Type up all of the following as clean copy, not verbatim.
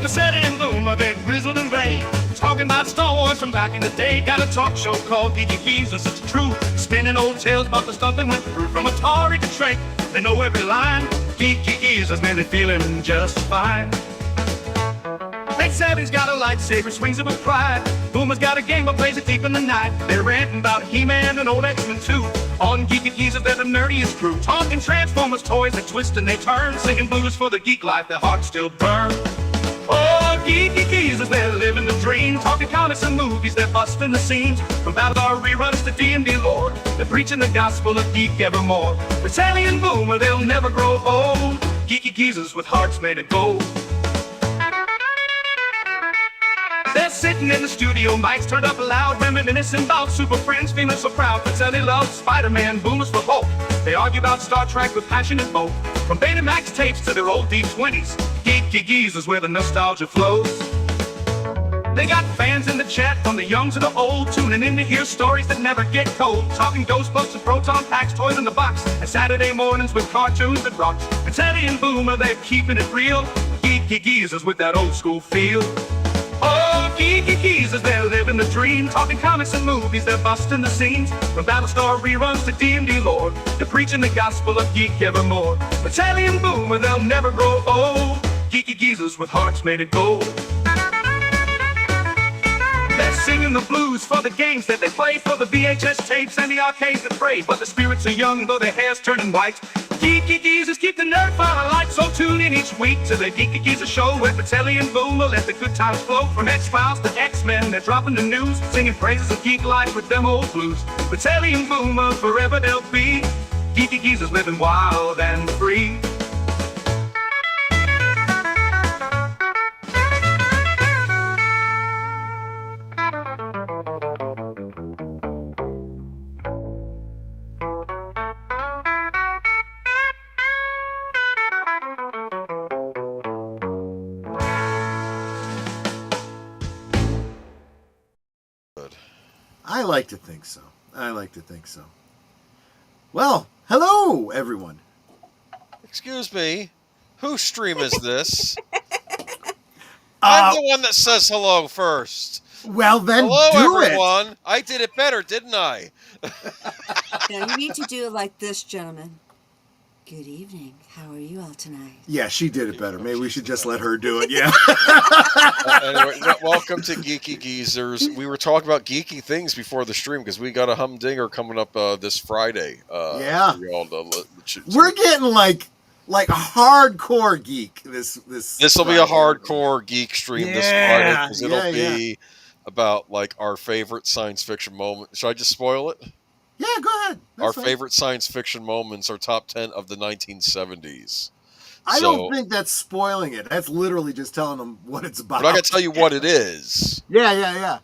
Pacelli and Boomer, they grizzled and gray, talking about Star Wars from back in the day. Got a talk show called Geeky Geezers, it's true, spinning old tales about the stuff they went through. From Atari to Trek, they know every line. Geeky Geezers, man, they're feeling just fine. Savvy's got a lightsaber, swings it with pride. Boomer's got a game but plays it deep in the night. They're ranting about He-Man and old X-Men too. On Geeky Geezers, they're the nerdiest crew. Talking Transformers, toys that twist and they turn. Singing blues for the geek life, their hearts still burn. Oh, Geeky Geezers, they're living the dream. Talking comics and movies, they're busting the scenes. From Battlestar reruns to D&D lore, they're preaching the gospel of geek evermore. Pacelli and Boomer, they'll never grow old. Geeky Geezers with hearts made of gold. They're sitting in the studio, mics turned up loud, reminiscing about Super Friends, feeling so proud. Pacelli loves Spider-Man, Boomer's for Hulk. They argue about Star Trek with passion and both. From Betamax tapes to their old D20s, Geeky Geezers where the nostalgia flows. They got fans in the chat, from the young to the old, tuning in to hear stories that never get told. Talking Ghostbusters, Proton Packs, Toys in the Box, and Saturday mornings with cartoons that rock. Pacelli and Boomer, they're keeping it real. Geeky Geezers with that old school feel. Oh, Geeky Geezers, they're living the dream. Talking comics and movies, they're busting the scenes. From Battlestar reruns to D&D lore, they're preaching the gospel of geek evermore. Pacelli and Boomer, they'll never grow old. Geeky Geezers with hearts made of gold. They're singing the blues for the games that they play, for the VHS tapes and the arcades that pray. But the spirits are young, though their hair's turning white. Geeky Geezers keep the nerd fire alight, so tune in each week to the Geeky Geezers show, where Pacelli and Boomer let the good times flow. From X-Files to X-Men, they're dropping the news, singing praises of geek life with them old blues. Pacelli and Boomer, forever they'll be. Geeky Geezers living wild and free. I like to think so. I like to think so. Well, hello, everyone. Excuse me. Whose stream is this? I'm the one that says hello first. Well, then hello, do everyone. it. I did it better, didn't I? Now, you need to do it like this, gentlemen. Good evening. How are you all tonight? Yeah, she did it better. Maybe we should just let her do it, yeah. Anyway, welcome to Geeky Geezers. We were talking about geeky things before the stream because we got a humdinger coming up this Friday. Yeah. We're getting like a hardcore geek this will be a hardcore geek stream this Friday because it'll be about like our favorite science fiction moment. Should I just spoil it? Yeah, go ahead. That's our favorite science fiction moments are top 10 of the 1970s. I don't think that's spoiling it. That's literally just telling them what it's about. But I can tell you what it is. Yeah.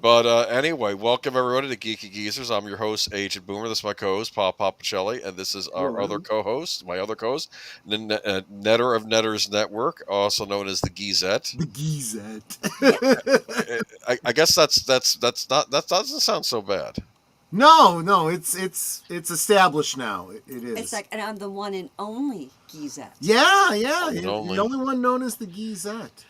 But anyway, welcome everybody to Geeky Geezers. I'm your host, Agent Boomer. This is my co-host, Pacelli, and this is our other co-host, my other co-host, Netter of Netters Network, also known as the Geezette. The Geezette. I guess that doesn't sound so bad. No, it's established now. It is. It's like, and I'm the one and only Geezette. Yeah. The only one known as the Geezette.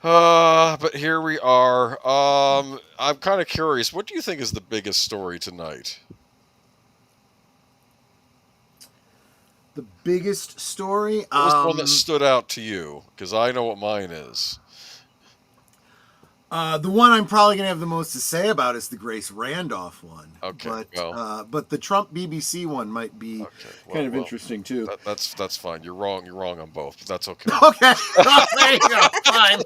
But here we are. I'm kind of curious. What do you think is the biggest story tonight? The biggest story? What was the one that stood out to you? Because I know what mine is. The one I'm probably going to have the most to say about is the Grace Randolph one. Okay, but the Trump BBC one might be kind of interesting too. That's fine. You're wrong on both, but that's okay. Okay, there you go. Fine.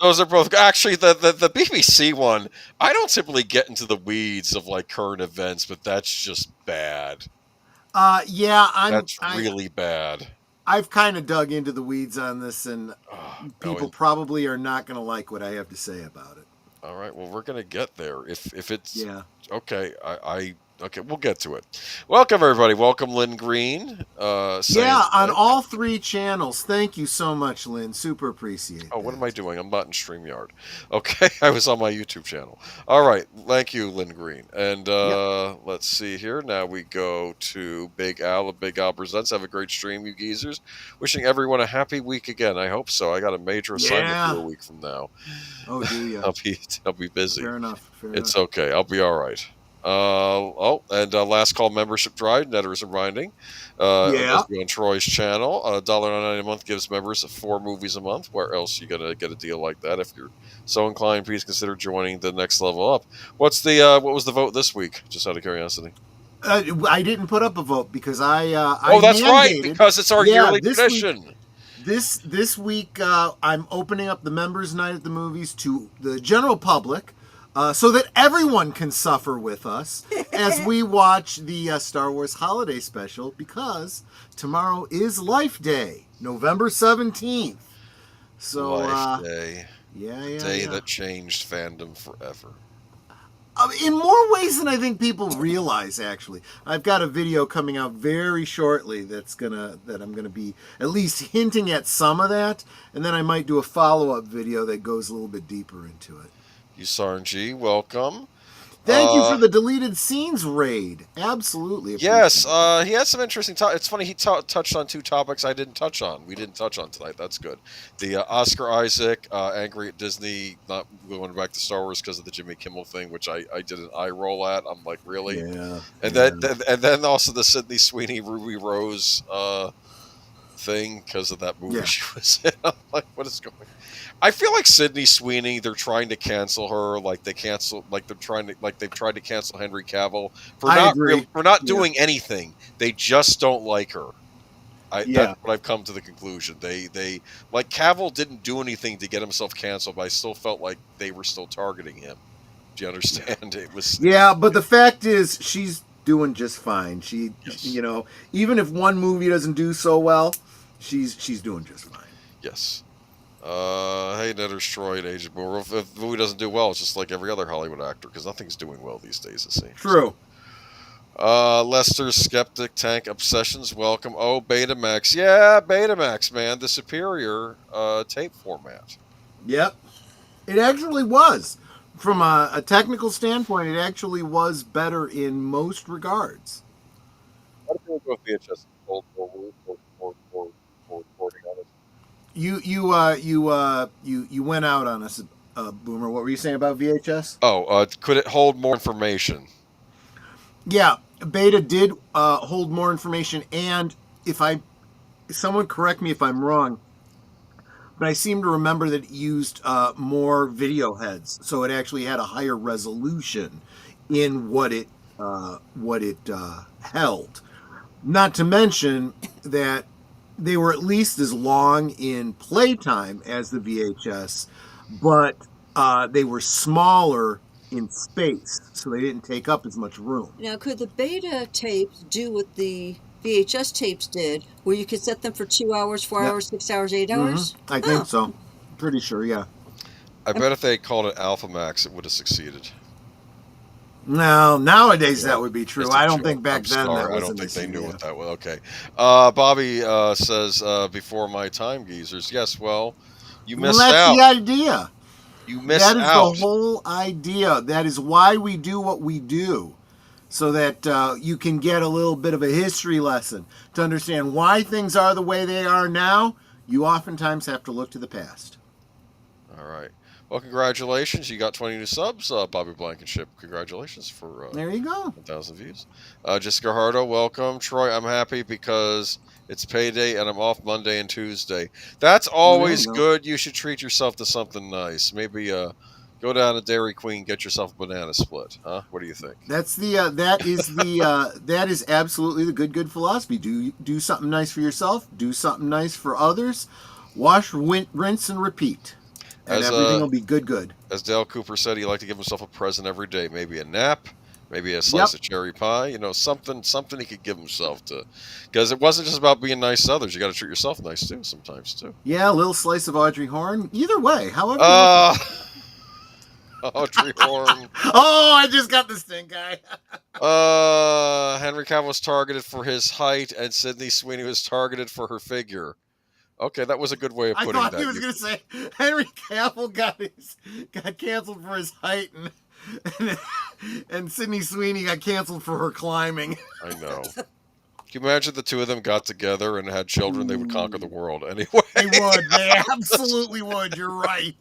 Those are both actually the BBC one. I don't typically get into the weeds of like current events, but that's just bad. That's really bad. I've kind of dug into the weeds on this, and people probably are not going to like what I have to say about it. All right, well, we're going to get there. If it's okay, Okay, we'll get to it. Welcome, everybody. Welcome, Lynn Green. Yeah, on all 3 channels. Thank you so much, Lynn. Super appreciate it. Oh, what am I doing? I'm not in StreamYard. Okay, I was on my YouTube channel. All right, thank you, Lynn Green. And let's see here. Now we go to Big Al of Big Al Presents. Have a great stream, you geezers. Wishing everyone a happy week again. I hope so. I got a major assignment for a week from now. Oh, do you? I'll be busy. Fair enough. It's okay. I'll be all right. Last call membership drive, Netters and Binding. On Troy's channel. $1.99 a month gives members 4 movies a month. Where else are you gonna get a deal like that? If you're so inclined, please consider joining the next level up. What was the vote this week? Just out of curiosity. I didn't put up a vote because that's right, because it's our yearly tradition. This week, I'm opening up the members' night at the movies to the general public. So that everyone can suffer with us as we watch the Star Wars Holiday Special, because tomorrow is Life Day, November 17th. So, Life Day. Day that changed fandom forever. In more ways than I think people realize, actually. I've got a video coming out very shortly that I'm gonna be at least hinting at some of that, and then I might do a follow-up video that goes a little bit deeper into it. Usarnji, welcome. Thank you for the deleted scenes raid. Absolutely. Yes, he had some interesting It's funny, he touched on 2 topics I didn't touch on. We didn't touch on tonight. That's good. The Oscar Isaac, angry at Disney, not going back to Star Wars because of the Jimmy Kimmel thing, which I did an eye roll at. I'm like, really? Yeah. And then also the Sydney Sweeney, Ruby Rose thing because of that movie she was in. I'm like, what is going on? I feel like Sydney Sweeney, they're trying to cancel her, they've tried to cancel Henry Cavill for not doing anything. They just don't like her. That's what I've come to the conclusion. They like Cavill didn't do anything to get himself canceled, but I still felt like they were still targeting him. Do you understand? It was but the fact is she's doing just fine. She even if one movie doesn't do so well, she's doing just fine. Yes. Hey, Netters, Troy, and Agent Boomer. If the movie doesn't do well, it's just like every other Hollywood actor, because nothing's doing well these days, it seems. True. Lester, Skeptic, Tank, Obsessions, welcome. Oh, Betamax. Yeah, Betamax, man. The superior tape format. Yep. It actually was. From a technical standpoint, it actually was better in most regards. How do people go with VHS? Old recording on it? You went out on us, Boomer. What were you saying about VHS? Oh, could it hold more information? Yeah, Beta did hold more information, and someone correct me if I'm wrong, but I seem to remember that it used more video heads, so it actually had a higher resolution in what it held. Not to mention that they were at least as long in playtime as the VHS, but they were smaller in space, so they didn't take up as much room. Now, could the beta tapes do what the VHS tapes did, where you could set them for 2 hours, 4 hours, 6 hours, 8 hours? I think so. Pretty sure, yeah. I bet if they had called it Alphamax, it would have succeeded. No, nowadays that would be true. I don't think back then that was. I don't think they knew it that well. Okay. Bobby says, before my time, geezers. Yes, well, you missed out. That's the idea. You missed out. That is the whole idea. That is why we do what we do. So that you can get a little bit of a history lesson. To understand why things are the way they are now, you oftentimes have to look to the past. All right. Well, congratulations. You got 20 new subs, Bobby Blankenship. Congratulations for there you go. 1,000 views. Jessica Hardo, welcome. Troy, I'm happy because it's payday and I'm off Monday and Tuesday. That's always good. You should treat yourself to something nice. Maybe go down to Dairy Queen, get yourself a banana split. Huh? What do you think? That's that is absolutely the good philosophy. Do something nice for yourself. Do something nice for others. Wash, rinse, and repeat. And everything will be good. As Dale Cooper said, he'd like to give himself a present every day. Maybe a nap, maybe a slice of cherry pie. Something he could give himself to. Because it wasn't just about being nice to others. You got to treat yourself nice too, sometimes too. Yeah, a little slice of Audrey Horne. Either way, however. Audrey Horne. Oh, I just got the stink eye. Henry Cavill was targeted for his height, and Sydney Sweeney was targeted for her figure. Okay, that was a good way of I putting thought that. he was going to say Henry Cavill got canceled for his height, and Sydney Sweeney got canceled for her climbing. I know. Can you imagine the two of them got together and had children? They would conquer the world anyway. They would. They absolutely would. You're right.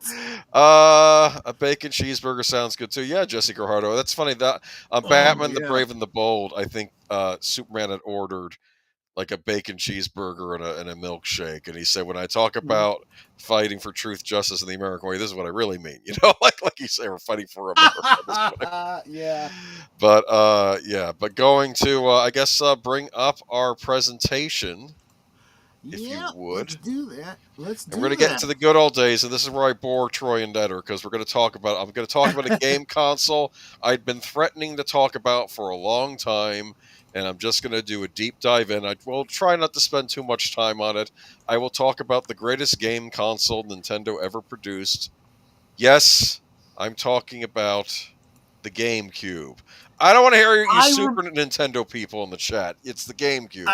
A bacon cheeseburger sounds good too. Yeah, Jesse Guajardo. That's funny. That Batman, the yeah. Brave and the Bold. I think Superman had ordered like a bacon cheeseburger and a milkshake, and he said, "When I talk about fighting for truth, justice, and the American way, this is what I really mean." You know, like you say, we're fighting for America. Yeah. But yeah. But going to I guess bring up our presentation. If you would. Let's do that. And we're going to get into the good old days, and this is where I bore Troy and Netter, because I'm going to talk about a game console I'd been threatening to talk about for a long time, and I'm just going to do a deep dive in. I will try not to spend too much time on it. I will talk about the greatest game console Nintendo ever produced. Yes, I'm talking about the GameCube. I don't want to hear you Super Nintendo people in the chat. It's the GameCube.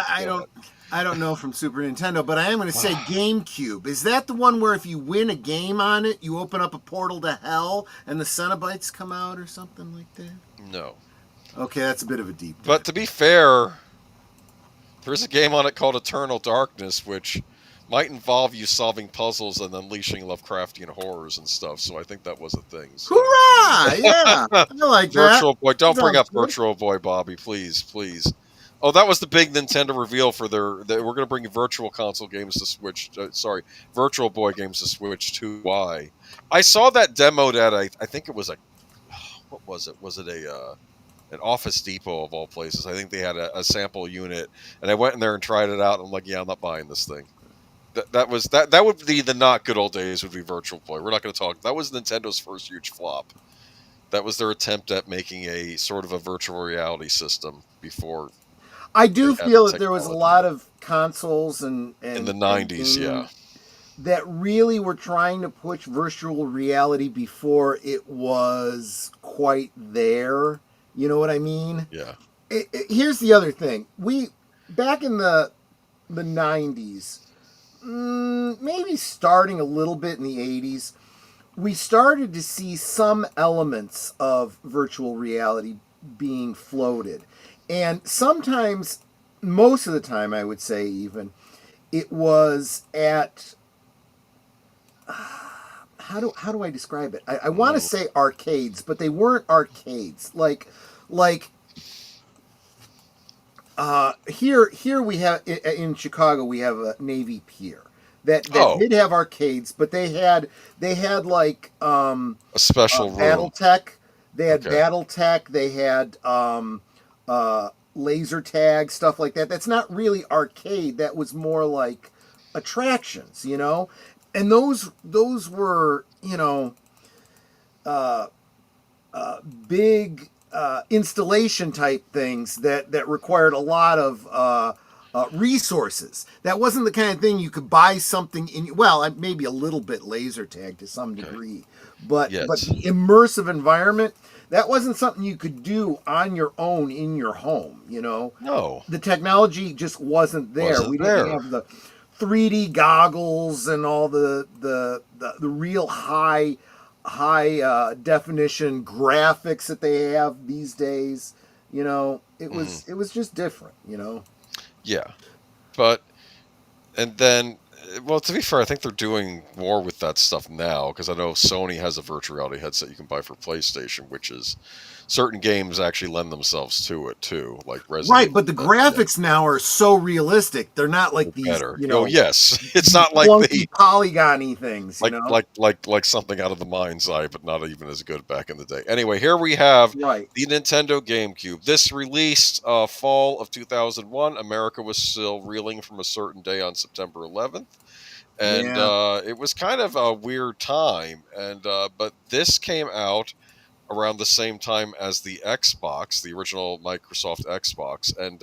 I don't know from Super Nintendo, but I am going to say GameCube. Is that the one where if you win a game on it, you open up a portal to hell and the Cenobites come out or something like that? No. Okay, that's a bit of a deep dive. But to be fair, there's a game on it called Eternal Darkness, which might involve you solving puzzles and unleashing Lovecraftian horrors and stuff. So I think that was a thing. So. Hurrah! Yeah, I like Virtual that. Boy. Don't bring up good. Virtual Boy, Bobby, please. Oh, that was the big Nintendo reveal for we're going to bring Virtual Console games to Switch. Virtual Boy games to Switch 2Y. I saw that demoed at I think it was what was it? Was it an Office Depot of all places? I think they had a sample unit, and I went in there and tried it out. And I'm like, yeah, I'm not buying this thing. That would be the not good old days. Would be Virtual Boy. We're not going to talk. That was Nintendo's first huge flop. That was their attempt at making a sort of a virtual reality system before. I do feel that there was a lot of consoles and in the 90s, that really were trying to push virtual reality before it was quite there. You know what I mean? Yeah. Here's the other thing. Back in the 90s, maybe starting a little bit in the 80s, we started to see some elements of virtual reality being floated. And sometimes, most of the time, I would say even, it was at, how do I describe it? I want to say arcades, but they weren't arcades. Here we have, in Chicago, we have a Navy Pier that did have arcades, but they had like a special room. BattleTech. They had BattleTech. They had laser tag, stuff like that. That's not really arcade. That was more like attractions, you know. And those were, you know, big installation type things that required a lot of resources. That wasn't the kind of thing you could buy something in. Well, maybe a little bit laser tag to some degree, but the immersive environment, that wasn't something you could do on your own in your home. You know, no, the technology just wasn't there. We didn't have the 3D goggles and all the real high definition graphics that they have these days. You know, it was just different, you know. Yeah. And then, well, to be fair, I think they're doing more with that stuff now, because I know Sony has a virtual reality headset you can buy for PlayStation, which is certain games actually lend themselves to it too, like Resident Evil. Right, but the graphics now are so realistic. They're not like these, you know. Oh, yes. It's not like the polygon-y things, you know? Like something out of the mind's eye, but not even as good back in the day. Anyway, here we have the Nintendo GameCube. This released fall of 2001. America was still reeling from a certain day on September 11th. And it was kind of a weird time. And but this came out around the same time as the Xbox, the original Microsoft Xbox, and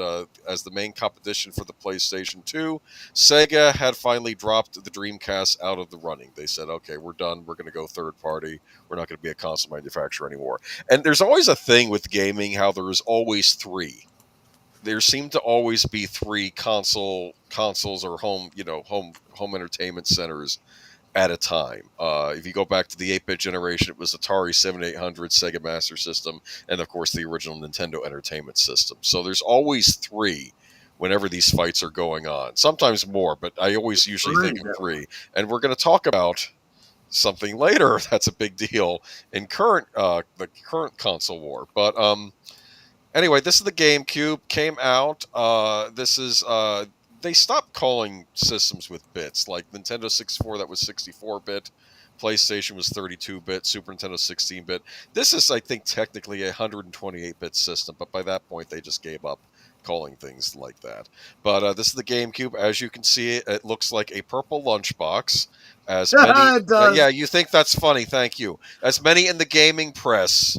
as the main competition for the PlayStation 2, Sega had finally dropped the Dreamcast out of the running. They said, okay, we're done. We're going to go third party. We're not going to be a console manufacturer anymore. And there's always a thing with gaming, how there's always three. There seem to always be three consoles or home entertainment centers at a time. If you go back to the 8-bit generation, it was Atari 7800, Sega Master System, and of course the original Nintendo Entertainment System. So there's always three whenever these fights are going on. Sometimes more, but I always usually think of three. And we're going to talk about something later that's a big deal in the current console war. But anyway, this is the GameCube. Came out. They stopped calling systems with bits. Like Nintendo 64, that was 64-bit. PlayStation was 32-bit. Super Nintendo 16-bit. This is, I think, technically a 128-bit system, but by that point, they just gave up calling things like that. But this is the GameCube. As you can see, it looks like a purple lunchbox. As many, It does. yeah, you think that's funny? Thank you. As many in the gaming press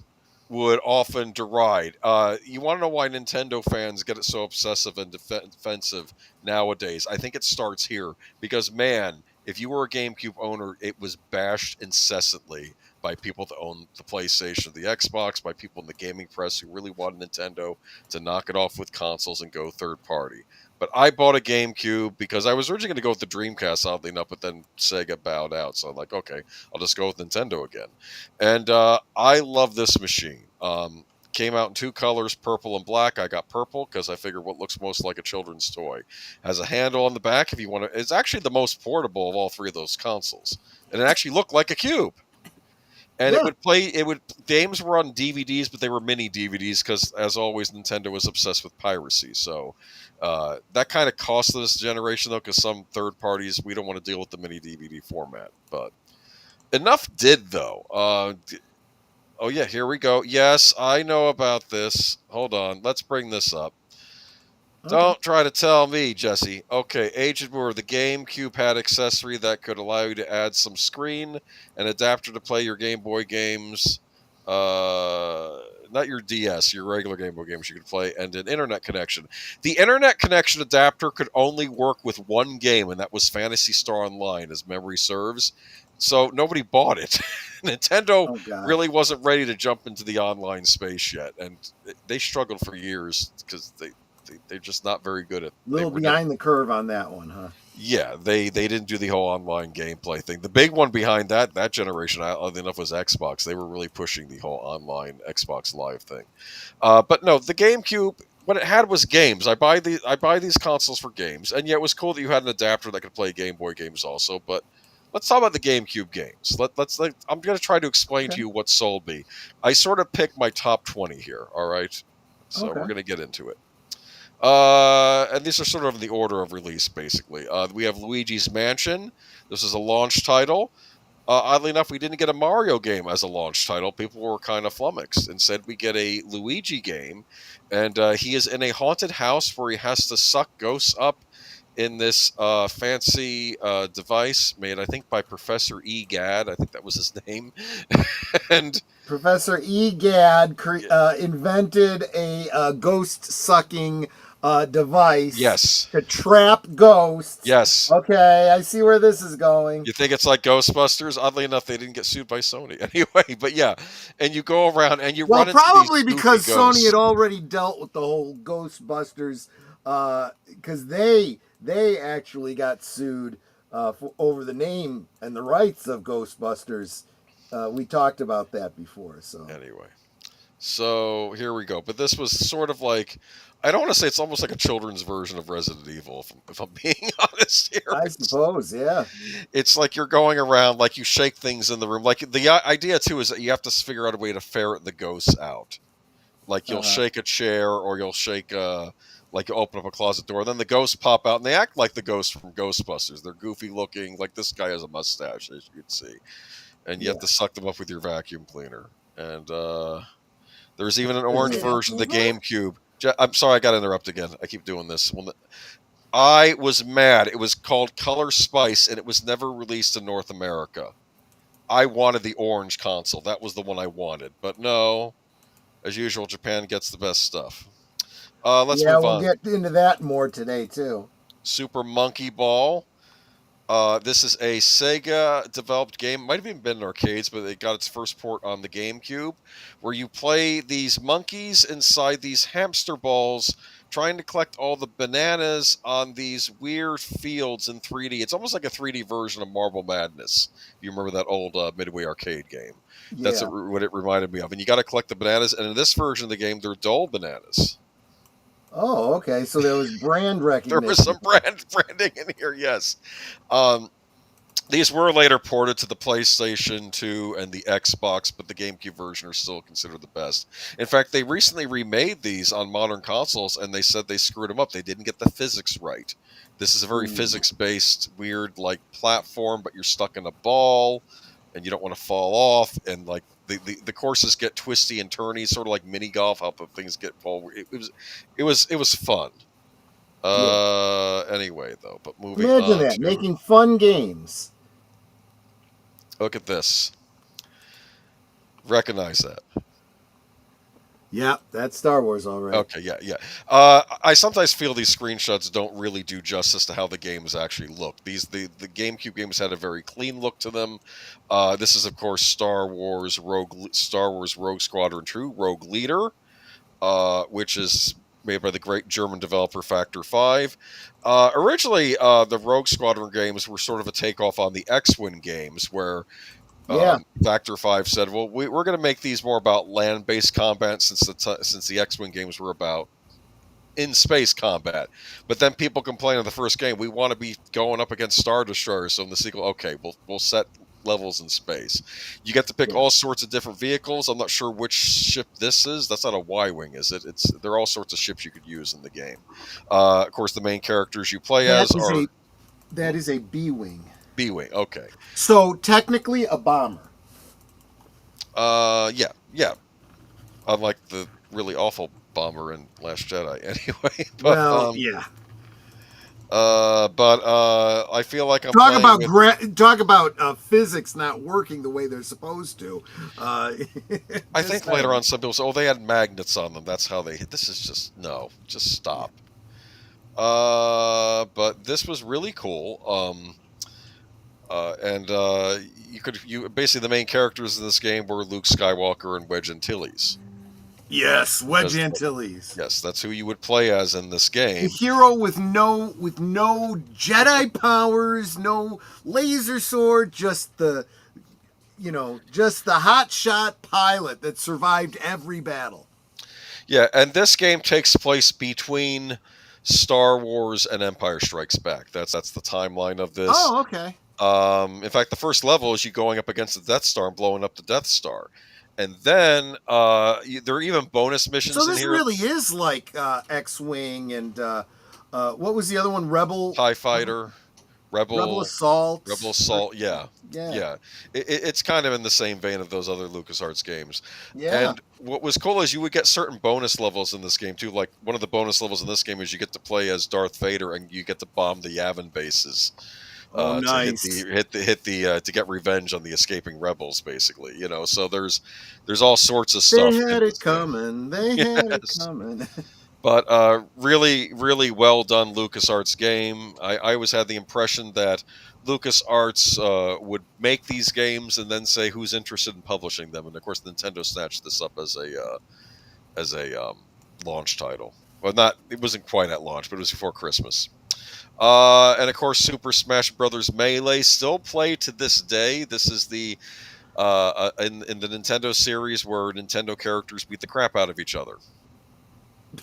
would often deride. You want to know why Nintendo fans get it so obsessive and defensive nowadays? I think it starts here because, man, if you were a GameCube owner, it was bashed incessantly by people that own the PlayStation, the Xbox, by people in the gaming press who really wanted Nintendo to knock it off with consoles and go third party. But I bought a GameCube because I was originally going to go with the Dreamcast, oddly enough, but then Sega bowed out. So I'm like, okay, I'll just go with Nintendo again. And I love this machine. Came out in two colors, purple and black. I got purple because I figured what looks most like a children's toy. Has a handle on the back if you want to. It's actually the most portable of all three of those consoles. And it actually looked like a cube. And games were on DVDs, but they were mini DVDs because, as always, Nintendo was obsessed with piracy. So that kind of cost this generation, though, because some third parties, we don't want to deal with the mini DVD format. But enough did, though. Oh, yeah, here we go. Yes, I know about this. Hold on. Let's bring this up. Okay. Don't try to tell me, Jesse. Okay, Agent Moore, the GameCube had accessory that could allow you to add some screen, an adapter to play your Game Boy games, not your DS, your regular Game Boy games you could play, and an internet connection. The internet connection adapter could only work with one game, and that was Phantasy Star Online, as memory serves. So nobody bought it. Nintendo really wasn't ready to jump into the online space yet, and they struggled for years because they're just not very good at. A little behind the curve on that one, huh? Yeah, they didn't do the whole online gameplay thing. The big one behind that generation, oddly enough, was Xbox. They were really pushing the whole online Xbox Live thing. But no, the GameCube, what it had was games. I buy these consoles for games, and yeah, it was cool that you had an adapter that could play Game Boy games also. But let's talk about the GameCube games. I'm going to try to explain to you what sold me. I sort of picked my top 20 here. All right, so we're going to get into it. And these are sort of in the order of release, basically. We have Luigi's Mansion. This is a launch title. Oddly enough, we didn't get a Mario game as a launch title. People were kind of flummoxed. Instead, we get a Luigi game, and he is in a haunted house where he has to suck ghosts up in this fancy device made, I think, by Professor Egad. I think that was his name. And Professor Egad invented a ghost-sucking device. Yes. To trap ghosts. Yes. Okay, I see where this is going. You think it's like Ghostbusters? Oddly enough, they didn't get sued by Sony anyway. But yeah, and you go around and you run into probably these because ghosts. Sony had already dealt with the whole Ghostbusters, because they actually got sued over the name and the rights of Ghostbusters. We talked about that before. So anyway, so here we go. But this was sort of like, I don't want to say it's almost like a children's version of Resident Evil, if I'm being honest here. I suppose, yeah. It's like you're going around, like you shake things in the room. Like the idea too is that you have to figure out a way to ferret the ghosts out. Like you'll shake a chair, or you'll shake like you open up a closet door, then the ghosts pop out, and they act like the ghosts from Ghostbusters. They're goofy looking, like this guy has a mustache, as you can see. And you have to suck them up with your vacuum cleaner. And there's even an orange version of the GameCube. I'm sorry, I got to interrupt again. I keep doing this. I was mad. It was called Color Spice, and it was never released in North America. I wanted the orange console. That was the one I wanted. But no, as usual, Japan gets the best stuff. Let's Yeah, move we'll on. get into that more today too. Super Monkey Ball. This is a Sega-developed game. Might have even been in arcades, but it got its first port on the GameCube, where you play these monkeys inside these hamster balls, trying to collect all the bananas on these weird fields in 3D. It's almost like a 3D version of Marble Madness. If you remember that old Midway arcade game. That's Yeah. what it reminded me of. And you got to collect the bananas, and in this version of the game, they're dull bananas. Oh, okay. So there was brand recognition. There was some branding in here, yes. These were later ported to the PlayStation 2 and the Xbox, but the GameCube version are still considered the best. In fact, they recently remade these on modern consoles, and they said they screwed them up. They didn't get the physics right. This is a very physics-based, weird, like, platform, but you're stuck in a ball, and you don't want to fall off, and, like, the courses get twisty and turny, sort of like mini golf, how things get forward. It was fun. Anyway, though, but moving Imagine on that, to, making fun games. look at this. Recognize that. Yeah, that's Star Wars, all right. Okay, yeah. I sometimes feel these screenshots don't really do justice to how the games actually look. The GameCube games had a very clean look to them. This is, of course, Star Wars Rogue Squadron 2 Rogue Leader, which is made by the great German developer Factor 5. Originally, the Rogue Squadron games were sort of a takeoff on the X-Wing games, where Factor 5 said, well, we're going to make these more about land-based combat since the X-Wing games were about in-space combat. But then people complain of the first game, we want to be going up against Star Destroyers, so in the sequel, okay, we'll set levels in space. You get to pick all sorts of different vehicles. I'm not sure which ship this is. That's not a Y-Wing, is it? There are all sorts of ships you could use in the game. Of course, the main characters you play That is a B-Wing. B-Wing, okay. So, technically, a bomber. Yeah. Unlike the really awful bomber in Last Jedi, anyway. But, Well, yeah. But I feel like I'm talk about physics not working the way they're supposed to. I think later on some people say, "Oh, they had magnets on them. That's how they." This is just just stop. But this was really cool. And you basically, the main characters in this game were Luke Skywalker and Wedge Antilles. Yes, Wedge Antilles. Yes, that's who you would play as in this game. A hero with no Jedi powers, no laser sword, just the hotshot pilot that survived every battle. Yeah, and this game takes place between Star Wars and Empire Strikes Back. That's the timeline of this. Oh, okay. In fact, the first level is you going up against the Death Star and blowing up the Death Star. And then there are even bonus missions in here. So this really is like X-Wing and what was the other one? Rebel? TIE Fighter. Rebel Assault. Rebel Assault, yeah. It's kind of in the same vein of those other LucasArts games. Yeah. And what was cool is you would get certain bonus levels in this game, too. Like, one of the bonus levels in this game is you get to play as Darth Vader and you get to bomb the Yavin bases. Nice. To get revenge on the escaping rebels, basically. So there's all sorts of stuff. They had it coming. They had it coming. But really, really well done LucasArts game. I always had the impression that LucasArts would make these games and then say who's interested in publishing them, and of course Nintendo snatched this up as a launch title. Well, it wasn't quite at launch, but it was before Christmas. And of course, Super Smash Bros. Melee still played to this day. This is the in the Nintendo series where Nintendo characters beat the crap out of each other.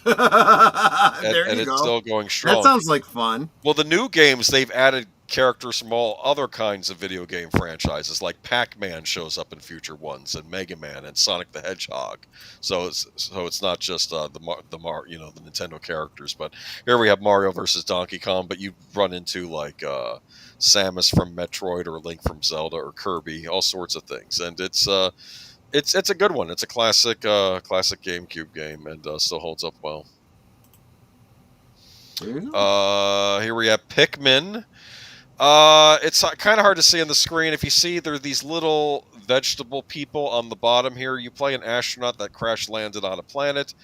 and it's still going strong. That sounds like fun. Well, the new games, they've added characters from all other kinds of video game franchises, like Pac-Man shows up in future ones, and Mega Man and Sonic the Hedgehog. So it's not just the Nintendo characters, but here we have Mario versus Donkey Kong, but you run into like Samus from Metroid or Link from Zelda or Kirby, all sorts of things, and it's a good one. It's a classic GameCube game, and still holds up well. Here we have Pikmin. It's kind of hard to see on the screen. If you see, there are these little vegetable people on the bottom here. You play an astronaut that crash landed on a planet,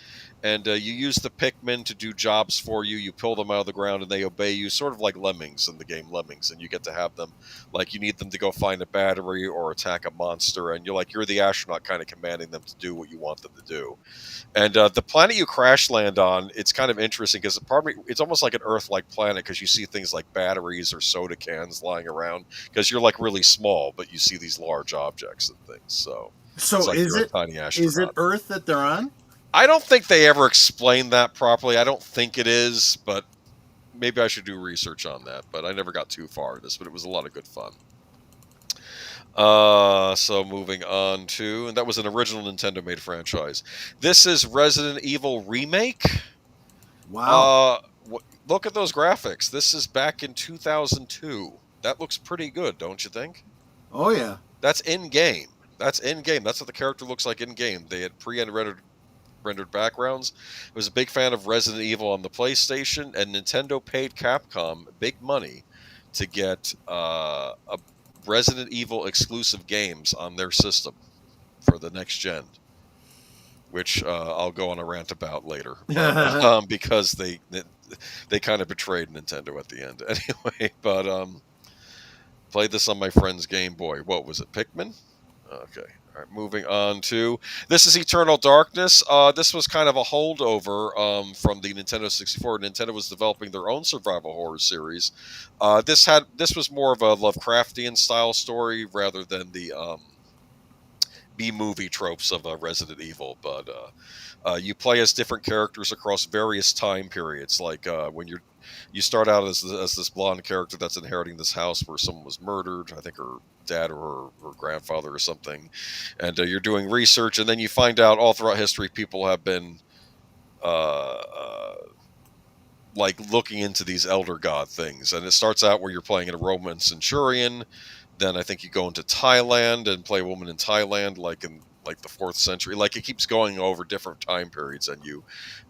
and you use the Pikmin to do jobs for you. You pull them out of the ground, and they obey you, sort of like lemmings in the game Lemmings. And you get to have them, like you need them to go find a battery or attack a monster, and you're the astronaut, kind of commanding them to do what you want them to do. And the planet you crash land on, it's kind of interesting because it's almost like an Earth-like planet because you see things like batteries or soda cans lying around because you're like really small, but you see these large objects and things. So like is it tiny astronaut. Is it Earth that they're on? I don't think they ever explained that properly. I don't think it is, but maybe I should do research on that. But I never got too far in this, but it was a lot of good fun. So moving on to, and that was an original Nintendo-made franchise. This is Resident Evil Remake. Wow. Look at those graphics. This is back in 2002. That looks pretty good, don't you think? Oh, yeah. That's in-game. That's in-game. That's what the character looks like in-game. They had rendered backgrounds. I was a big fan of Resident Evil on the PlayStation, and Nintendo paid Capcom big money to get a Resident Evil exclusive games on their system for the next gen, which I'll go on a rant about later, because they kind of betrayed Nintendo at the end anyway. But played this on my friend's Game Boy. What was it, Pikmin? Okay. All right, moving on to, this is Eternal Darkness. This was kind of a holdover from the Nintendo 64. Nintendo was developing their own survival horror series. This was more of a Lovecraftian style story rather than the B-movie tropes of Resident Evil. But you play as different characters across various time periods. Like when you start out as this blonde character that's inheriting this house where someone was murdered. I think her dad or her grandfather or something, and you're doing research, and then you find out all throughout history people have been like looking into these elder god things, and it starts out where you're playing a Roman centurion. Then I think you go into Thailand and play a woman in Thailand, like in the 4th century. Like it keeps going over different time periods, and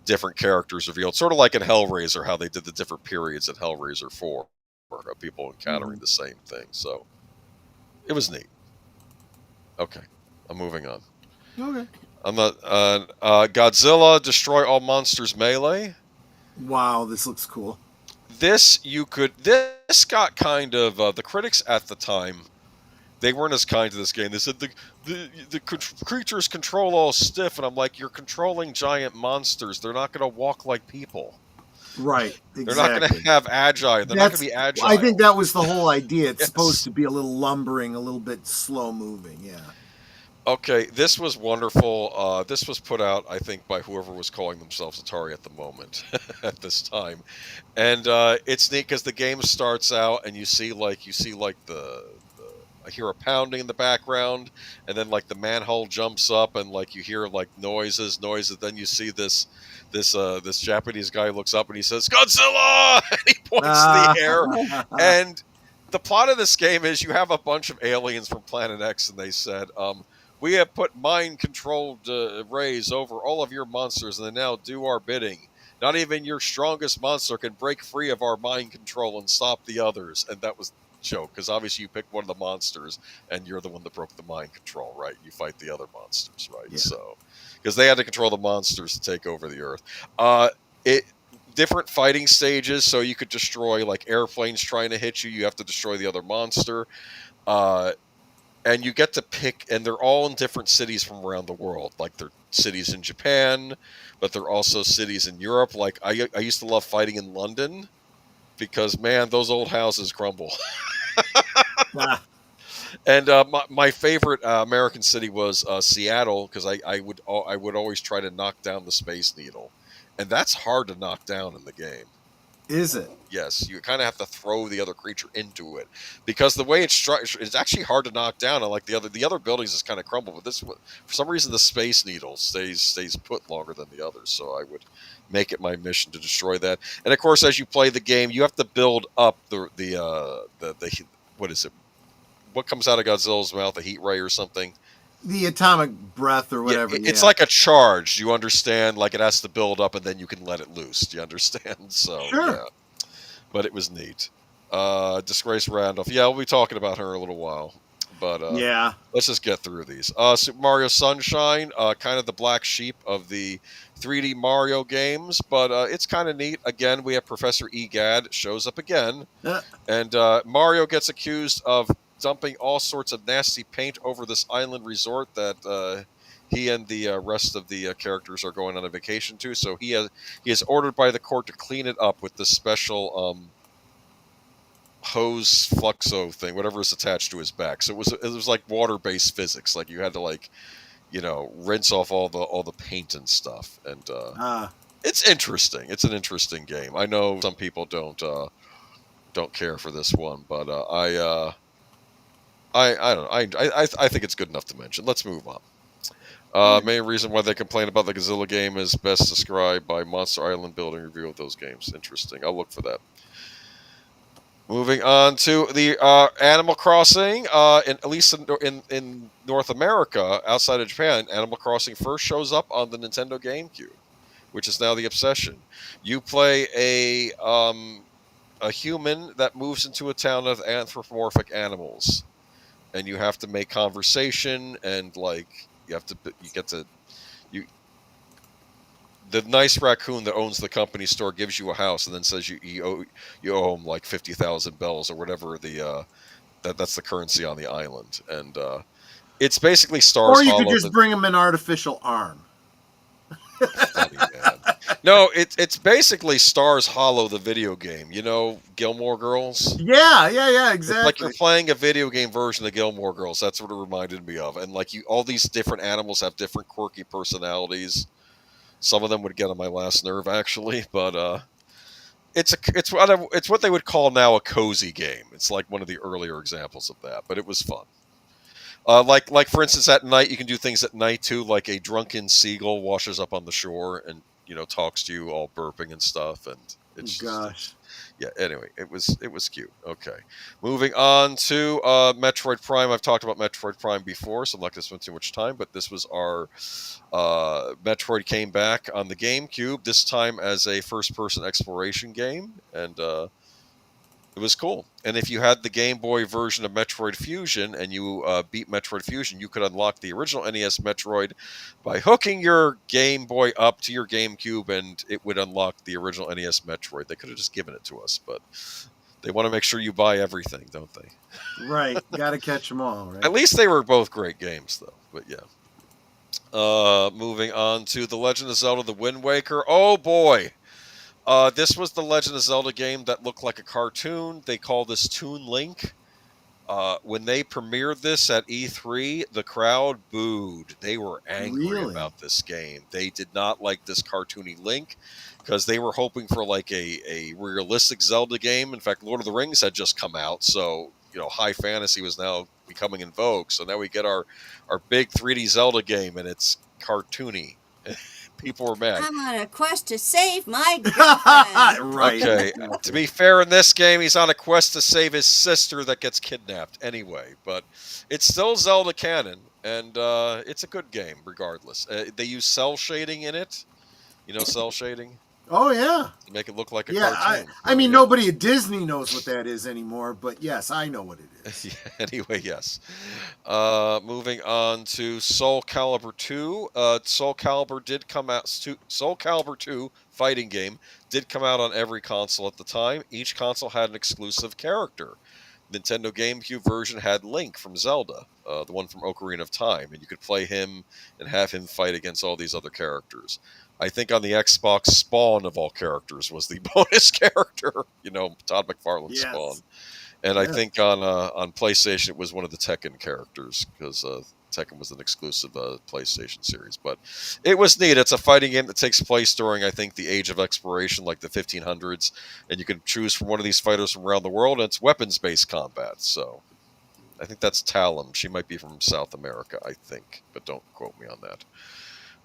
different characters revealed, sort of like in Hellraiser, how they did the different periods in Hellraiser 4, of people encountering the same thing. So it was neat. Okay, I'm moving on. Okay. I'm not. Godzilla Destroy All Monsters Melee. Wow, this looks cool. This got kind of the critics at the time. They weren't as kind to this game. They said the creatures control all stiff, and I'm like, you're controlling giant monsters. They're not going to walk like people. Right. Exactly. They're not going to have agile. They're not going to be agile. I think that was the whole idea. It's Yes. supposed to be a little lumbering, a little bit slow moving. Yeah. Okay, this was wonderful. This was put out, I think, by whoever was calling themselves Atari at the moment, at this time, and it's neat because the game starts out and you see the I hear a pounding in the background, and then like the manhole jumps up, and like you hear like noises. Then you see this Japanese guy looks up and he says Godzilla, and he points to the air. And the plot of this game is you have a bunch of aliens from Planet X, and they said, we have put mind-controlled rays over all of your monsters, and they now do our bidding. Not even your strongest monster can break free of our mind control and stop the others. And that was the joke, because obviously you picked one of the monsters, and you're the one that broke the mind control, right? You fight the other monsters, right? Yeah. So, because they had to control the monsters to take over the Earth. Different fighting stages, so you could destroy like airplanes trying to hit you. You have to destroy the other monster. And you get to pick, and they're all in different cities from around the world. Like they're cities in Japan, but they're also cities in Europe. Like I used to love fighting in London because, man, those old houses crumble. And my favorite American city was Seattle, because I would always try to knock down the Space Needle, and that's hard to knock down in the game. Is it? Yes, you kind of have to throw the other creature into it, because the way it's structured, it's actually hard to knock down. And like the other buildings is kind of crumble, but this, for some reason, the Space Needle stays put longer than the others. So I would make it my mission to destroy that. And of course, as you play the game, you have to build up the what is it? What comes out of Godzilla's mouth? A heat ray or something? The atomic breath or whatever. It's like a charge. You understand? Like it has to build up, and then you can let it loose. Do you understand? So, sure. Yeah. But it was neat. Grace Randolph. Yeah, we'll be talking about her in a little while. But Yeah. let's just get through these. Super Mario Sunshine, kind of the black sheep of the 3D Mario games, but it's kind of neat. Again, we have Professor Egad shows up again, and Mario gets accused of dumping all sorts of nasty paint over this island resort that he and the rest of the characters are going on a vacation to. So he is ordered by the court to clean it up with this special hose fluxo thing, whatever is attached to his back. So it was like water-based physics. Like you had to rinse off all the paint and stuff. And it's interesting. It's an interesting game. I know some people don't care for this one, but I don't know. I think it's good enough to mention. Let's move on. Main reason why they complain about the Godzilla game is best described by Monster Island Building review of those games. Interesting. I'll look for that. Moving on to the Animal Crossing, at least in North America, outside of Japan, Animal Crossing first shows up on the Nintendo GameCube, which is now the obsession. You play a human that moves into a town of anthropomorphic animals, and you have to make conversation, and the nice raccoon that owns the company store gives you a house and then says you owe him like 50,000 bells or whatever that's the currency on the island, and it's basically Stars Or you Hollow. could just bring him an artificial arm. Funny, man. No, it's basically Stars Hollow, the video game. You know, Gilmore Girls. Yeah, exactly. It's like you're playing a video game version of Gilmore Girls. That's what it reminded me of. And all these different animals have different quirky personalities. Some of them would get on my last nerve, actually, but it's what they would call now a cozy game. It's like one of the earlier examples of that, but it was fun. Like for instance, at night you can do things at night too. Like a drunken seagull washes up on the shore and talks to you, all burping and stuff, and it's yeah. Anyway, it was cute. Okay, moving on to Metroid Prime. I've talked about Metroid Prime before, so I'm not going to spend too much time. But this was our Metroid came back on the GameCube, this time as a first-person exploration game, and it was cool. And if you had the Game Boy version of Metroid Fusion and you beat Metroid Fusion, you could unlock the original NES Metroid by hooking your Game Boy up to your GameCube, and it would unlock the original NES Metroid. They could have just given it to us, but they want to make sure you buy everything, don't they? Right. Got to catch them all, right? At least they were both great games, though. But yeah. Moving on to The Legend of Zelda: The Wind Waker. Oh, boy. This was the Legend of Zelda game that looked like a cartoon. They call this Toon Link. When they premiered this at E3, the crowd booed. They were angry about this game. They did not like this cartoony Link because they were hoping for like a realistic Zelda game. In fact, Lord of the Rings had just come out, so high fantasy was now becoming in vogue. So now we get our big 3D Zelda game, and it's cartoony. People were mad. I'm on a quest to save my girlfriend. Right. Okay. To be fair, in this game, he's on a quest to save his sister that gets kidnapped anyway. But it's still Zelda canon, and it's a good game regardless. They use cell shading in it. You know cell shading? Oh, yeah. To make it look like a Yeah, cartoon. I mean, nobody at Disney knows what that is anymore, but yes, I know what it is. Yeah, anyway, yes. Moving on to Soul Calibur 2. Soul Calibur did come out. Soul Calibur 2 fighting game did come out on every console at the time. Each console had an exclusive character. Nintendo GameCube version had Link from Zelda, the one from Ocarina of Time, and you could play him and have him fight against all these other characters. I think on the Xbox, Spawn of all characters was the bonus character. Todd McFarlane's Spawn. And I think on PlayStation it was one of the Tekken characters because Tekken was an exclusive PlayStation series. But it was neat. It's a fighting game that takes place during, I think, the Age of Exploration, like the 1500s. And you can choose from one of these fighters from around the world, and it's weapons-based combat. So I think that's Talum. She might be from South America, I think. But don't quote me on that.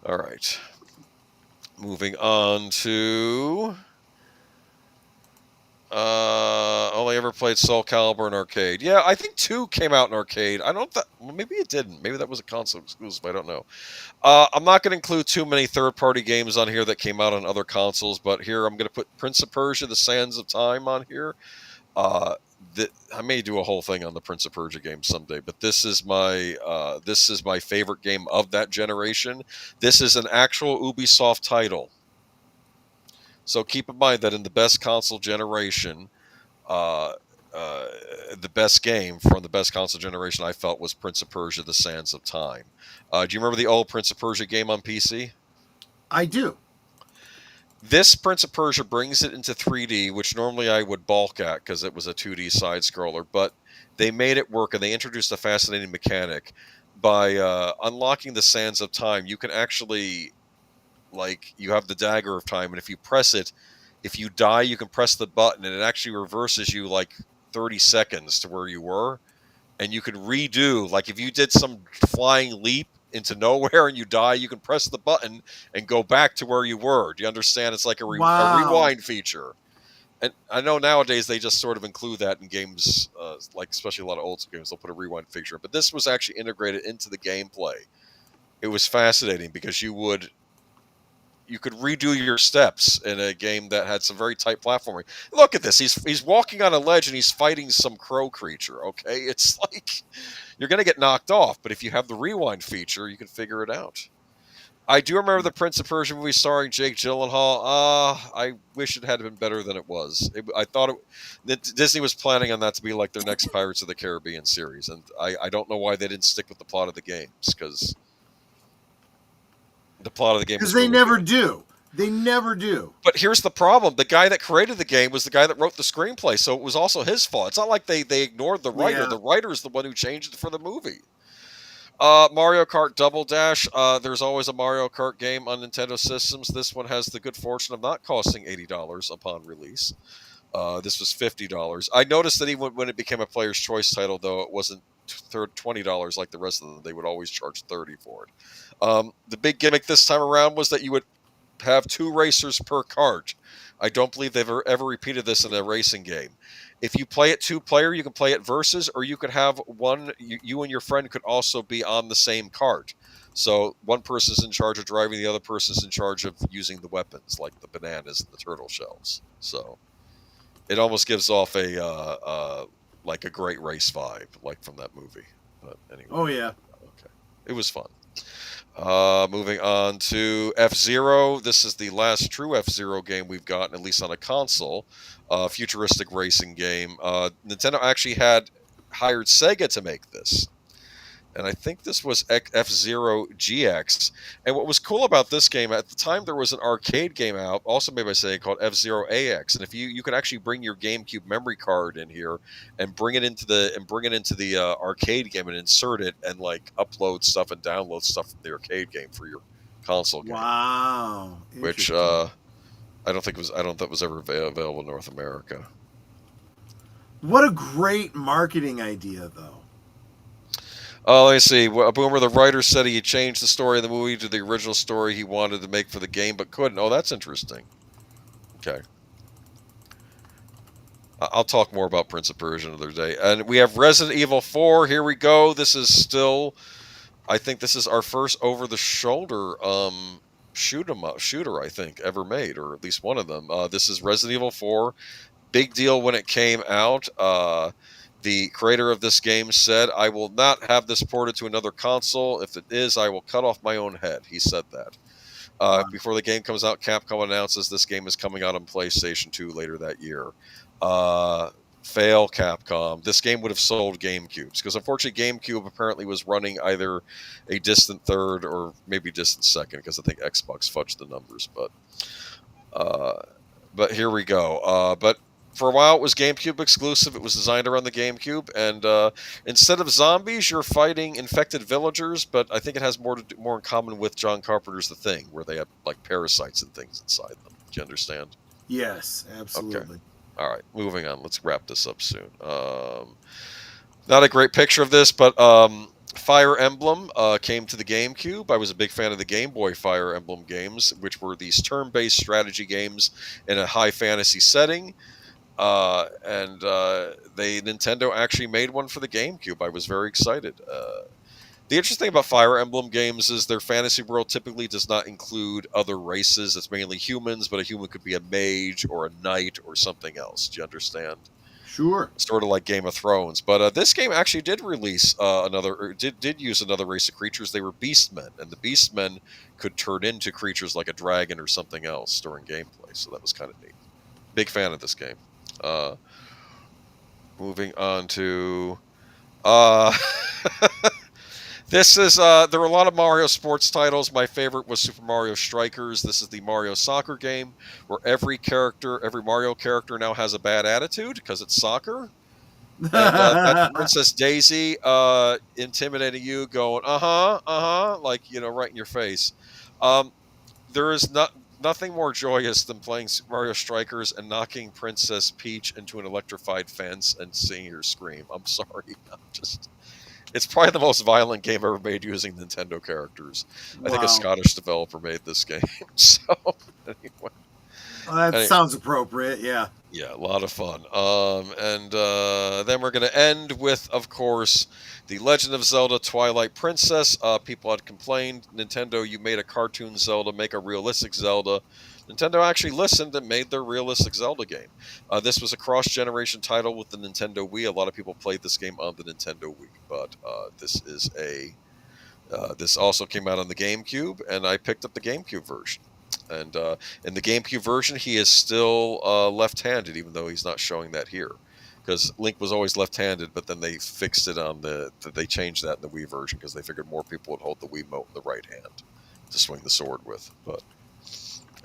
All right. Moving on to... only ever played Soul Calibur in arcade. Yeah, I think 2 came out in arcade. I don't well, maybe it didn't. Maybe that was a console exclusive. I don't know. I'm not going to include too many third-party games on here that came out on other consoles, but here I'm going to put Prince of Persia: The Sands of Time on here. Uh, I may do a whole thing on the Prince of Persia game someday, but this is my favorite game of that generation. This is an actual Ubisoft title. So keep in mind that in the best console generation, uh, uh, the best game from the best console generation I felt was Prince of Persia: The Sands of Time. Do you remember the old Prince of Persia game on PC? I do. This Prince of Persia brings it into 3D, which normally I would balk at because it was a 2D side scroller, but they made it work and they introduced a fascinating mechanic. By unlocking the Sands of Time, you can actually, like, you have the Dagger of Time, and if you press it, if you die, you can press the button and it actually reverses you like 30 seconds to where you were, and you can redo, like, if you did some flying leap into nowhere and you die, you can press the button and go back to where you were. Do you understand? It's like a Wow. rewind feature. And I know nowadays they just sort of include that in games, like especially a lot of old games, they'll put a rewind feature. But this was actually integrated into the gameplay. It was fascinating because you could redo your steps in a game that had some very tight platforming. Look at this. He's walking on a ledge and he's fighting some crow creature, okay? It's like you're going to get knocked off, but if you have the rewind feature, you can figure it out. I do remember the Prince of Persia movie starring Jake Gyllenhaal. I wish it had been better than it was. I thought Disney was planning on that to be like their next Pirates of the Caribbean series, and I don't know why they didn't stick with the plot of the games, because the plot of the game Because is they really never good. do. They never do. But here's the problem. The guy that created the game was the guy that wrote the screenplay, so it was also his fault. It's not like they ignored the writer. Yeah. The writer is the one who changed it for the movie. Mario Kart Double Dash. There's always a Mario Kart game on Nintendo systems. This one has the good fortune of not costing $80 upon release. This was $50. I noticed that even when it became a player's choice title, though, it wasn't $20 like the rest of them. They would always charge $30 for it. The big gimmick this time around was that you would have 2 racers per kart. I don't believe they've ever repeated this in a racing game. If you play it 2-player, you can play it versus, or you could have one. You and your friend could also be on the same kart. So one person's in charge of driving, the other person's in charge of using the weapons, like the bananas and the turtle shells. So it almost gives off a like a great race vibe, like from that movie. But anyway. Oh yeah. Okay. It was fun. Moving on to F-Zero. This is the last true F-Zero game we've gotten, at least on a console. Futuristic racing game. Nintendo actually had hired Sega to make this. And I think this was F-Zero GX. And what was cool about this game, at the time there was an arcade game out, also made by Sega, called F-Zero AX. And if you could actually bring your GameCube memory card in here and bring it into the arcade game and insert it and like upload stuff and download stuff from the arcade game for your console game. Wow. Which I don't think was ever available in North America. What a great marketing idea, though. Let me see. Boomer, the writer said he changed the story of the movie to the original story he wanted to make for the game, but couldn't. Oh, that's interesting. Okay. I'll talk more about Prince of Persia another day. And we have Resident Evil 4. Here we go. This is still, I think this is our first over-the-shoulder shooter, I think, ever made, or at least one of them. This is Resident Evil 4. Big deal when it came out. The creator of this game said, "I will not have this ported to another console. If it is, I will cut off my own head." He said that. Before the game comes out, Capcom announces this game is coming out on PlayStation 2 later that year. Fail, Capcom. This game would have sold GameCubes, because unfortunately GameCube apparently was running either a distant third or maybe distant second, because I think Xbox fudged the numbers. But here we go. But for a while, it was GameCube exclusive. It was designed around the GameCube, and instead of zombies, you're fighting infected villagers. But I think it has more in common with John Carpenter's The Thing, where they have like parasites and things inside them. Do you understand? Yes, absolutely. Okay. All right, moving on. Let's wrap this up soon. Not a great picture of this, but Fire Emblem came to the GameCube. I was a big fan of the Game Boy Fire Emblem games, which were these turn-based strategy games in a high fantasy setting. Nintendo actually made one for the GameCube. I was very excited. The interesting thing about Fire Emblem games is their fantasy world typically does not include other races. It's mainly humans, but a human could be a mage or a knight or something else. Do you understand? Sure. Sort of like Game of Thrones. But this game actually did release did use another race of creatures. They were beastmen, and the beastmen could turn into creatures like a dragon or something else during gameplay. So that was kind of neat. Big fan of this game. Moving on to this is there were a lot of Mario sports titles. My favorite was Super Mario Strikers. This is the Mario soccer game where every Mario character now has a bad attitude because it's soccer. And that's Princess Daisy intimidating you, going like right in your face. There is nothing more joyous than playing Super Mario Strikers and knocking Princess Peach into an electrified fence and seeing her scream. I'm sorry, it's probably the most violent game ever made using Nintendo characters. Wow. I think a Scottish developer made this game. So anyway. That sounds appropriate, yeah. Yeah, a lot of fun. And then we're going to end with, of course, The Legend of Zelda Twilight Princess. People had complained, Nintendo, you made a cartoon Zelda, make a realistic Zelda. Nintendo actually listened and made their realistic Zelda game. This was a cross-generation title with the Nintendo Wii. A lot of people played this game on the Nintendo Wii, but this also came out on the GameCube, and I picked up the GameCube version. And in the GameCube version, he is still left-handed, even though he's not showing that here. Because Link was always left-handed, but then they fixed it they changed that in the Wii version because they figured more people would hold the Wiimote in the right hand to swing the sword with. But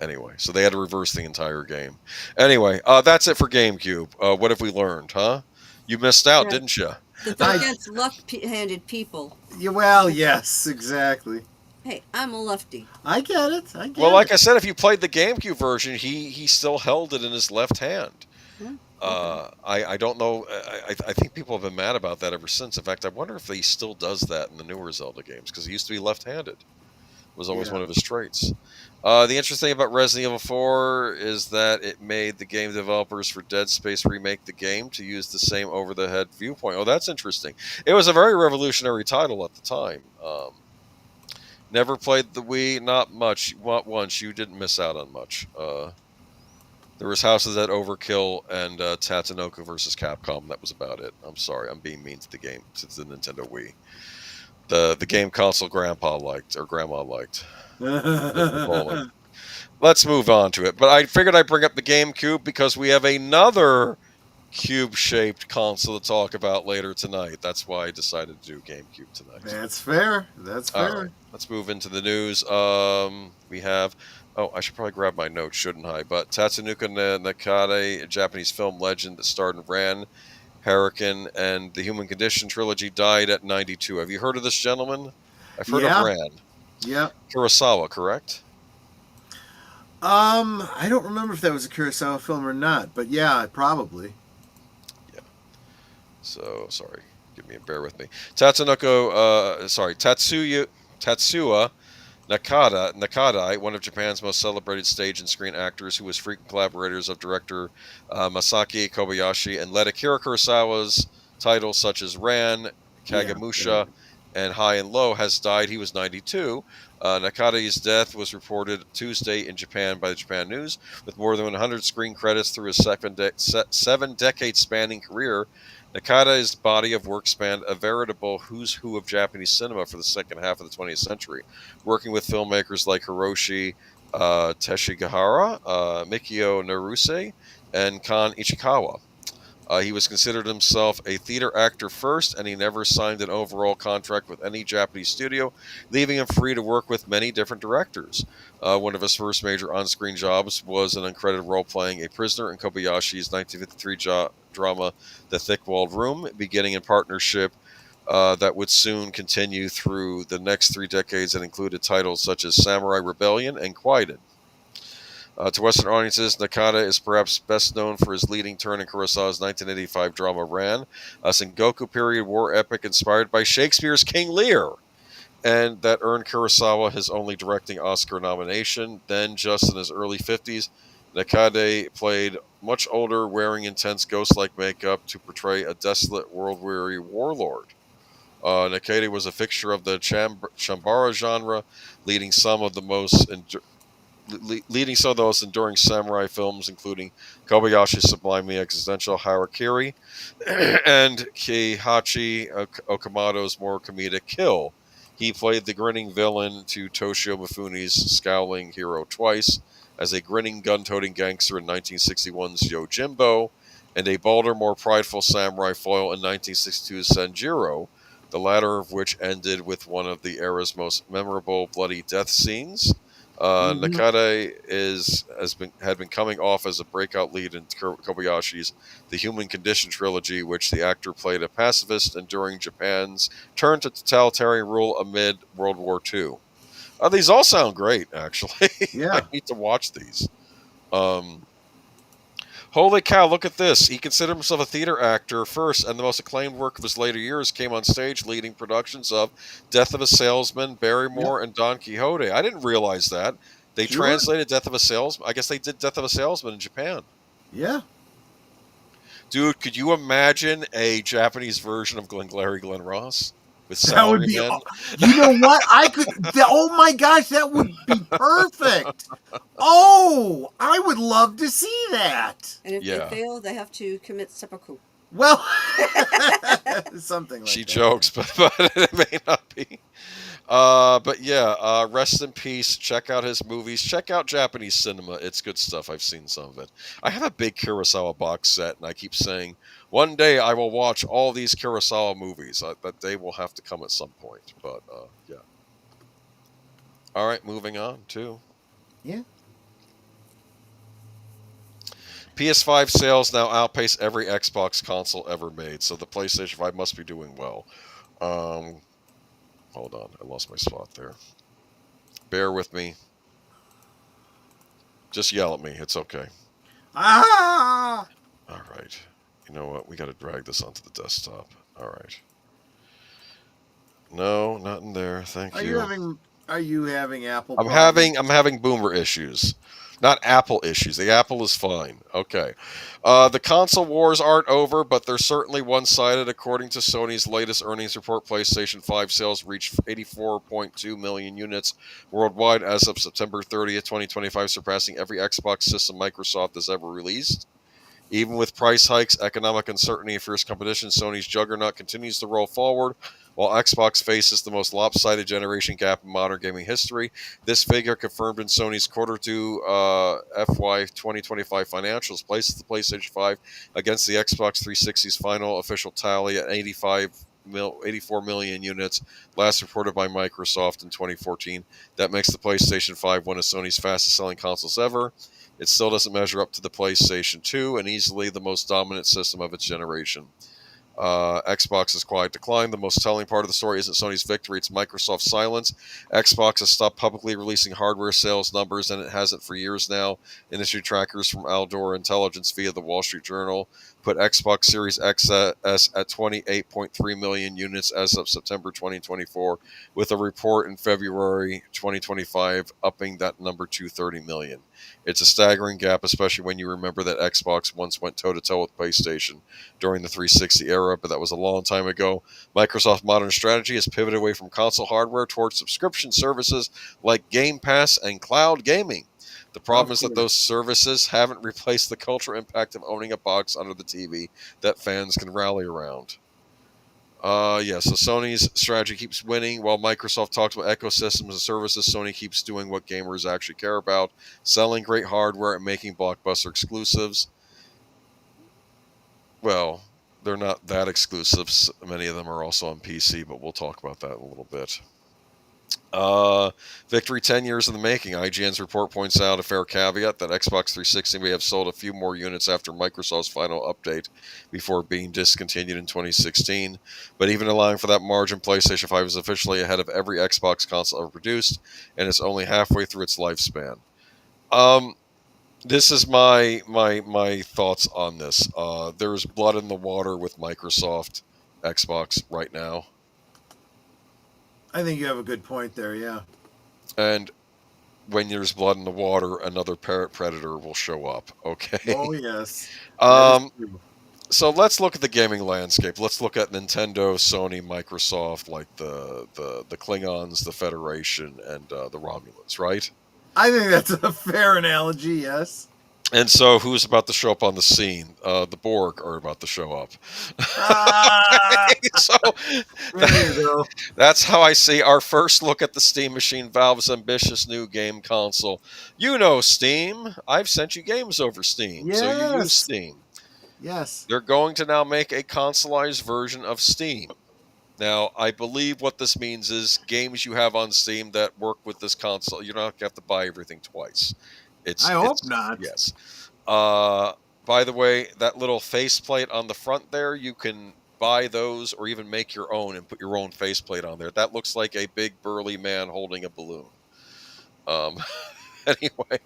anyway, so they had to reverse the entire game. Anyway, that's it for GameCube. What have we learned, huh? You missed out, didn't you? Against left-handed people. Yeah, well, yes, exactly. Hey, I'm a lefty. I get it. Well, like I said, if you played the GameCube version, he still held it in his left hand. I don't know. I think people have been mad about that ever since. In fact, I wonder if he still does that in the newer Zelda games, because he used to be left-handed. It was always one of his traits. The interesting thing about Resident Evil 4 is that it made the game developers for Dead Space remake the game to use the same over-the-head viewpoint. Oh, that's interesting. It was a very revolutionary title at the time. Never played the Wii, not much. Once, you didn't miss out on much. There was House of Dead Overkill and Tatsunoko versus Capcom. That was about it. I'm sorry, I'm being mean to the game, to the Nintendo Wii. The game console Grandma liked. Let's move on to it. But I figured I'd bring up the GameCube because we have another cube-shaped console to talk about later tonight. That's why I decided to do GameCube tonight. That's fair. That's fair. All right, let's move into the news. We have... Oh, I should probably grab my notes, shouldn't I? But Tatsunoko Nakata, a Japanese film legend that starred in Ran, Hurricane, and the Human Condition trilogy, died at 92. Have you heard of this gentleman? I've heard of Ran. Yeah. Kurosawa, correct? I don't remember if that was a Kurosawa film or not, but yeah, probably. Yeah. So, sorry. Bear with me. Tatsuya Nakata, one of Japan's most celebrated stage and screen actors who was frequent collaborators of director Masaki Kobayashi and led Akira Kurosawa's titles such as Ran, Kagemusha, and High and Low, has died. He was 92. Nakata's death was reported Tuesday in Japan by the Japan News. With more than 100 screen credits through his 7-decade spanning career, Nakata's body of work spanned a veritable who's who of Japanese cinema for the second half of the 20th century, working with filmmakers like Hiroshi Teshigahara, Mikio Naruse, and Kan Ichikawa. He was considered himself a theater actor first, and he never signed an overall contract with any Japanese studio, leaving him free to work with many different directors. One of his first major on-screen jobs was an uncredited role playing a prisoner in Kobayashi's 1953 drama The Thick-Walled Room, beginning in partnership that would soon continue through the next 3 decades and included titles such as Samurai Rebellion and Kwaidan. To Western audiences, Nakata is perhaps best known for his leading turn in Kurosawa's 1985 drama Ran, a Sengoku period war epic inspired by Shakespeare's King Lear, and that earned Kurosawa his only directing Oscar nomination. Then, just in his early 50s, Nakata played much older, wearing intense ghost-like makeup to portray a desolate, world-weary warlord. Nakata was a fixture of the Chambara genre, leading some of the most leading some of those enduring samurai films, including Kobayashi's sublimely existential Harakiri and Keiichi Okamoto's more comedic Kill. He played the grinning villain to Toshio Mifune's scowling hero twice, as a grinning gun-toting gangster in 1961's Yojimbo, and a bolder, more prideful samurai foil in 1962's Sanjiro, the latter of which ended with one of the era's most memorable bloody death scenes. Nakade had been coming off as a breakout lead in Kobayashi's The Human Condition trilogy, which the actor played a pacifist enduring Japan's turn to totalitarian rule amid World War II. These all sound great, actually. Yeah. I need to watch these. Holy cow, look at this. He considered himself a theater actor first, and the most acclaimed work of his later years came on stage leading productions of Death of a Salesman, Barrymore, and Don Quixote. I didn't realize that. They translated Death of a Salesman. I guess they did Death of a Salesman in Japan. Yeah. Dude, could you imagine a Japanese version of Glengarry Glen Ross? With That would be, Salarymen? you know what? Oh my gosh, that would be perfect. Oh, I would love to see that. And if Yeah. they fail, they have to commit seppuku. Well, something like that. She jokes, but it may not be. But yeah, rest in peace. Check out his movies. Check out Japanese cinema. It's good stuff. I've seen some of it. I have a big Kurosawa box set, and I keep saying, one day I will watch all these Kurosawa movies. That day will have to come at some point. But yeah. All right, moving on to... Yeah. PS5 sales now outpace every Xbox console ever made, so the PlayStation 5 must be doing well. Hold on, I lost my spot there. Bear with me. Just yell at me, it's okay. Ah! All right. You know what? We got to drag this onto the desktop. All right. No, not in there. Thank you. Are you having Apple? I'm having boomer issues. Not Apple issues. The Apple is fine. Okay. The console wars aren't over, but they're certainly one-sided. According to Sony's latest earnings report, PlayStation 5 sales reached 84.2 million units worldwide as of September 30th, 2025, surpassing every Xbox system Microsoft has ever released. Even with price hikes, economic uncertainty, and fierce competition, Sony's juggernaut continues to roll forward, while Xbox faces the most lopsided generation gap in modern gaming history. This figure, confirmed in Sony's Q2 FY 2025 financials, places the PlayStation 5 against the Xbox 360's final official tally at 84 million units, last reported by Microsoft in 2014. That makes the PlayStation 5 one of Sony's fastest-selling consoles ever. It still doesn't measure up to the PlayStation 2, and easily the most dominant system of its generation. Xbox's quiet decline. The most telling part of the story isn't Sony's victory, it's Microsoft's silence. Xbox has stopped publicly releasing hardware sales numbers, and it hasn't for years now. Industry trackers from Aldor Intelligence via the Wall Street Journal put Xbox Series XS at 28.3 million units as of September 2024, with a report in February 2025 upping that number to 30 million. It's a staggering gap, especially when you remember that Xbox once went toe-to-toe with PlayStation during the 360 era, but that was a long time ago. Microsoft's modern strategy has pivoted away from console hardware towards subscription services like Game Pass and cloud gaming. The problem is that those services haven't replaced the cultural impact of owning a box under the TV that fans can rally around. So Sony's strategy keeps winning. While Microsoft talks about ecosystems and services, Sony keeps doing what gamers actually care about, selling great hardware and making blockbuster exclusives. Well, they're not that exclusive. Many of them are also on PC, but we'll talk about that in a little bit. Victory 10 years in the making. IGN's report points out a fair caveat that Xbox 360 may have sold a few more units after Microsoft's final update before being discontinued in 2016. But even allowing for that margin, PlayStation 5 is officially ahead of every Xbox console ever produced, and it's only halfway through its lifespan. This is my thoughts on this. There's blood in the water with Microsoft Xbox right now. I think you have a good point there, yeah. And when there's blood in the water, another predator will show up, okay? Oh, yes. So let's look at the gaming landscape. Let's look at Nintendo, Sony, Microsoft, like the Klingons, the Federation, and the Romulans, right? I think that's a fair analogy, yes. And so, who's about to show up on the scene? The Borg are about to show up. Ah, So there you go. that's how I see our first look at the Steam machine, Valve's ambitious new game console. You know Steam. I've sent you games over Steam, so you use Yes. Steam. Yes. They're going to now make a consoleized version of Steam. Now, I believe what this means is games you have on Steam that work with this console, you don't have to buy everything twice. I hope not. Yes. By the way, that little faceplate on the front there, you can buy those or even make your own and put your own faceplate on there. That looks like a big burly man holding a balloon. Anyway.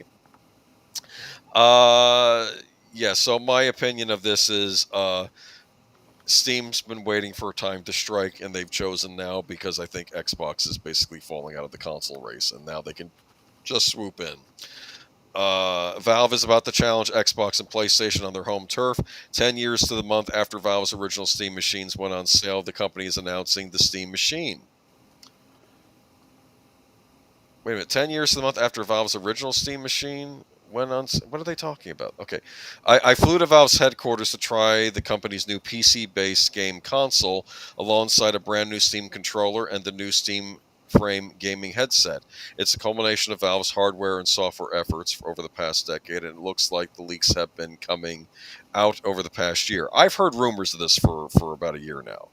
Yeah, so my opinion of this is Steam's been waiting for a time to strike, and they've chosen now because I think Xbox is basically falling out of the console race, and now they can just swoop in. Valve is about to challenge Xbox and PlayStation on their home turf. 10 years to the month after Valve's original Steam machines went on sale, the company is announcing the Steam machine. Wait a minute, 10 years to the month after Valve's original Steam machine went on... What are they talking about? Okay. I flew to Valve's headquarters to try the company's new PC-based game console alongside a brand new Steam controller and the new Steam frame gaming headset. It's a culmination of Valve's hardware and software efforts over the past decade, and it looks like the leaks have been coming out over the past year. I've heard rumors of this for about a year now,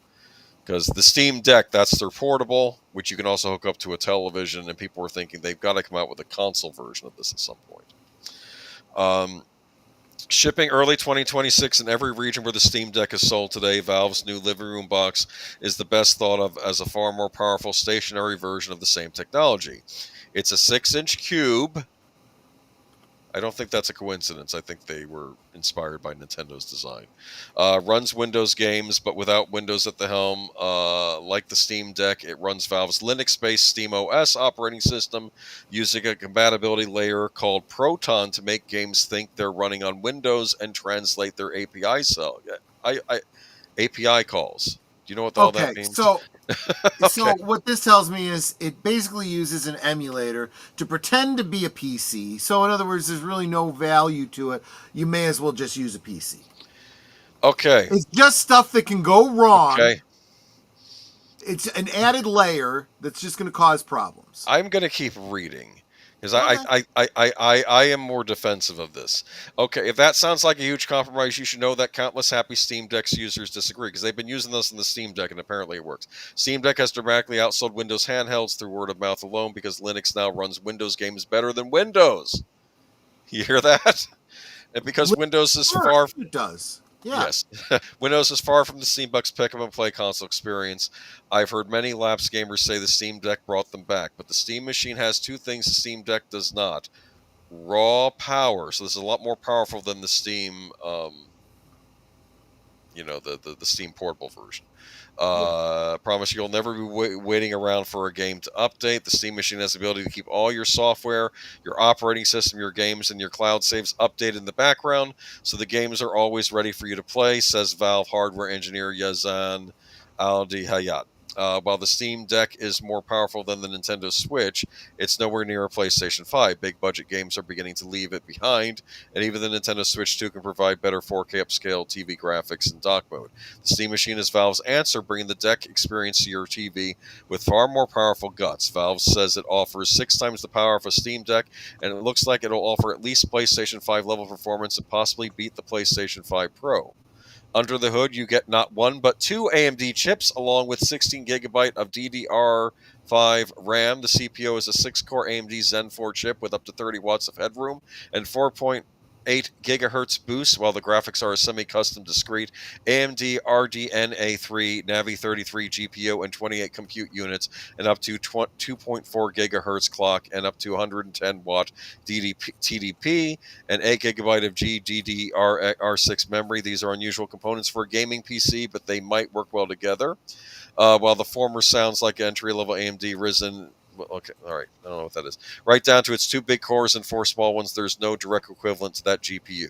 because the Steam Deck, that's their portable, which you can also hook up to a television, and people were thinking they've got to come out with a console version of this at some point. Shipping early 2026 in every region where the Steam Deck is sold today, Valve's new living room box is the best thought of as a far more powerful stationary version of the same technology. It's a 6-inch cube. I don't think that's a coincidence. I think they were inspired by Nintendo's design. Runs Windows games, but without Windows at the helm. Like the Steam Deck, it runs Valve's Linux-based Steam OS operating system using a compatibility layer called Proton to make games think they're running on Windows and translate their API calls. Do you know what all that means? So Okay. So what this tells me is it basically uses an emulator to pretend to be a PC. So in other words, there's really no value to it. You may as well just use a PC. Okay. It's just stuff that can go wrong. Okay. It's an added layer that's just going to cause problems. I'm going to keep reading because Okay. I am more defensive of this. Okay, if that sounds like a huge compromise, you should know that countless happy Steam Deck users disagree because they've been using this in the Steam Deck and apparently it works. Steam Deck has dramatically outsold Windows handhelds through word of mouth alone because Linux now runs Windows games better than Windows. You hear that? And because Windows is far... It does. Yeah. Yes. Windows is far from the Steambook's pick-up-and-play console experience. I've heard many lapsed gamers say the Steam Deck brought them back, but the Steam machine has two things the Steam Deck does not. Raw power. So this is a lot more powerful than the Steam, the Steam portable version. Promise you'll never be waiting around for a game to update. The Steam machine has the ability to keep all your software, your operating system, your games, and your cloud saves updated in the background, so the games are always ready for you to play, says Valve hardware engineer Yazan Al-Dihayat. While the Steam Deck is more powerful than the Nintendo Switch, it's nowhere near a PlayStation 5. Big budget games are beginning to leave it behind, and even the Nintendo Switch 2 can provide better 4K upscale TV graphics and dock mode. The Steam machine is Valve's answer, bringing the Deck experience to your TV with far more powerful guts. Valve says it offers 6 times the power of a Steam Deck, and it looks like it'll offer at least PlayStation 5 level performance and possibly beat the PlayStation 5 Pro. Under the hood, you get not one, but 2 AMD chips, along with 16 gigabyte of DDR5 RAM. The CPU is a 6-core AMD Zen 4 chip with up to 30 watts of headroom and 4.8 gigahertz boost, while the graphics are a semi-custom discrete AMD RDNA3 Navi 33 GPU and 28 compute units, and up to 2.4 gigahertz clock and up to 110 watt TDP and 8 gigabyte of GDDR6 memory. These are unusual components for a gaming PC, but they might work well together. While the former sounds like entry-level AMD Ryzen. Okay, all right, I don't know what that is. Right down to its 2 big cores and 4 small ones, there's no direct equivalent to that GPU.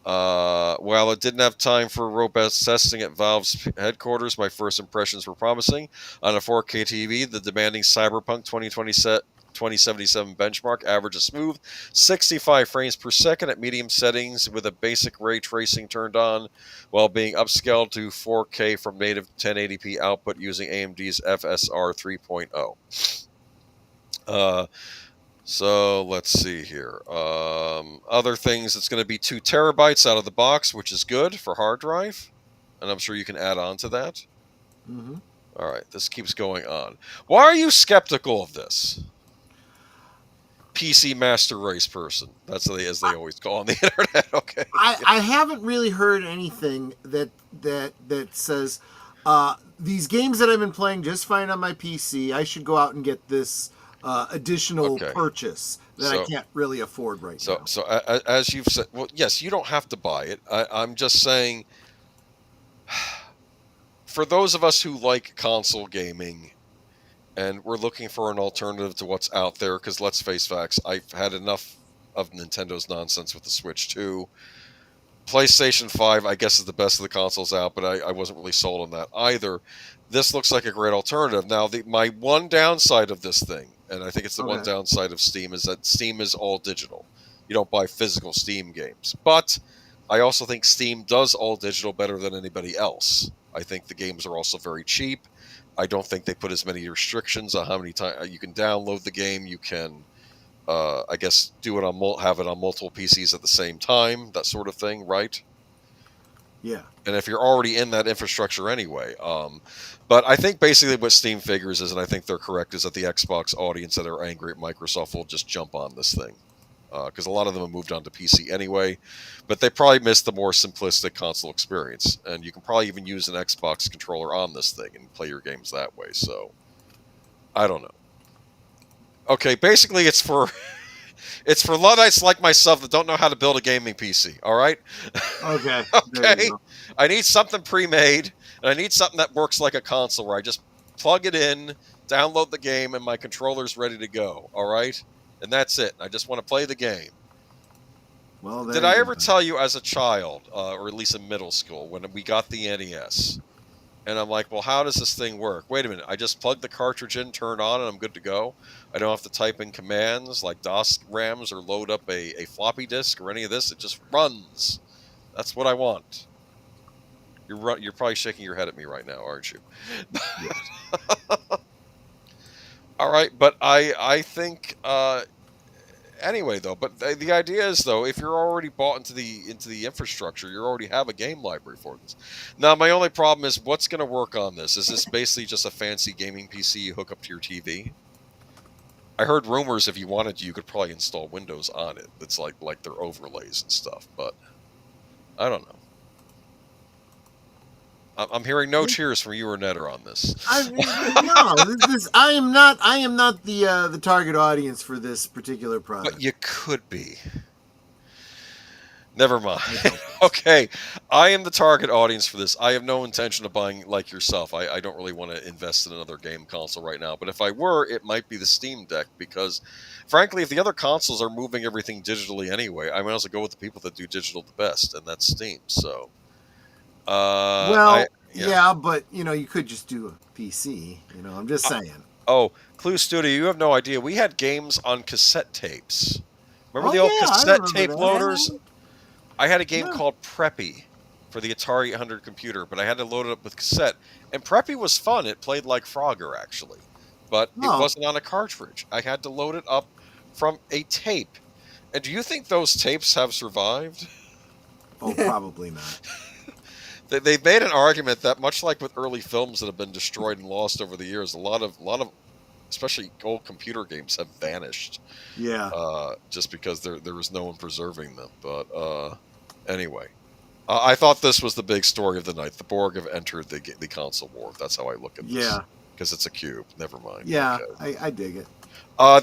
While it didn't have time for robust testing at Valve's headquarters, my first impressions were promising. On a 4K TV, the demanding Cyberpunk 2027 2077 benchmark, averages smooth 65 frames per second at medium settings with a basic ray tracing turned on, while being upscaled to 4K from native 1080p output using AMD's FSR 3.0. So let's see here. Other things, it's going to be 2 terabytes out of the box, which is good for hard drive. And I'm sure you can add on to that. Mm-hmm. All right, this keeps going on. Why are you skeptical of this? PC master race person. That's as they always call on the internet. Okay. I haven't really heard anything that says these games that I've been playing just fine on my PC, I should go out and get this additional purchase that I can't really afford right now. So as you've said, well, yes, you don't have to buy it. I'm just saying, for those of us who like console gaming and we're looking for an alternative to what's out there, because let's face facts, I've had enough of Nintendo's nonsense with the Switch 2. PlayStation 5, I guess, is the best of the consoles out, but I wasn't really sold on that either. This looks like a great alternative. Now, my one downside of this thing, and I think it's the one downside of Steam, is that Steam is all digital. You don't buy physical Steam games. But I also think Steam does all digital better than anybody else. I think the games are also very cheap. I don't think they put as many restrictions on how many times you can download the game. You can, I guess, have it on multiple PCs at the same time, that sort of thing, right? Yeah. And if you're already in that infrastructure anyway. But I think basically what Steam figures is, and I think they're correct, is that the Xbox audience that are angry at Microsoft will just jump on this thing. Because a lot of them have moved on to PC anyway, but they probably missed the more simplistic console experience. And you can probably even use an Xbox controller on this thing and play your games that way. So, I don't know. Okay, basically it's for Luddites like myself that don't know how to build a gaming PC. All right. Okay. Okay. I need something pre-made, and I need something that works like a console where I just plug it in, download the game, and my controller's ready to go. All right. And that's it. I just want to play the game. Well, did I ever tell you as a child, or at least in middle school, when we got the NES, and I'm like, well, how does this thing work? Wait a minute. I just plug the cartridge in, turn it on, and I'm good to go. I don't have to type in commands like DOS RAMs or load up a floppy disk or any of this. It just runs. That's what I want. You're probably shaking your head at me right now, aren't you? All right, but I think anyway though. But the idea is though, if you're already bought into the infrastructure, you already have a game library for this. Now, my only problem is what's going to work on this. Is this basically just a fancy gaming PC you hook up to your TV? I heard rumors if you wanted to, you could probably install Windows on it. It's like their overlays and stuff, but I don't know. I'm hearing no cheers from you or Netter on this. I am not the target audience for this particular product. But you could be. Never mind. Okay, I am the target audience for this. I have no intention of buying like yourself. I don't really want to invest in another game console right now. But if I were, it might be the Steam Deck because, frankly, if the other consoles are moving everything digitally anyway, I might as well go with the people that do digital the best, and that's Steam. So. Yeah, but you could just do a PC. I'm just saying. CluuStudio, you have no idea. We had games on cassette tapes. Remember the old cassette tape loaders? I had a game called Preppy for the Atari 800 computer, but I had to load it up with cassette. And Preppy was fun. It played like Frogger, actually. But it wasn't on a cartridge. I had to load it up from a tape. And do you think those tapes have survived? Oh, probably not. They've made an argument that, much like with early films that have been destroyed and lost over the years, a lot of, especially old computer games, have vanished. Yeah. Just because there was no one preserving them. But anyway, I thought this was the big story of the night. The Borg have entered the console war. That's how I look at this. Yeah. Because it's a cube. Never mind. Yeah, okay. I dig it.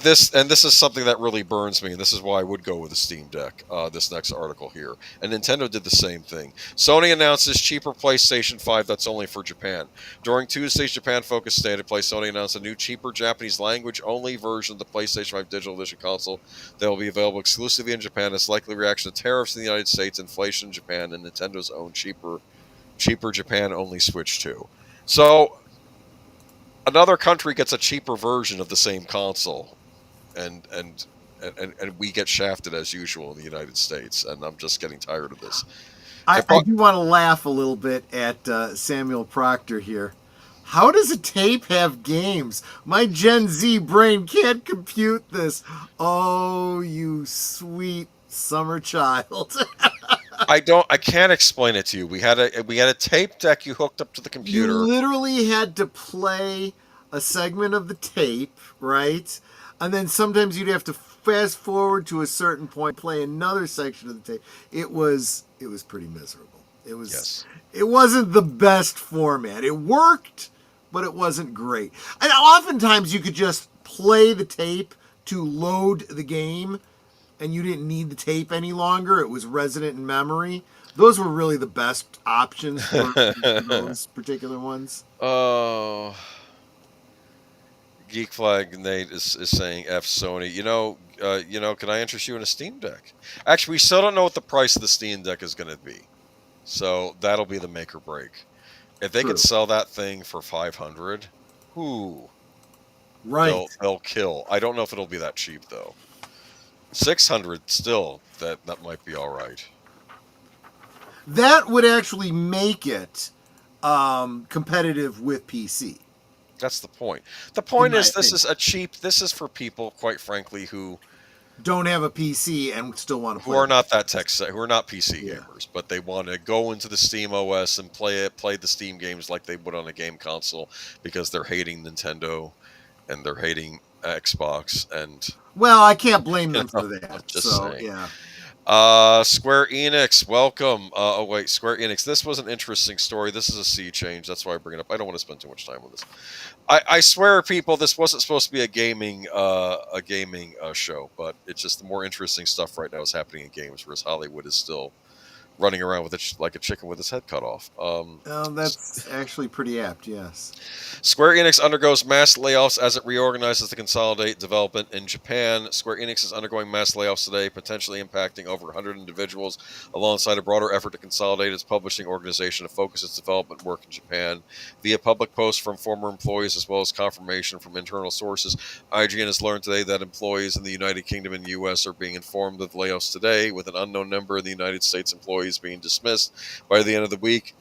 This is something that really burns me, and this is why I would go with the Steam Deck, this next article here. And Nintendo did the same thing. Sony announces cheaper PlayStation 5 that's only for Japan. During Tuesday's Japan Focus State at Play, Sony announced a new, cheaper Japanese language-only version of the PlayStation 5 digital edition console that will be available exclusively in Japan as likely reaction to tariffs in the United States, inflation in Japan, and Nintendo's own cheaper Japan-only Switch 2. So, another country gets a cheaper version of the same console. and we get shafted as usual in the United States, and I'm just getting tired of this. I do want to laugh a little bit at Samuel Proctor here. How does a tape have games? My Gen Z brain can't compute this. Oh, you sweet summer child. I can't explain it to you. We had a tape deck you hooked up to the computer. You literally had to play a segment of the tape, right? And then sometimes you'd have to fast forward to a certain point, play another section of the tape. It was pretty miserable. It wasn't the best format. It worked, but it wasn't great. And oftentimes you could just play the tape to load the game, and you didn't need the tape any longer. It was resident in memory. Those were really the best options for those particular ones. Oh, Geek Flag Nate is saying F Sony. Can I interest you in a Steam Deck? Actually, we still don't know what the price of the Steam Deck is going to be, so that'll be the make or break. If they can sell that thing for $500, right, they'll kill. I don't know if it'll be that cheap though. $600 still, that might be all right. That would actually make it competitive with PC. That's the point. The point is, this is for people, quite frankly, who don't have a PC and still want to play. Who are not that who are not PC gamers, but they want to go into the Steam OS and play the Steam games like they would on a game console because they're hating Nintendo and they're hating Xbox. And well, I can't blame them for that. I'm just saying. Yeah. Square Enix, welcome. Square Enix. This was an interesting story. This is a sea change. That's why I bring it up. I don't want to spend too much time on this. I swear, people, this wasn't supposed to be a gaming show, but it's just the more interesting stuff right now is happening in games, whereas Hollywood is still running around with like a chicken with its head cut off. That's actually pretty apt, yes. Square Enix undergoes mass layoffs as it reorganizes to consolidate development in Japan. Square Enix is undergoing mass layoffs today, potentially impacting over 100 individuals, alongside a broader effort to consolidate its publishing organization to focus its development work in Japan. Via public posts from former employees as well as confirmation from internal sources, IGN has learned today that employees in the United Kingdom and U.S. are being informed of layoffs today, with an unknown number of the United States employees being dismissed by the end of the week,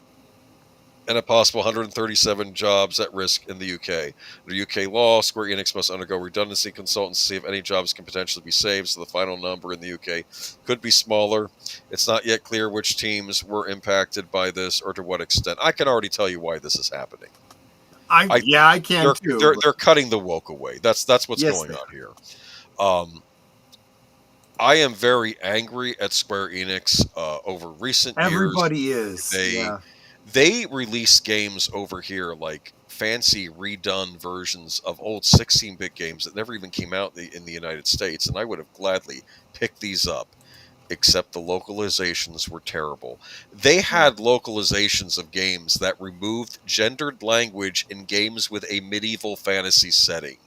and a possible 137 jobs at risk in the UK. Under UK law, Square Enix must undergo redundancy consultants to see if any jobs can potentially be saved, so the final number in the UK could be smaller. It's not yet clear which teams were impacted by this or to what extent. I can already tell you why this is happening. I can too. They're cutting the woke away. That's what's going on here. I am very angry at Square Enix over recent years. Everybody is. They release games over here like fancy redone versions of old 16-bit games that never even came out in the United States, and I would have gladly picked these up, except the localizations were terrible. They had localizations of games that removed gendered language in games with a medieval fantasy setting,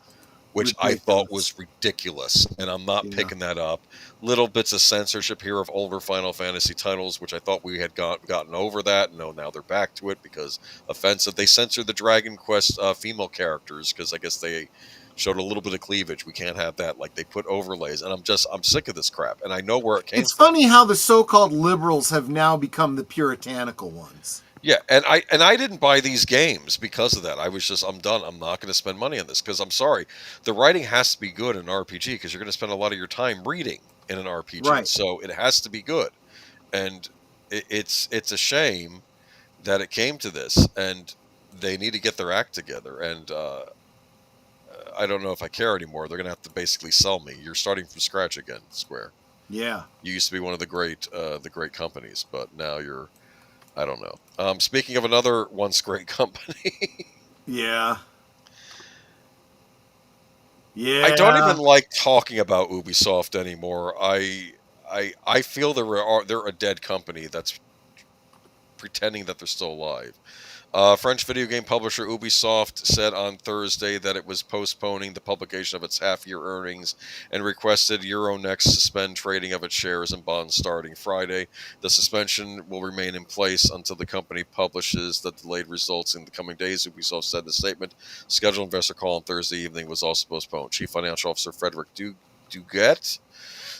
which I thought was ridiculous, and I'm not picking that up. Little bits of censorship here of older Final Fantasy titles, which I thought we had gotten over that. No, now they're back to it because offensive. They censored the Dragon Quest female characters because I guess they showed a little bit of cleavage. We can't have that. Like, they put overlays, and I'm sick of this crap, and I know where it came from. It's funny how the so-called liberals have now become the puritanical ones. Yeah, and I didn't buy these games because of that. I was just, I'm done. I'm not going to spend money on this because I'm sorry. The writing has to be good in an RPG because you're going to spend a lot of your time reading in an RPG. Right. So it has to be good. And it's a shame that it came to this, and they need to get their act together. And I don't know if I care anymore. They're going to have to basically sell me. You're starting from scratch again, Square. Yeah. You used to be one of the great companies, but now you're, I don't know. Speaking of another once great company. Yeah. I don't even like talking about Ubisoft anymore. I feel they're a dead company that's pretending that they're still alive. French video game publisher Ubisoft said on Thursday that it was postponing the publication of its half-year earnings and requested Euronext suspend trading of its shares and bonds starting Friday. The suspension will remain in place until the company publishes the delayed results in the coming days, Ubisoft said in a statement. Scheduled investor call on Thursday evening was also postponed. Chief Financial Officer Frederick Duguet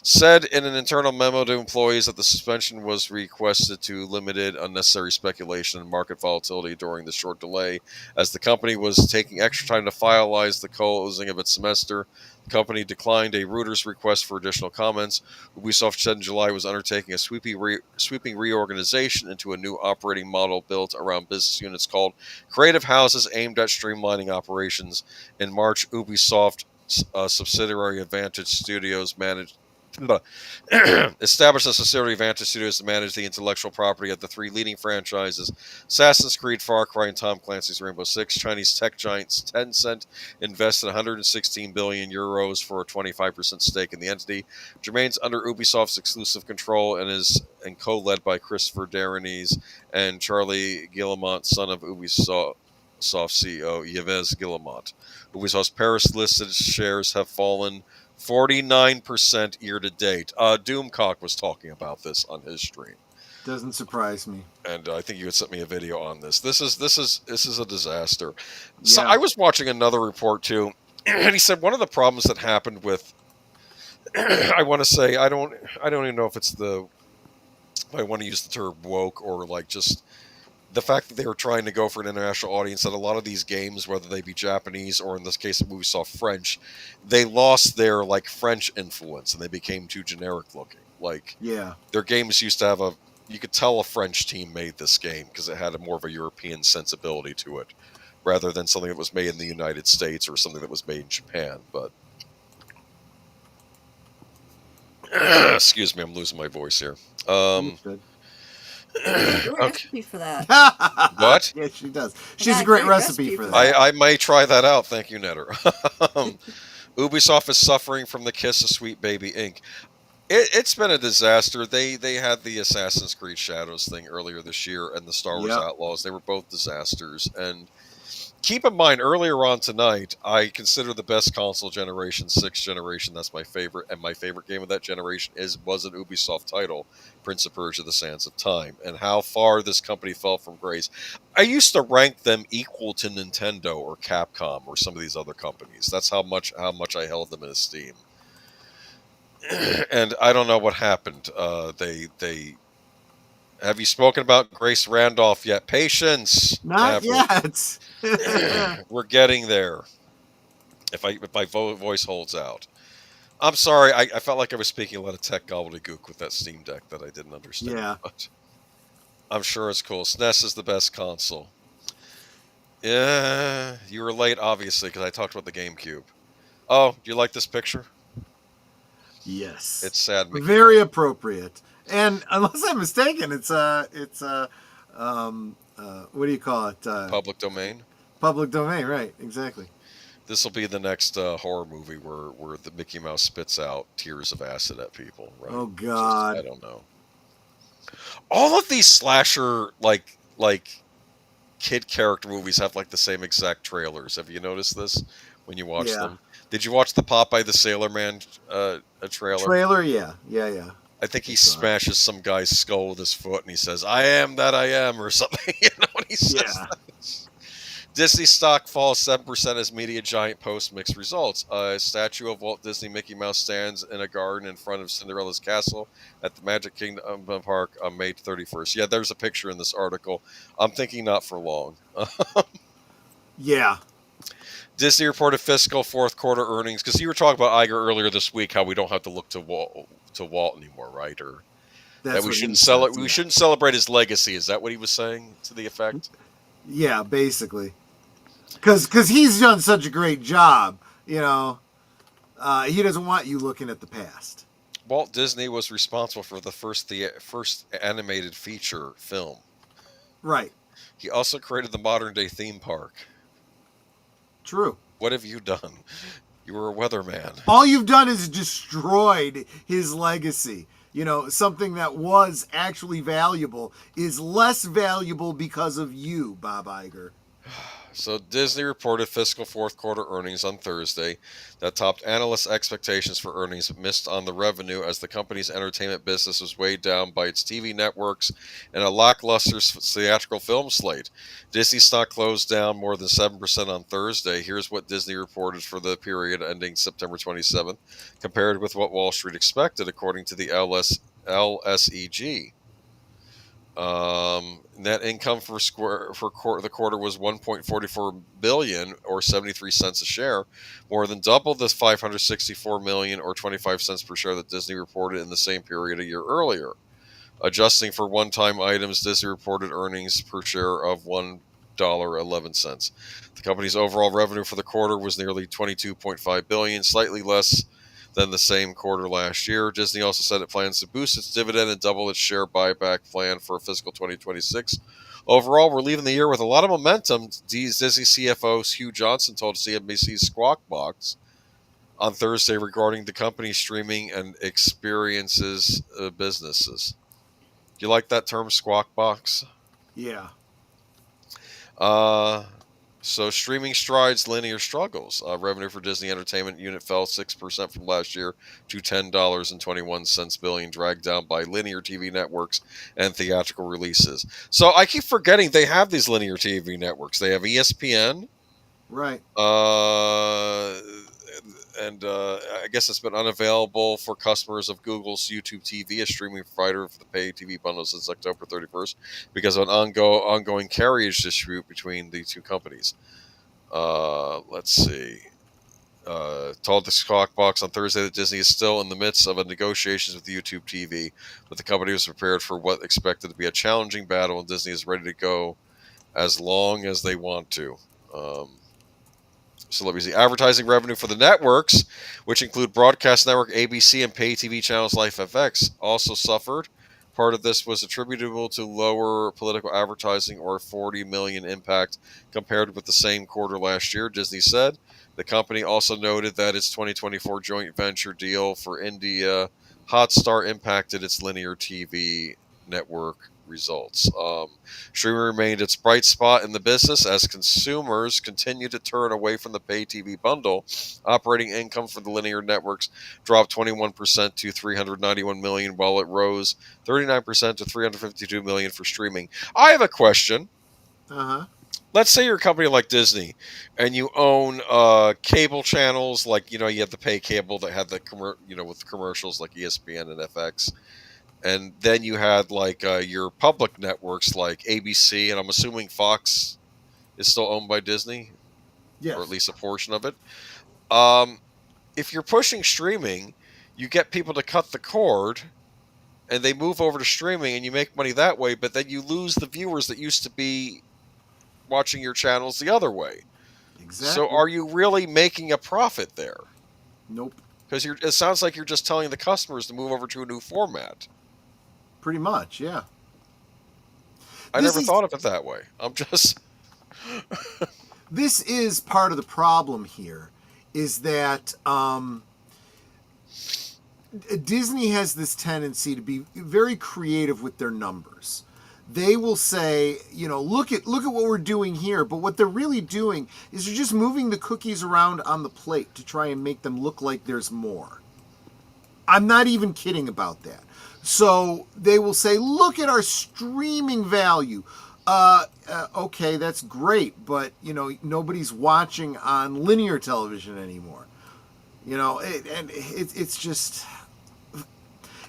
said in an internal memo to employees that the suspension was requested to limit unnecessary speculation and market volatility during the short delay, as the company was taking extra time to finalize the closing of its semester. The company declined a Reuters request for additional comments. Ubisoft said in July it was undertaking a sweeping reorganization into a new operating model built around business units called Creative Houses aimed at streamlining operations. In March, Ubisoft subsidiary Advantage Studios established a subsidiary Advantage Studios to manage the intellectual property of the three leading franchises: Assassin's Creed, Far Cry, and Tom Clancy's Rainbow Six. Chinese tech giants Tencent invested 116 billion euros for a 25% stake in the entity, which remains under Ubisoft's exclusive control and co-led by Christopher Darenies and Charlie Guillemot, son of Ubisoft CEO Yves Guillemot. Ubisoft's Paris-listed shares have fallen 49% year to date. Doomcock was talking about this on his stream. Doesn't surprise me. And I think you had sent me a video on this. This is a disaster. So Yeah. I was watching another report too, and he said one of the problems that happened with I want to say I don't even know if it's I want to use the term woke or like just the fact that they were trying to go for an international audience, that a lot of these games, whether they be Japanese or in this case of Ubisoft French, they lost their like French influence and they became too generic looking. Like their games used to have you could tell a French team made this game because it had more of a European sensibility to it, rather than something that was made in the United States or something that was made in Japan. But excuse me, I'm losing my voice here. Good. Recipe for that. What? Yeah, she does. She's a great recipe for that. I may try that out. Thank you, Netter. Ubisoft is suffering from the kiss of Sweet Baby Inc. It's been a disaster. They had the Assassin's Creed Shadows thing earlier this year and the Star Wars Outlaws. They were both disasters. And keep in mind, earlier on tonight, I consider the best console generation 6th generation. That's my favorite. And my favorite game of that generation was an Ubisoft title, Prince of Persia: The Sands of Time. And how far this company fell from grace. I used to rank them equal to Nintendo or Capcom or some of these other companies. That's how much I held them in esteem. And I don't know what happened. They have you spoken about Grace Randolph yet? Patience. Not yet. We're getting there. If my voice holds out. I'm sorry. I felt like I was speaking a lot of tech gobbledygook with that Steam Deck that I didn't understand. Yeah. But I'm sure it's cool. SNES is the best console. Yeah, you were late, obviously, because I talked about the GameCube. Oh, do you like this picture? Yes. It's sad. Very appropriate. And unless I'm mistaken, it's what do you call it? Public domain. Public domain, right? Exactly. This will be the next horror movie where the Mickey Mouse spits out tears of acid at people. Right? Oh God! I don't know. All of these slasher like kid character movies have like the same exact trailers. Have you noticed this when you watch them? Did you watch the Popeye the Sailor Man trailer? Yeah. I think he smashes some guy's skull with his foot and he says, "I am that I am," or something. You know what he says? Yeah. Disney stock falls 7% as media giant posts mixed results. A statue of Walt Disney Mickey Mouse stands in a garden in front of Cinderella's castle at the Magic Kingdom Park on May 31st. Yeah, there's a picture in this article. I'm thinking not for long. Yeah. Disney reported fiscal fourth quarter earnings, because you were talking about Iger earlier this week, how we don't have to look to Walt anymore, right? Or that we shouldn't we shouldn't celebrate his legacy. Is that what he was saying to the effect? Yeah, basically. Because he's done such a great job, you know. He doesn't want you looking at the past. Walt Disney was responsible for the first animated feature film. Right. He also created the modern-day theme park. True. What have you done? You were a weatherman. All you've done is destroyed his legacy. something that was actually valuable is less valuable because of you, Bob Iger. So Disney reported fiscal fourth quarter earnings on Thursday that topped analysts' expectations for earnings, but missed on the revenue as the company's entertainment business was weighed down by its TV networks and a lackluster theatrical film slate. Disney stock closed down more than 7% on Thursday. Here's what Disney reported for the period ending September 27th, compared with what Wall Street expected, according to the LSEG. Net income for the quarter was $1.44 billion, or 73 cents a share, more than double the $564 million or 25 cents per share that Disney reported in the same period a year earlier. Adjusting for one-time items, Disney reported earnings per share of $1.11. The company's overall revenue for the quarter was nearly $22.5 billion, slightly less than the same quarter last year. Disney also said it plans to boost its dividend and double its share buyback plan for fiscal 2026. Overall, we're leaving the year with a lot of momentum. Disney CFO Hugh Johnson told CNBC's Squawk Box on Thursday regarding the company's streaming and experiences businesses. Do you like that term, Squawk Box? Yeah. So streaming strides, linear struggles. Revenue for Disney Entertainment unit fell 6% from last year to $10.21 billion, dragged down by linear TV networks and theatrical releases. So I keep forgetting they have these linear TV networks. They have ESPN. Right. And I guess it's been unavailable for customers of Google's YouTube TV, a streaming provider for the paid TV bundle, since October 31st because of an ongoing carriage dispute between the two companies. Let's see. Told the Squawk Box on Thursday that Disney is still in the midst of negotiations with YouTube TV, but the company was prepared for what expected to be a challenging battle, and Disney is ready to go as long as they want to. So let me see. Advertising revenue for the networks, which include broadcast network ABC and pay TV channels like FX, also suffered. Part of this was attributable to lower political advertising, or $40 million impact compared with the same quarter last year, Disney said. The company also noted that its 2024 joint venture deal for India Hotstar impacted its linear TV network results. Streaming remained its bright spot in the business as consumers continue to turn away from the pay TV bundle. Operating income for the linear networks dropped 21% to $391 million, while it rose 39% to $352 million for streaming. I have a question. Let's say you're a company like Disney and you own cable channels, like, you have the pay cable that had the with commercials like ESPN and FX. And then you had your public networks like ABC, and I'm assuming Fox is still owned by Disney, yes, or at least a portion of it. If you're pushing streaming, you get people to cut the cord, and they move over to streaming, and you make money that way. But then you lose the viewers that used to be watching your channels the other way. Exactly. So are you really making a profit there? Nope. Because it sounds like you're just telling the customers to move over to a new format. Pretty much, yeah. I never thought of it that way. I'm just... This is part of the problem here, is that Disney has this tendency to be very creative with their numbers. They will say, look at what we're doing here, but what they're really doing is they're just moving the cookies around on the plate to try and make them look like there's more. I'm not even kidding about that. So they will say, look at our streaming value. Okay, that's great, but, nobody's watching on linear television anymore. It's just,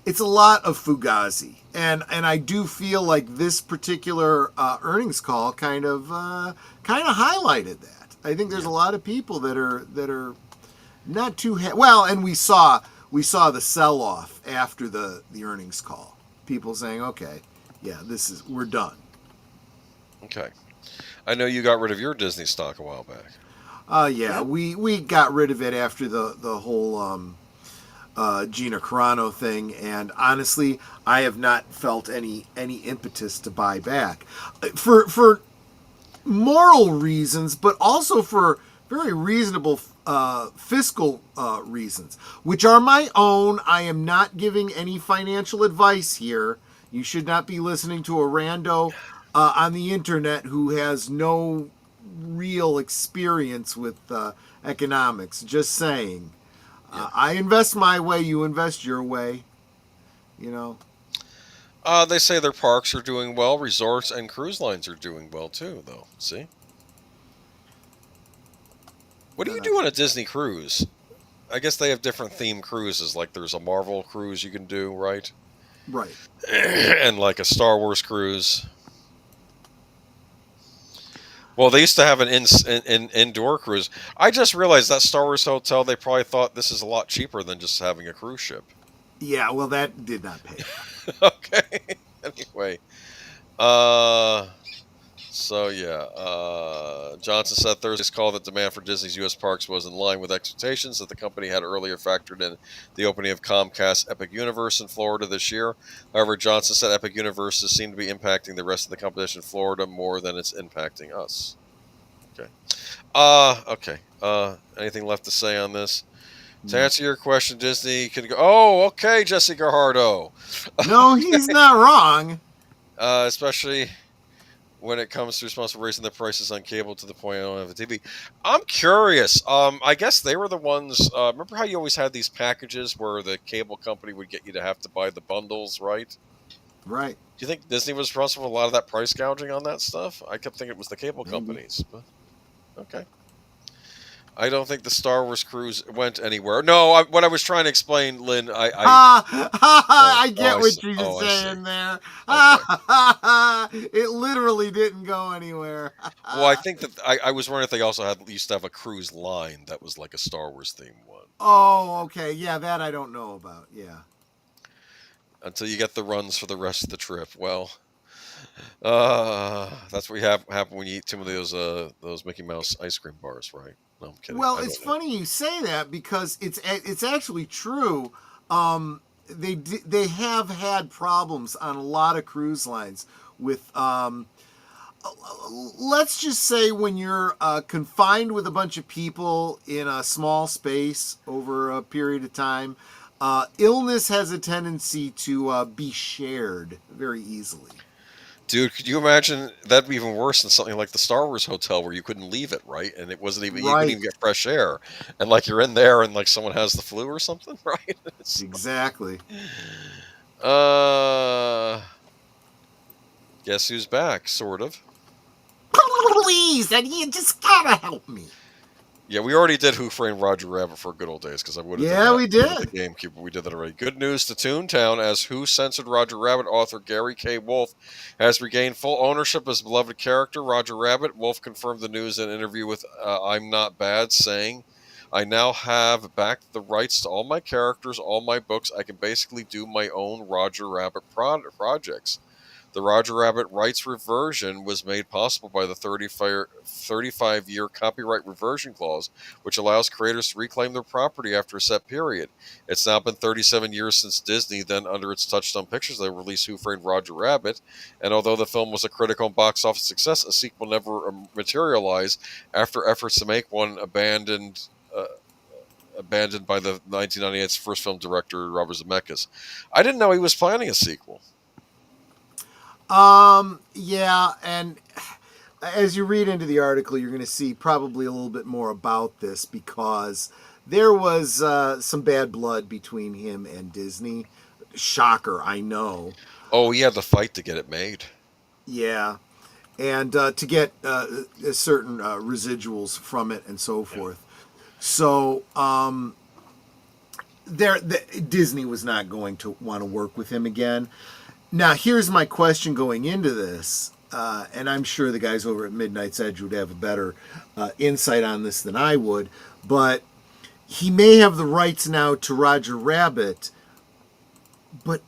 it's a lot of fugazi. And I do feel like this particular earnings call kind of highlighted that. I think there's a lot of people that are not too, and we saw the sell-off after the earnings call. People saying, okay, yeah, we're done. Okay. I know you got rid of your Disney stock a while back. Yeah, we got rid of it after the whole Gina Carano thing, and honestly, I have not felt any impetus to buy back. For moral reasons, but also for very reasonable fiscal reasons, which are my own. I am not giving any financial advice here. You should not be listening to a rando on the internet who has no real experience with economics. Just saying. I invest my way, you invest your way. You know. They say their parks are doing well. Resorts and cruise lines are doing well too, though. See? What do you do on a Disney cruise? I guess they have different themed cruises. Like there's a Marvel cruise you can do, right? Right. And like a Star Wars cruise. Well, they used to have an indoor cruise. I just realized that Star Wars hotel, they probably thought this is a lot cheaper than just having a cruise ship. Yeah, well, that did not pay. Okay. Anyway. Johnson said Thursday's call that demand for Disney's U.S. parks was in line with expectations that the company had earlier factored in the opening of Comcast Epic Universe in Florida this year. However, Johnson said Epic Universes seem to be impacting the rest of the competition in Florida more than it's impacting us. Okay. Anything left to say on this? To answer your question, Disney could go, oh, okay, Jesse Gajardo. No, he's not wrong. Especially when it comes to responsible raising the prices on cable to the point I don't have a TV. I'm curious. I guess they were the ones. Remember how you always had these packages where the cable company would get you to have to buy the bundles, right? Right. Do you think Disney was responsible for a lot of that price gouging on that stuff? I kept thinking it was the cable companies. But okay. I don't think the Star Wars cruise went anywhere. No, what I was trying to explain, Lynn, I get what you're saying there. Okay. It literally didn't go anywhere. Well, I think that I was wondering if they also used to have a cruise line that was like a Star Wars themed one. Oh, okay. Yeah, that I don't know about. Yeah. Until you get the runs for the rest of the trip. Well, that's what happen when you eat too many of those Mickey Mouse ice cream bars, right? No, I'm kidding. Well, it's funny you say that because it's actually true. They have had problems on a lot of cruise lines with let's just say when you're confined with a bunch of people in a small space over a period of time, illness has a tendency to be shared very easily. Dude, could you imagine? That'd be even worse than something like the Star Wars hotel where you couldn't leave it, right? And it wasn't even, you couldn't even get fresh air. And like you're in there and like someone has the flu or something, right? Exactly. Guess who's back, sort of. Please, and you just gotta help me. Yeah, we already did Who Framed Roger Rabbit for good old days because I would have. Yeah, we did. The GameCube, but we did that already. Good news to Toontown, as Who Censored Roger Rabbit author Gary K. Wolfe has regained full ownership of his beloved character Roger Rabbit. Wolfe confirmed the news in an interview with I'm Not Bad, saying, "I now have back the rights to all my characters, all my books. I can basically do my own Roger Rabbit projects." The Roger Rabbit rights reversion was made possible by the 35-year copyright reversion clause, which allows creators to reclaim their property after a set period. It's now been 37 years since Disney, then under its Touchstone Pictures, they released Who Framed Roger Rabbit, and although the film was a critical and box office success, a sequel never materialized after efforts to make one abandoned by the 1998's first film director, Robert Zemeckis. I didn't know he was planning a sequel. Yeah, and as you read into the article, you're going to see probably a little bit more about this because there was some bad blood between him and Disney. Shocker, I know. Oh, he had the fight to get it made. Yeah, and to get certain residuals from it and so forth. So, Disney was not going to want to work with him again. Now, here's my question going into this, and I'm sure the guys over at Midnight's Edge would have a better insight on this than I would, but he may have the rights now to Roger Rabbit, but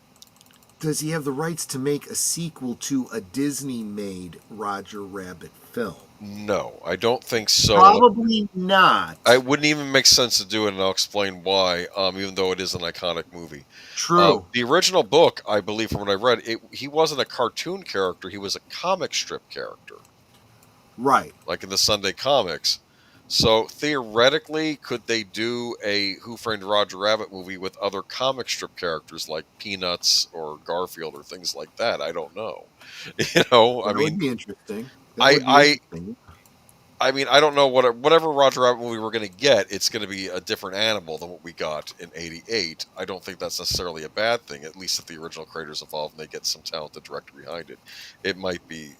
does he have the rights to make a sequel to a Disney-made Roger Rabbit film? No, I don't think so. Probably not. It wouldn't even make sense to do it, and I'll explain why, even though it is an iconic movie. True. The original book, I believe from what I read, he wasn't a cartoon character, he was a comic strip character. Right. Like in the Sunday comics. So theoretically, could they do a Who Framed Roger Rabbit movie with other comic strip characters like Peanuts or Garfield or things like that? I don't know. I That would mean, be interesting. That I would be I interesting. I mean, I don't know whatever Roger Rabbit movie we're going to get. It's going to be a different animal than what we got in '88. I don't think that's necessarily a bad thing. At least if the original creators evolve and they get some talented director behind it, it might be.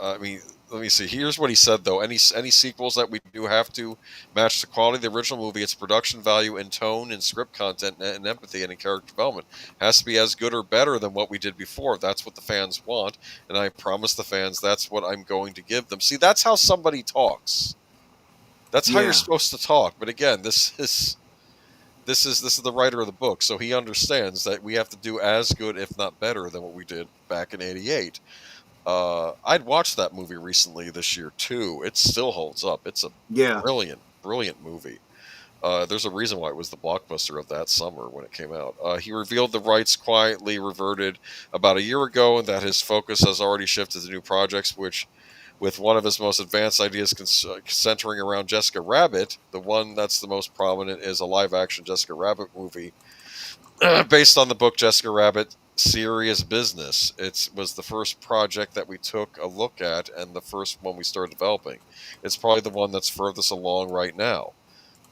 I mean, let me see. Here's what he said though. Any sequels that we do have to match the quality of the original movie, its production value and tone and script content and empathy and in character development has to be as good or better than what we did before. That's what the fans want, and I promise the fans that's what I'm going to give them. See, that's how somebody talks. That's how Yeah. you're supposed to talk. But again, this is the writer of the book, so he understands that we have to do as good, if not better, than what we did back in '88. I'd watched that movie recently this year too. It still holds up. It's a Yeah. brilliant movie. There's a reason why it was the blockbuster of that summer when it came out. He revealed the rights quietly reverted about a year ago, and that his focus has already shifted to new projects, which, with one of his most advanced ideas centering around Jessica Rabbit, the one that's the most prominent is a live-action Jessica Rabbit movie based on the book Jessica Rabbit, Serious Business. It was the first project that we took a look at and the first one we started developing. It's probably the one that's furthest along right now.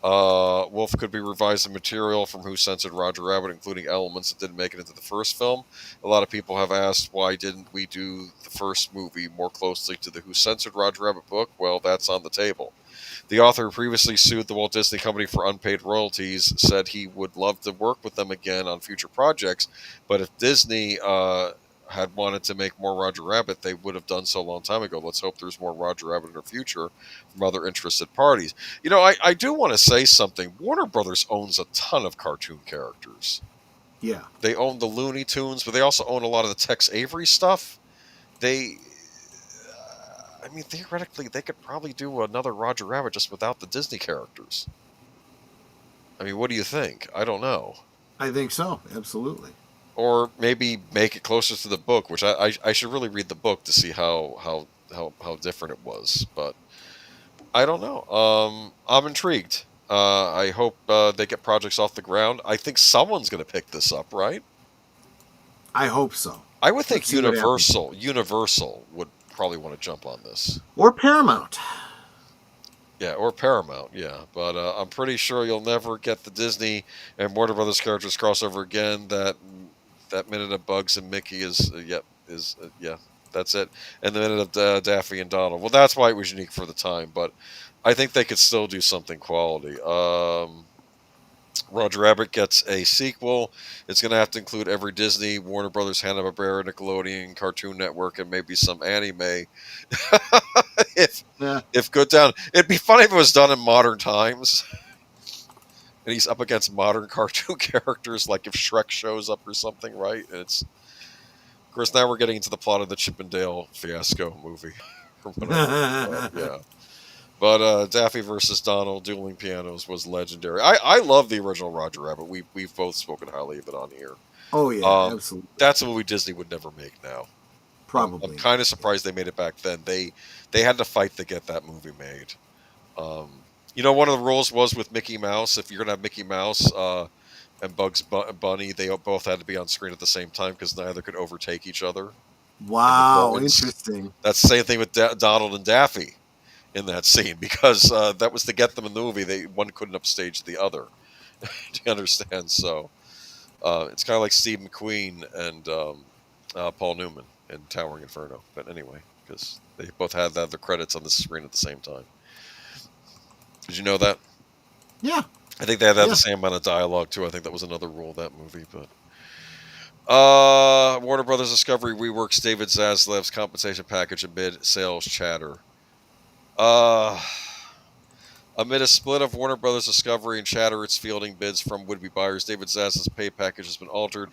Wolf could be revising material from Who Censored Roger Rabbit, including elements that didn't make it into the first film. A lot of people have asked why didn't we do the first movie more closely to the Who Censored Roger Rabbit book? Well, that's on the table. The author who previously sued the Walt Disney Company for unpaid royalties said he would love to work with them again on future projects, but if Disney had wanted to make more Roger Rabbit, they would have done so a long time ago. Let's hope there's more Roger Rabbit in the future from other interested parties. I do want to say something. Warner Brothers owns a ton of cartoon characters. Yeah. They own the Looney Tunes, but they also own a lot of the Tex Avery stuff. I mean, theoretically, they could probably do another Roger Rabbit just without the Disney characters. I mean, what do you think? I don't know. I think so. Absolutely. Or maybe make it closer to the book, which I should really read the book to see how different it was. But I don't know. I'm intrigued. I hope they get projects off the ground. I think someone's going to pick this up, right? I hope so. I would think Let's see what Universal would probably want to jump on this. Or Paramount. Yeah, or Paramount, yeah. But I'm pretty sure you'll never get the Disney and Warner Brothers characters crossover again. That minute of Bugs and Mickey is that's it. And the minute of Daffy and Donald. Well, that's why it was unique for the time, but I think they could still do something quality. Roger Rabbit gets a sequel. It's going to have to include every Disney, Warner Brothers, Hanna-Barbera, Nickelodeon, Cartoon Network, and maybe some anime. If good down. It'd be funny if it was done in modern times. And he's up against modern cartoon characters, like if Shrek shows up or something, right? And of course, now we're getting into the plot of the Chip and Dale fiasco movie. Yeah. But Daffy versus Donald, Dueling Pianos was legendary. I love the original Roger Rabbit. We've both spoken highly of it on here. Oh, yeah, absolutely. That's a movie Disney would never make now. Probably. I'm kind of surprised they made it back then. They had to fight to get that movie made. One of the rules was with Mickey Mouse, if you're going to have Mickey Mouse and Bugs Bunny, they both had to be on screen at the same time because neither could overtake each other. Wow, interesting. That's the same thing with Donald and Daffy in that scene, because that was to get them in the movie. One couldn't upstage the other. Do you understand? So it's kind of like Steve McQueen and Paul Newman in Towering Inferno. But anyway, because they both had the credits on the screen at the same time. Did you know that? Yeah. I think they had the same amount of dialogue too. I think that was another rule of that movie. But Warner Brothers Discovery reworks David Zaslav's compensation package amid sales chatter. Amid a split of Warner Brothers Discovery and chatter, it's fielding bids from would-be buyers. David Zaslav's pay package has been altered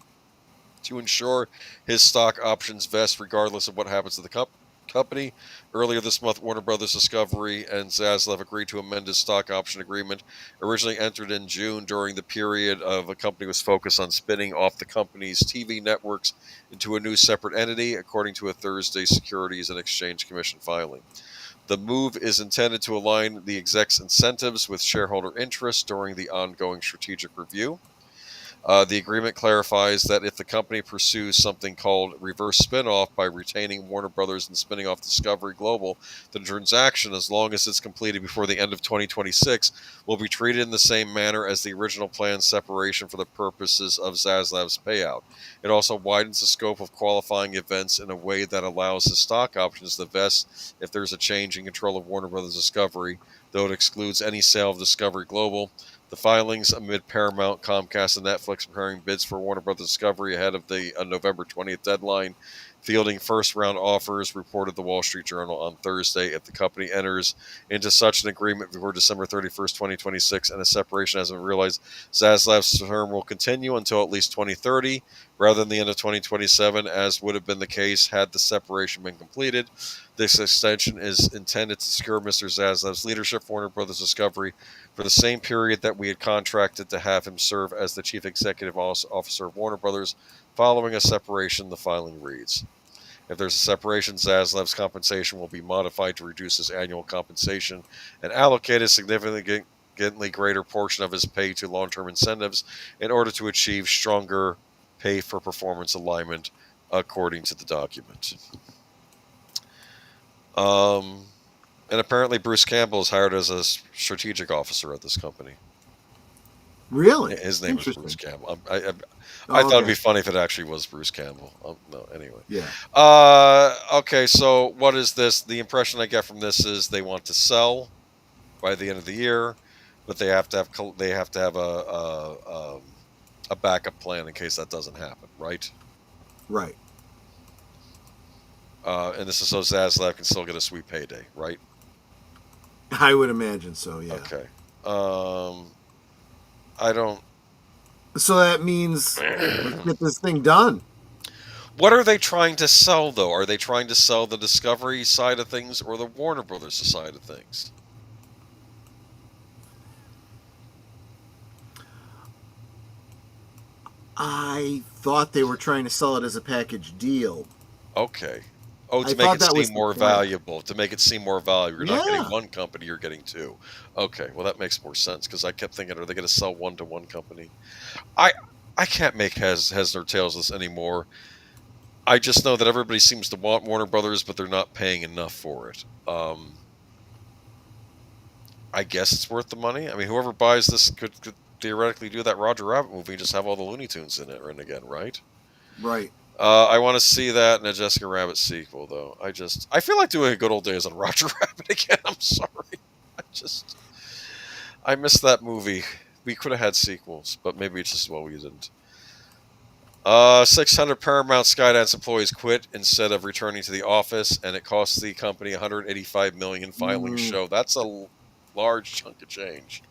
to ensure his stock options vest regardless of what happens to the company. Earlier this month, Warner Brothers Discovery and Zaslav agreed to amend his stock option agreement, originally entered in June during the period of the company was focused on spinning off the company's TV networks into a new separate entity, according to a Thursday Securities and Exchange Commission filing. The move is intended to align the exec's incentives with shareholder interests during the ongoing strategic review. The agreement clarifies that if the company pursues something called reverse spinoff by retaining Warner Brothers and spinning off Discovery Global, the transaction, as long as it's completed before the end of 2026, will be treated in the same manner as the original planned separation for the purposes of Zaslav's payout. It also widens the scope of qualifying events in a way that allows the stock options to vest if there's a change in control of Warner Brothers Discovery, though it excludes any sale of Discovery Global. The filings amid Paramount, Comcast, and Netflix preparing bids for Warner Bros. Discovery ahead of the November 20th deadline, fielding first-round offers, reported the Wall Street Journal on Thursday. If the company enters into such an agreement before December 31st, 2026, and a separation hasn't been realized, Zaslav's term will continue until at least 2030, rather than the end of 2027, as would have been the case had the separation been completed. This extension is intended to secure Mr. Zaslav's leadership for Warner Bros. Discovery for the same period that we had contracted to have him serve as the chief executive officer of Warner Brothers following a separation, the filing reads. If there's a separation, Zaslav's compensation will be modified to reduce his annual compensation and allocate a significantly greater portion of his pay to long-term incentives in order to achieve stronger pay for performance alignment, according to the document. And apparently Bruce Campbell is hired as a strategic officer at this company. Really? His name is Bruce Campbell. I thought it'd be funny if it actually was Bruce Campbell. No, anyway. Yeah. Okay, so what is this? The impression I get from this is they want to sell by the end of the year, but they have to have a backup plan in case that doesn't happen, right? Right. And this is so Zaslav can still get a sweet payday, right? I would imagine so, yeah. Okay. I don't... So that means let's get this thing done. What are they trying to sell, though? Are they trying to sell the Discovery side of things or the Warner Brothers side of things? I thought they were trying to sell it as a package deal. Okay. Oh, to make it seem more valuable. To make it seem more valuable. You're not getting one company, you're getting two. Okay, well that makes more sense because I kept thinking, are they going to sell one to one company? I can't make heads or tails of this anymore. I just know that everybody seems to want Warner Brothers, but they're not paying enough for it. I guess it's worth the money. I mean, whoever buys this could theoretically do that Roger Rabbit movie and just have all the Looney Tunes in it and again, right? Right. I want to see that in a Jessica Rabbit sequel, though. I feel like doing a good old days on Roger Rabbit again. I'm sorry. I missed that movie. We could have had sequels, but maybe it's just, well, we didn't. 600 Paramount Skydance employees quit instead of returning to the office, and it costs the company $185 million filing show. That's a large chunk of change.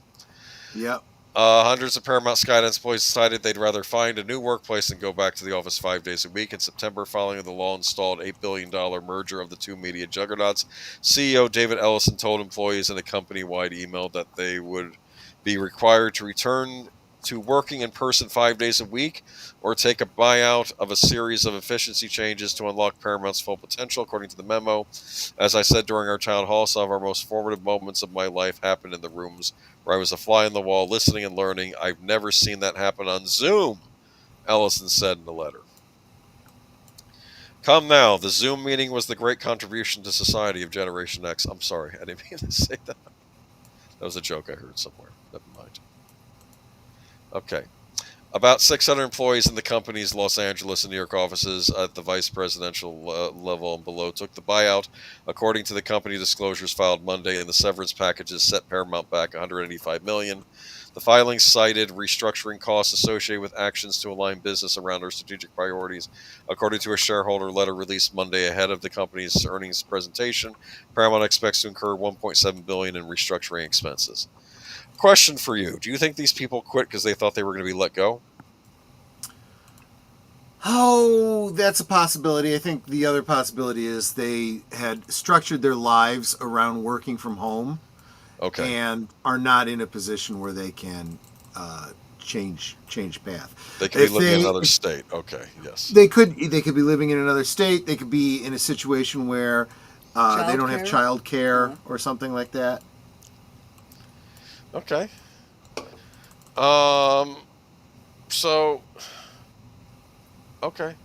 Yep. Hundreds of Paramount Skydance employees decided they'd rather find a new workplace than go back to the office 5 days a week. In September, following the law-installed $8 billion merger of the two media juggernauts, CEO David Ellison told employees in a company-wide email that they would be required to return to working in person 5 days a week or take a buyout of a series of efficiency changes to unlock Paramount's full potential, according to the memo. As I said during our town hall, some of our most formative moments of my life happened in the rooms where I was a fly on the wall, listening and learning. I've never seen that happen on Zoom, Ellison said in the letter. Come now, the Zoom meeting was the great contribution to society of Generation X. I'm sorry, I didn't mean to say that. That was a joke I heard somewhere. Never mind. Okay. About 600 employees in the company's Los Angeles and New York offices at the vice presidential level and below took the buyout. According to the company disclosures filed Monday, and the severance packages set Paramount back $185 million. The filings cited restructuring costs associated with actions to align business around our strategic priorities. According to a shareholder letter released Monday ahead of the company's earnings presentation, Paramount expects to incur $1.7 billion in restructuring expenses. Question for you. Do you think these people quit because they thought they were going to be let go? Oh, that's a possibility. I think the other possibility is they had structured their lives around working from home. Okay. And are not in a position where they can change path. They could be living in another state. Okay, yes. They could be living in another state. They could be in a situation where They don't have child care Yeah. or something like that. Okay. So, okay.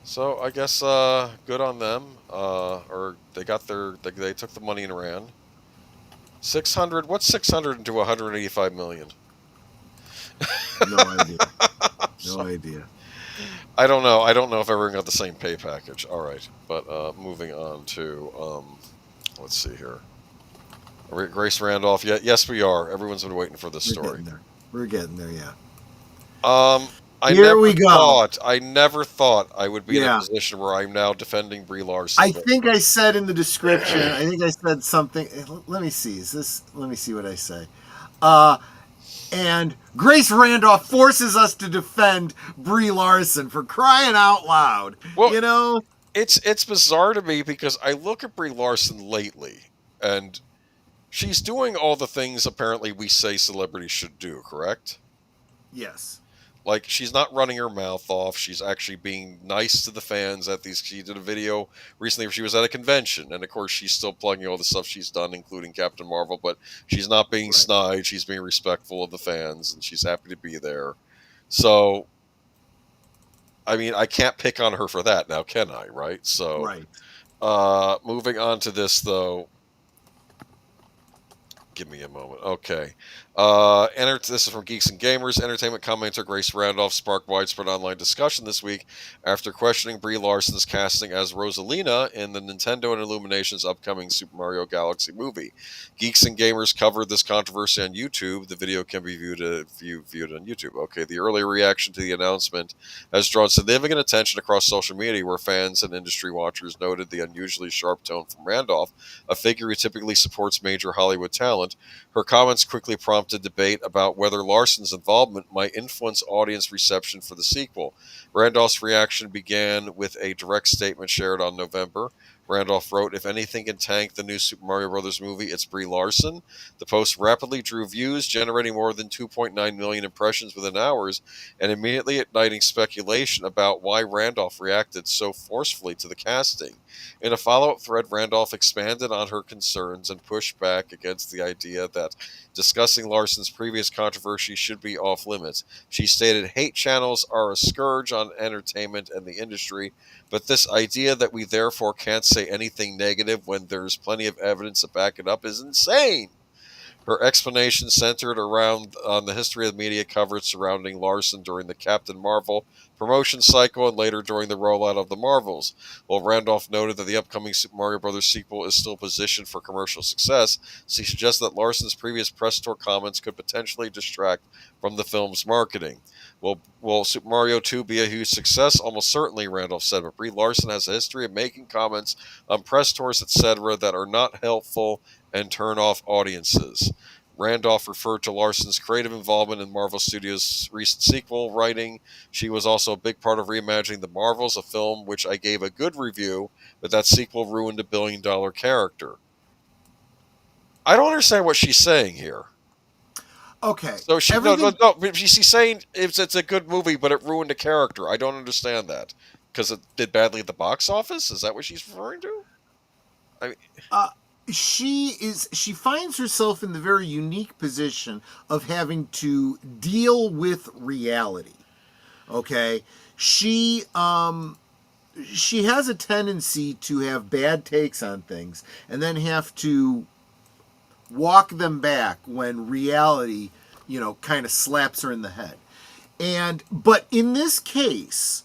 So I guess good on them. Or they got they took the money and ran. 600. What's 600 into 185 million? No idea. No idea. I don't know. I don't know if everyone got the same pay package. All right, but moving on to let's see here. Grace Randolph. Yeah, yes, we are. Everyone's been waiting for this story. We're getting there. Yeah. I never thought I would be in a position where I'm now defending Brie Larson. I think I said in the description. I think I said something. Let me see. Let me see what I say. And Grace Randolph forces us to defend Brie Larson, for crying out loud. Well, you know, it's bizarre to me because I look at Brie Larson lately, and she's doing all the things apparently we say celebrities should do. Correct? Yes. Like, she's not running her mouth off. She's actually being nice to the fans at these. She did a video recently where she was at a convention, and of course she's still plugging all the stuff she's done, including Captain Marvel, but she's not being snide. She's being respectful of the fans, and she's happy to be there. So, I mean, I can't pick on her for that now, can I? Right? So, moving on to this, though. Give me a moment. Okay. This is from Geeks and Gamers. Entertainment commentator Grace Randolph sparked widespread online discussion this week after questioning Brie Larson's casting as Rosalina in the Nintendo and Illumination's upcoming Super Mario Galaxy movie. Geeks and Gamers covered this controversy on YouTube. The video can be viewed on YouTube. Okay, the early reaction to the announcement has drawn significant attention across social media, where fans and industry watchers noted the unusually sharp tone from Randolph, a figure who typically supports major Hollywood talent. Her comments quickly prompted debate about whether Larson's involvement might influence audience reception for the sequel. Randolph's reaction began with a direct statement shared on November. Randolph wrote, "If anything can tank the new Super Mario Bros. Movie, it's Brie Larson." The post rapidly drew views, generating more than 2.9 million impressions within hours, and immediately igniting speculation about why Randolph reacted so forcefully to the casting. In a follow-up thread, Randolph expanded on her concerns and pushed back against the idea that discussing Larson's previous controversy should be off limits. She stated, "Hate channels are a scourge on entertainment and the industry, but this idea that we therefore can't say anything negative when there's plenty of evidence to back it up is insane." Her explanation centered around on the history of the media coverage surrounding Larson during the Captain Marvel promotion cycle and later during the rollout of the Marvels. While Randolph noted that the upcoming Super Mario Bros. Sequel is still positioned for commercial success, she suggested that Larson's previous press tour comments could potentially distract from the film's marketing. Will Super Mario 2 be a huge success? Almost certainly, Randolph said, but Brie Larson has a history of making comments on press tours, etc., that are not helpful and turn off audiences. Randolph referred to Larson's creative involvement in Marvel Studios' recent sequel writing. "She was also a big part of reimagining The Marvels, a film which I gave a good review, but that sequel ruined a billion-dollar character." I don't understand what she's saying here. Okay. So she's saying it's a good movie, but it ruined a character. I don't understand that. Because it did badly at the box office? Is that what she's referring to? I mean, she finds herself in the very unique position of having to deal with reality. Okay? She has a tendency to have bad takes on things and then have to walk them back when reality, kind of slaps her in the head. But in this case,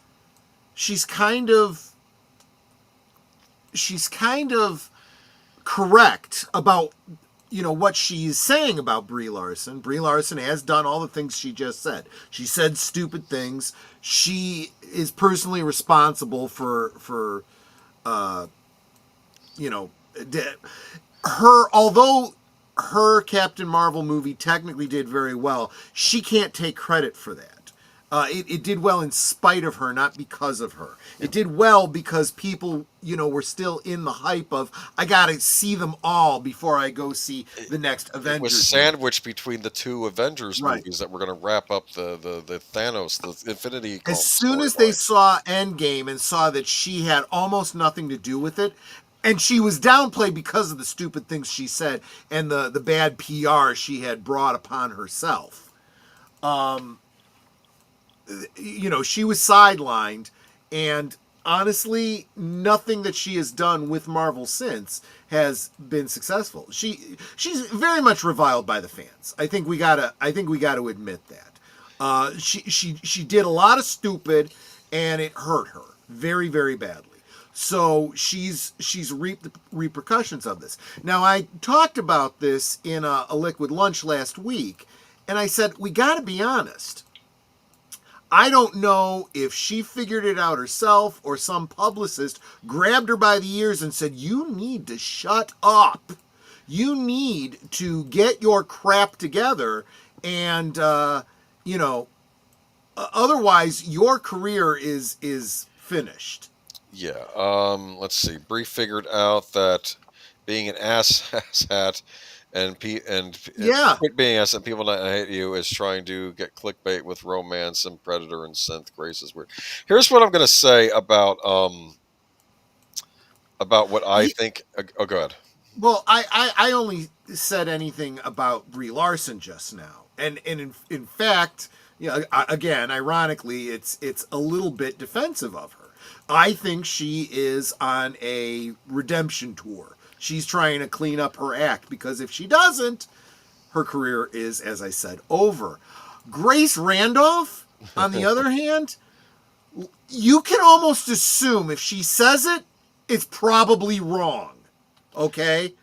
she's kind of correct about what she's saying about Brie Larson. Brie Larson has done all the things she just said. She said stupid things. She is personally responsible for although her Captain Marvel movie technically did very well, she can't take credit for that. It did well in spite of her, not because of her. It did well because people, were still in the hype of, I gotta see them all before I go see the next Avengers. It was sandwiched between the two Avengers movies that were going to wrap up the Thanos, the Infinity. As soon as they saw Endgame and saw that she had almost nothing to do with it, And she was downplayed because of the stupid things she said and the bad PR she had brought upon herself. She was sidelined, and honestly, nothing that she has done with Marvel since has been successful. She's very much reviled by the fans. I think we gotta admit that. She did a lot of stupid, and it hurt her very, very badly. So she's reaped the repercussions of this. Now, I talked about this in a Liquid Lunch last week, and I said, we got to be honest. I don't know if she figured it out herself or some publicist grabbed her by the ears and said, you need to shut up. You need to get your crap together, and, otherwise your career is finished. Yeah. Let's see. Brie figured out that being an asshat and quit being ass and people not hate you is trying to get clickbait with romance and predator and synth. Grace is weird. Here's what I'm gonna say about what I think. Oh, go ahead. Well, I only said anything about Brie Larson just now, and in fact, again, ironically, it's a little bit defensive of her. I think she is on a redemption tour. She's trying to clean up her act, because if she doesn't, her career is, as I said, over. Grace Randolph, on the other hand, you can almost assume if she says it, it's probably wrong. Okay?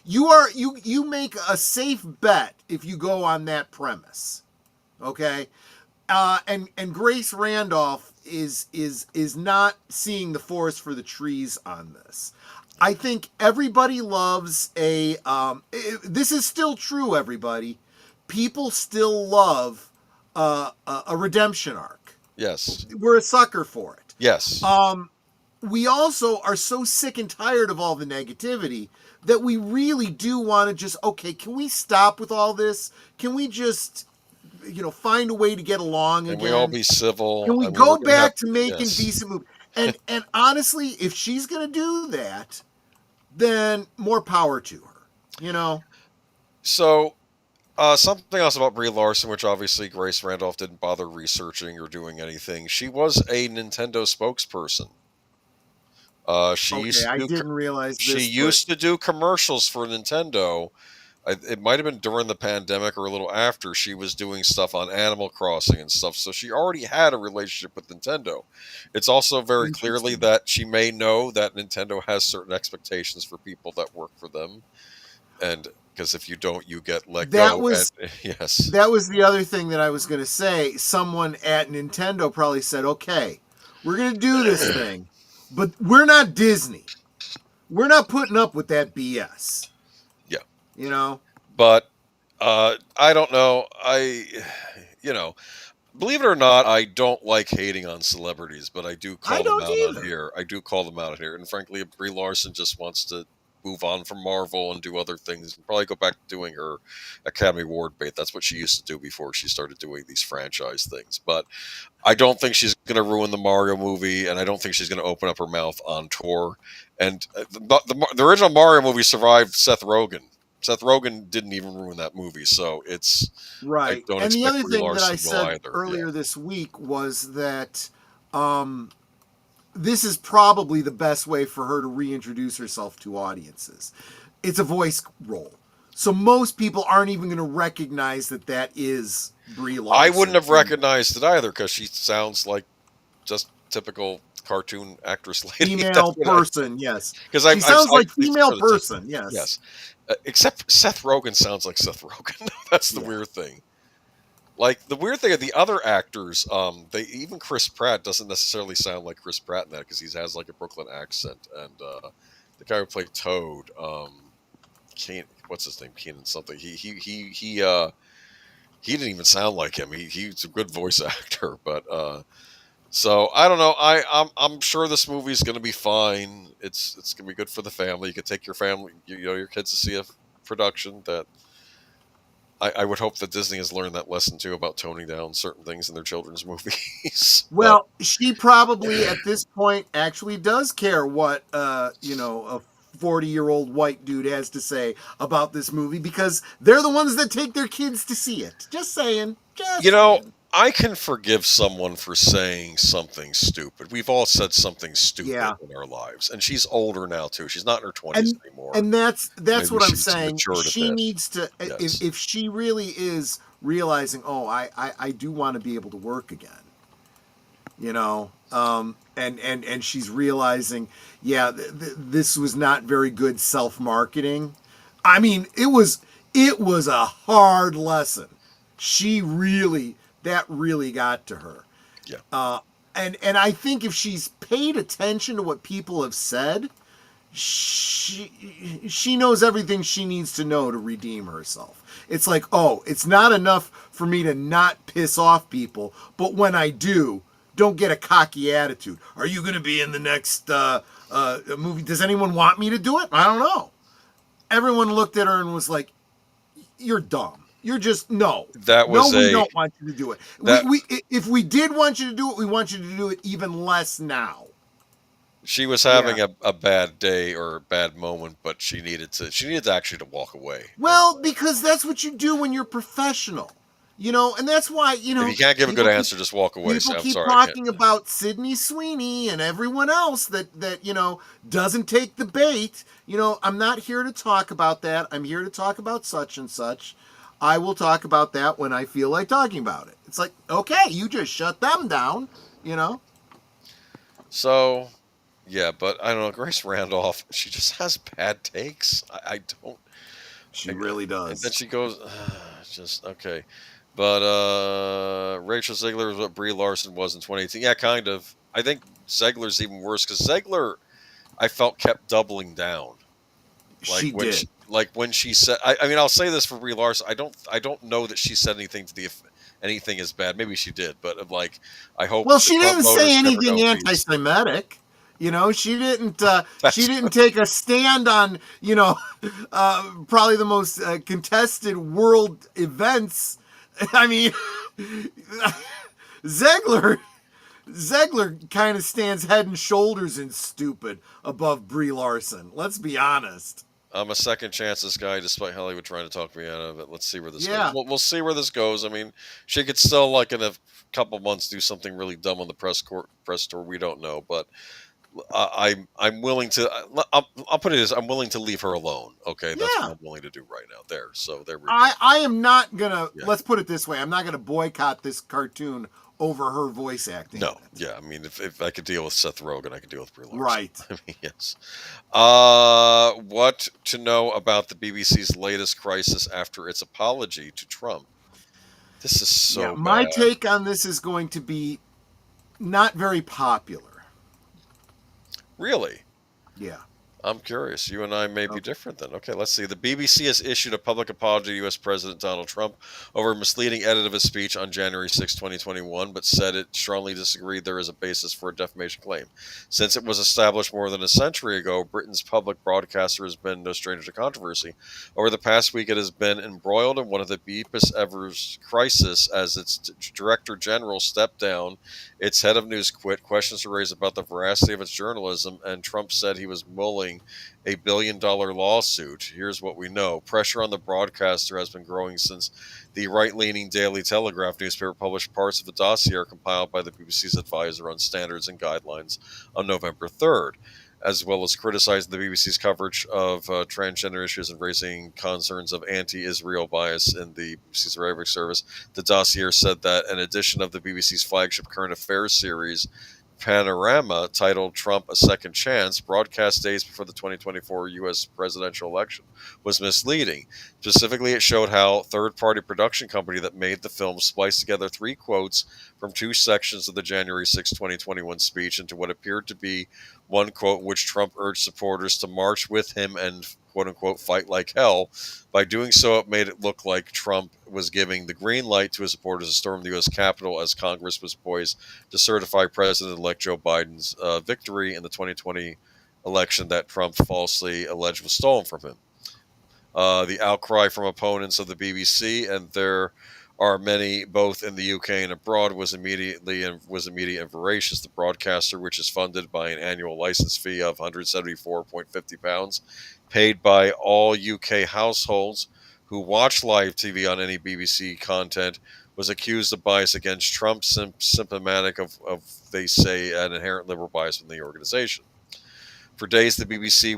You make a safe bet if you go on that premise. Okay? And Grace Randolph is not seeing the forest for the trees on this. I think everybody loves this is still true, everybody. People still love a redemption arc. Yes. We're a sucker for it. Yes. We also are so sick and tired of all the negativity that we really do want to just, okay, can we stop with all this? Can we just, find a way to get along again? Can we all be civil? Can we go back to making decent movies? And honestly, if she's going to do that, then more power to her, So, something else about Brie Larson, which obviously Grace Randolph didn't bother researching or doing anything. She was a Nintendo spokesperson. I didn't realize this. She used to do commercials for Nintendo. It might have been during the pandemic or a little after. She was doing stuff on Animal Crossing and stuff. So she already had a relationship with Nintendo. It's also very clearly that she may know that Nintendo has certain expectations for people that work for them. And because if you don't, you get let go. Yes. That was the other thing that I was going to say. Someone at Nintendo probably said, okay, we're going to do this thing, but we're not Disney. We're not putting up with that BS. Yeah. But I don't know. Believe it or not, I don't like hating on celebrities, but I do call them out on here. I do call them out here. And frankly, if Brie Larson just wants to move on from Marvel and do other things and probably go back to doing her Academy Award bait. That's what she used to do before she started doing these franchise things. But I don't think she's going to ruin the Mario movie, and I don't think she's going to open up her mouth on tour. And the original Mario movie survived Seth Rogen. Seth Rogen didn't even ruin that movie, so it's right. And the other thing that I said earlier this week was that this is probably the best way for her to reintroduce herself to audiences. It's a voice role, so most people aren't even going to recognize that is Brie Larson. I wouldn't have recognized it either because she sounds like just typical cartoon actress lady. Female person, yes. Because she sounds like female person, yes. Yes. Except Seth Rogen sounds like Seth Rogen. That's the weird thing. Like the weird thing of the other actors, even Chris Pratt doesn't necessarily sound like Chris Pratt in that because he has like a Brooklyn accent, and the guy who played Toad, what's his name? Keenan something. He didn't even sound like him. He's a good voice actor, but so I don't know. I'm sure this movie's going to be fine. It's going to be good for the family. You could take your family, your kids to see a production that I would hope that Disney has learned that lesson too about toning down certain things in their children's movies. But Well, she probably at this point actually does care what a 40-year-old white dude has to say about this movie, because they're the ones that take their kids to see it. Just saying. Saying. I can forgive someone for saying something stupid. We've all said something stupid in our lives, and she's older now too. She's not in her 20s anymore. And that's Maybe what I'm she's saying. matured a She bit. needs to, Yes. if she really is realizing, oh, I do want to be able to work again, and she's realizing, this was not very good self-marketing. I mean, it was a hard lesson. That really got to her. Yeah. And I think if she's paid attention to what people have said, she knows everything she needs to know to redeem herself. It's like, oh, it's not enough for me to not piss off people, but when I do, don't get a cocky attitude. Are you going to be in the next movie? Does anyone want me to do it? I don't know. Everyone looked at her and was like, you're dumb. You're just, no. We don't want you to do it. If we did want you to do it, we want you to do it even less now. She was having a bad day or a bad moment, but she needed to actually to walk away. Well, because that's what you do when you're professional. And that's why, if you can't give a good answer, just walk away. People I'm keep sorry, talking about Sydney Sweeney and everyone else that doesn't take the bait. I'm not here to talk about that. I'm here to talk about such and such. I will talk about that when I feel like talking about it. It's like, okay, you just shut them down, So, yeah, but I don't know. Grace Randolph, she just has bad takes. I don't. She really does. And then she goes, just okay. But Rachel Zegler is what Brie Larson was in 2018. Yeah, kind of. I think Zegler's even worse because Zegler, I felt, kept doubling down. She did. When she said, I mean, I'll say this for Brie Larson. I don't know that she said anything anything is bad. Maybe she did, but I hope. Well, she didn't say anything anti-Semitic. She didn't. She didn't take a stand on probably the most contested world events. I mean, Zegler kind of stands head and shoulders in stupid above Brie Larson. Let's be honest. I'm a second chances guy, despite Hollywood trying to talk me out of it. Let's see where this goes. We'll see where this goes. I mean, she could still, in a couple months, do something really dumb on the press tour. We don't know, but I'm willing to. I'll put it as I'm willing to leave her alone. Okay, that's what I'm willing to do right now. So there we go. I am not gonna. Yeah. Let's put it this way: I'm not gonna boycott this cartoon over her voice acting. No, yeah. I mean, if I could deal with Seth Rogen, I could deal with Brie Larson. Right. I mean, yes. What to know about the BBC's latest crisis after its apology to Trump? This is so bad. My take on this is going to be not very popular. Really? Yeah. I'm curious. You and I may be different then. Okay, let's see. The BBC has issued a public apology to U.S. President Donald Trump over a misleading edit of his speech on January 6, 2021, but said it strongly disagreed there is a basis for a defamation claim. Since it was established more than a century ago, Britain's public broadcaster has been no stranger to controversy. Over the past week, it has been embroiled in one of the deepest ever crisis as its director general stepped down, its head of news quit, questions were raised about the veracity of its journalism, and Trump said he was mulling a $1 billion lawsuit. Here's what we know. Pressure on the broadcaster has been growing since the right-leaning Daily Telegraph newspaper published parts of a dossier compiled by the BBC's advisor on standards and guidelines on November 3rd, as well as criticizing the BBC's coverage of transgender issues and raising concerns of anti-Israel bias in the BBC's Arabic service. The dossier said that an edition of the BBC's flagship current affairs series, Panorama, titled Trump a Second Chance, broadcast days before the 2024 U.S. presidential election, was misleading. Specifically, it showed how third-party production company that made the film spliced together 3 quotes from 2 sections of the January 6, 2021 speech into what appeared to be one quote in which Trump urged supporters to march with him and quote-unquote fight like hell. By doing so, it made it look like Trump was giving the green light to his supporters to storm the U.S. Capitol as Congress was poised to certify President-elect Joe Biden's victory in the 2020 election that Trump falsely alleged was stolen from him. the outcry from opponents of the BBC, and there are many both in the UK and abroad, was immediate and voracious. The broadcaster, which is funded by an annual license fee of £174.50, paid by all UK households who watch live TV on any BBC content, was accused of bias against Trump, symptomatic of, they say, an inherent liberal bias in the organization. For days, the BBC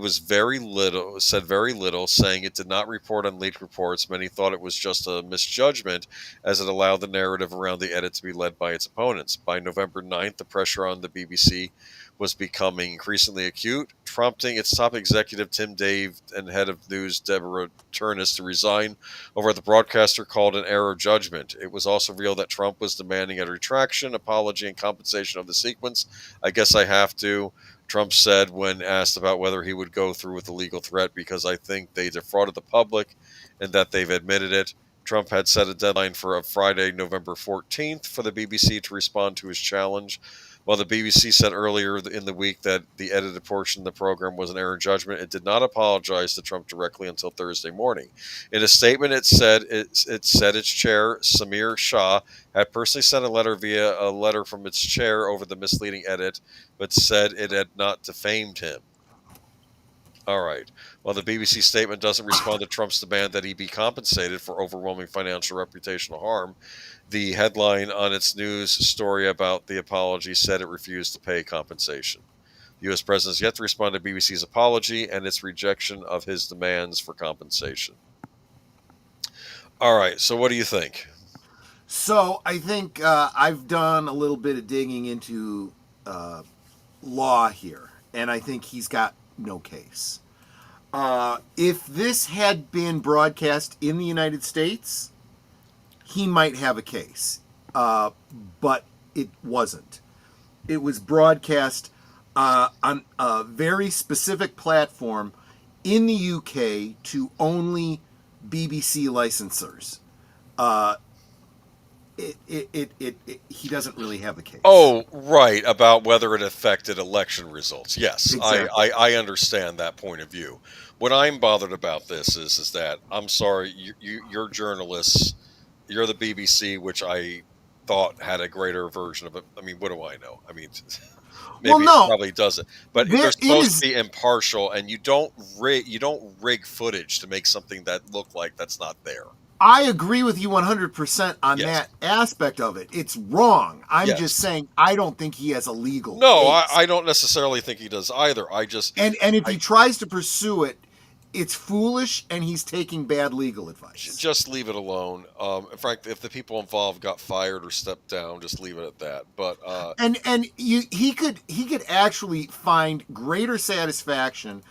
said very little, saying it did not report on leaked reports. Many thought it was just a misjudgment, as it allowed the narrative around the edit to be led by its opponents. By November 9th, the pressure on the BBC was becoming increasingly acute, prompting its top executive, Tim Dave, and head of news, Deborah Turnus, to resign over what the broadcaster called an error of judgment. It was also revealed that Trump was demanding a retraction, apology, and compensation of the sequence. I guess I have to, Trump said when asked about whether he would go through with the legal threat, because I think they defrauded the public and that they've admitted it. Trump had set a deadline for a Friday, November 14th, for the BBC to respond to his challenge. While the BBC said earlier in the week that the edited portion of the program was an error in judgment, it did not apologize to Trump directly until Thursday morning. In a statement, it said its chair, Samir Shah, had personally sent a letter via a letter from its chair over the misleading edit, but said it had not defamed him. All right. While the BBC statement doesn't respond to Trump's demand that he be compensated for overwhelming financial reputational harm, the headline on its news story about the apology said it refused to pay compensation. The U.S. president has yet to respond to BBC's apology and its rejection of his demands for compensation. All right. So what do you think? So I think I've done a little bit of digging into law here, and I think he's got no case. If this had been broadcast in the United States, he might have a case, but it wasn't. It was broadcast on a very specific platform in the UK to only BBC licensors. He doesn't really have a case. Oh, right, about whether it affected election results. Yes, Exactly. I understand that point of view. What I'm bothered about this is that, I'm sorry, you're journalists, you're the BBC, which I thought had a greater version of it. I mean, what do I know? I mean, maybe no. It probably doesn't. But they're supposed to be impartial, and you don't rig footage to make something that look like that's not there. I agree with you 100% on that aspect of it. It's wrong. I'm just saying I don't think he has a legal case. I don't necessarily think he does either. And if he tries to pursue it, it's foolish, and he's taking bad legal advice. Just leave it alone. In fact, if the people involved got fired or stepped down, just leave it at that. But he could actually find greater satisfaction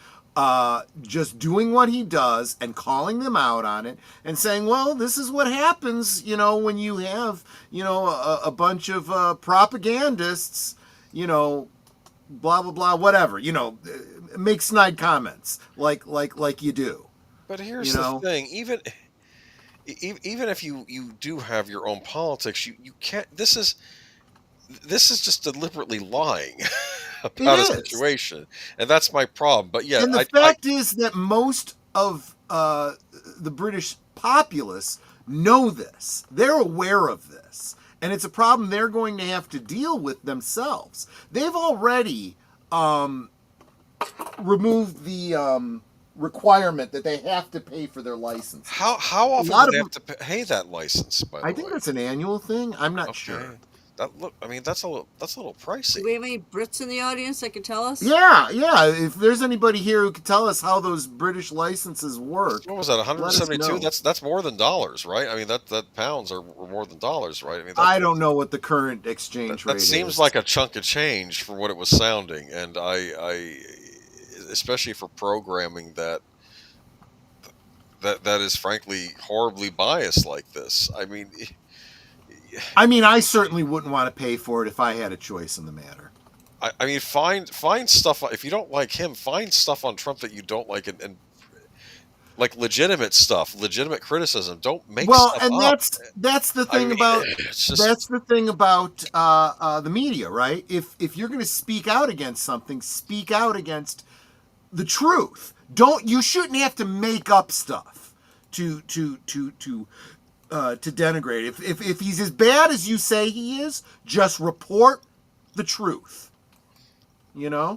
just doing what he does and calling them out on it and saying, well, this is what happens, when you have, a bunch of propagandists, blah, blah, blah, whatever, make snide comments like you do. But here's the thing, even if you do have your own politics, you can't, this is just deliberately lying about a situation, and that's my problem. But yeah, and the fact is that most of the British populace know this. They're aware of this, and it's a problem they're going to have to deal with themselves. They've already removed the requirement that they have to pay for their license. How often do they have to pay that license? By the way, I think that's an annual thing. I'm not sure. That's a little pricey. Do we have any Brits in the audience that can tell us? Yeah. If there's anybody here who could tell us how those British licenses work. What was that? 172? That's more than dollars, right? I mean, that pounds are more than dollars, right? I mean, I don't know what the current exchange rate is. That seems like a chunk of change for what it was sounding, and I especially for programming that is frankly horribly biased like this. I mean, I certainly wouldn't want to pay for it if I had a choice in the matter. I mean, find stuff, if you don't like him, find stuff on Trump that you don't like, and like legitimate stuff, legitimate criticism. Don't make stuff up. Well, and that's the thing that's the thing about the media, right? If you're going to speak out against something, speak out against the truth. You shouldn't have to make up stuff to denigrate. If he's as bad as you say he is, just report the truth. You know?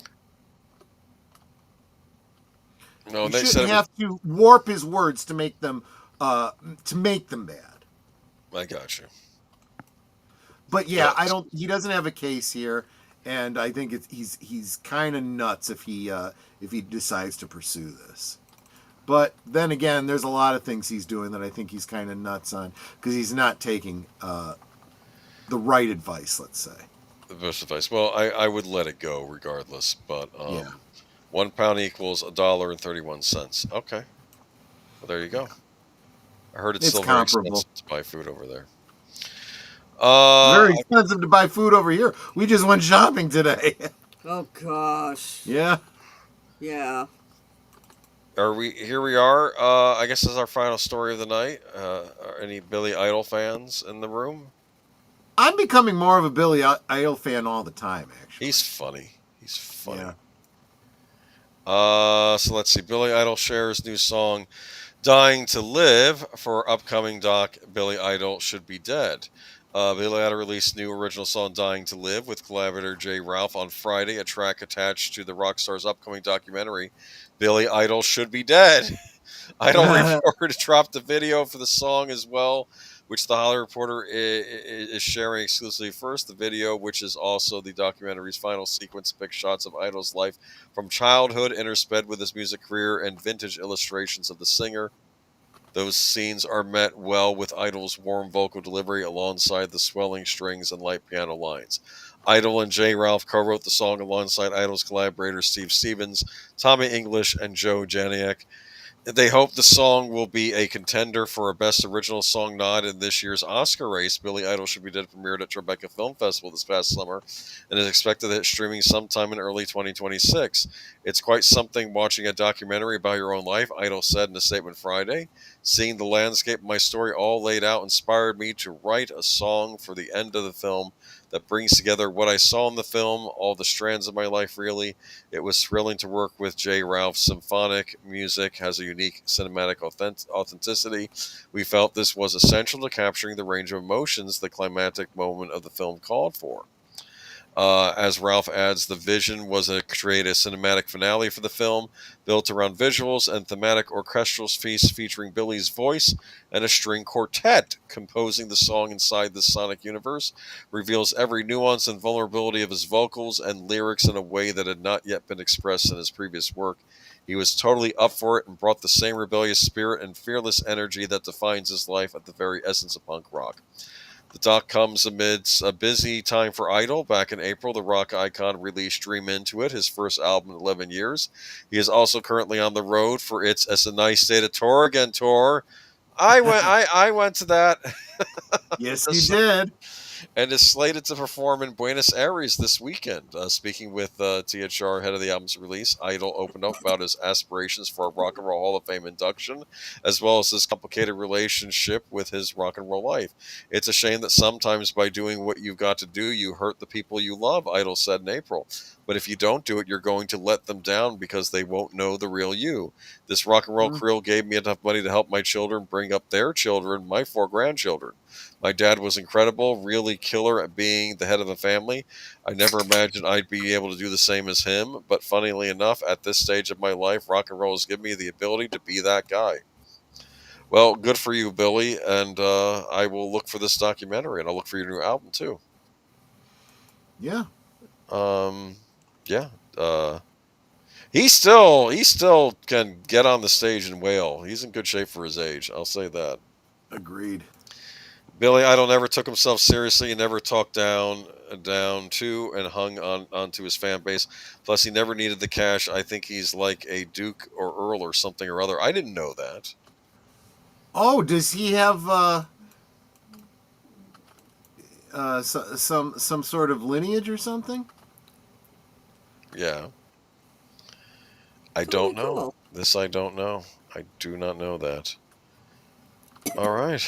No, You they shouldn't said have to warp his words to make them bad. I got you. But yeah, he doesn't have a case here, and I think he's kind of nuts if he decides to pursue this. But then again, there's a lot of things he's doing that I think he's kind of nuts on because he's not taking the right advice, let's say. The best advice. Well, I would let it go regardless, but Yeah. 1 pound equals $1.31. Okay. Well, there you go. I heard it's still very expensive to buy food over there. Very expensive to buy food over here. We just went shopping today. Oh gosh. Yeah. Yeah. Here we are. I guess this is our final story of the night. Are any Billy Idol fans in the room? I'm becoming more of a Billy Idol fan all the time, actually. He's funny. Yeah. So let's see. Billy Idol shares new song Dying to Live for upcoming doc Billy Idol Should Be Dead. Billy Idol released new original song Dying to Live with collaborator J. Ralph on Friday, a track attached to the rock star's upcoming documentary Billy Idol Should Be Dead. Idol reported dropped the video for the song as well, which the Hollywood Reporter is sharing exclusively first. The video, which is also the documentary's final sequence, picks shots of Idol's life from childhood intersped with his music career and vintage illustrations of the singer. Those scenes are met well with Idol's warm vocal delivery alongside the swelling strings and light piano lines. Idol and J. Ralph co-wrote the song alongside Idol's collaborators Steve Stevens, Tommy English, and Joe Janiak. They hope the song will be a contender for a Best Original Song nod in this year's Oscar race. Billy Idol Should Be Dead premiered at Tribeca Film Festival this past summer and is expected to hit streaming sometime in early 2026. It's quite something watching a documentary about your own life, Idol said in a statement Friday. Seeing the landscape of my story all laid out inspired me to write a song for the end of the film that brings together what I saw in the film, all the strands of my life, really. It was thrilling to work with J. Ralph. Symphonic music has a unique cinematic authenticity. We felt this was essential to capturing the range of emotions the climactic moment of the film called for. As Ralph adds, the vision was to create a cinematic finale for the film, built around visuals and thematic orchestral feasts featuring Billy's voice and a string quartet composing the song inside the sonic universe, reveals every nuance and vulnerability of his vocals and lyrics in a way that had not yet been expressed in his previous work. He was totally up for it and brought the same rebellious spirit and fearless energy that defines his life at the very essence of punk rock. The doc comes amidst a busy time for Idol. Back in April, the rock icon released Dream Into It, his first album in 11 years. He is also currently on the road for its It's a Nice Day to Tour Again tour. I went to that. Yes, you did. And is slated to perform in Buenos Aires this weekend. Speaking with THR ahead of the album's release, Idol opened up about his aspirations for a Rock and Roll Hall of Fame induction, as well as his complicated relationship with his rock and roll life. It's a shame that sometimes by doing what you've got to do, you hurt the people you love, Idol said in April. But if you don't do it, you're going to let them down because they won't know the real you. This rock and roll career gave me enough money to help my children bring up their children, my 4 grandchildren. My dad was incredible, really killer at being the head of a family. I never imagined I'd be able to do the same as him, but funnily enough, at this stage of my life, rock and roll has given me the ability to be that guy. Well, good for you, Billy, and I will look for this documentary, and I'll look for your new album, too. Yeah. Yeah. He still can get on the stage and wail. He's in good shape for his age, I'll say that. Agreed. Billy Idol never took himself seriously. He never talked down to and hung onto his fan base. Plus, he never needed the cash. I think he's like a Duke or Earl or something or other. I didn't know that. Oh, does he have some sort of lineage or something? Yeah. I don't know. Cool. This I don't know. I do not know that. All right.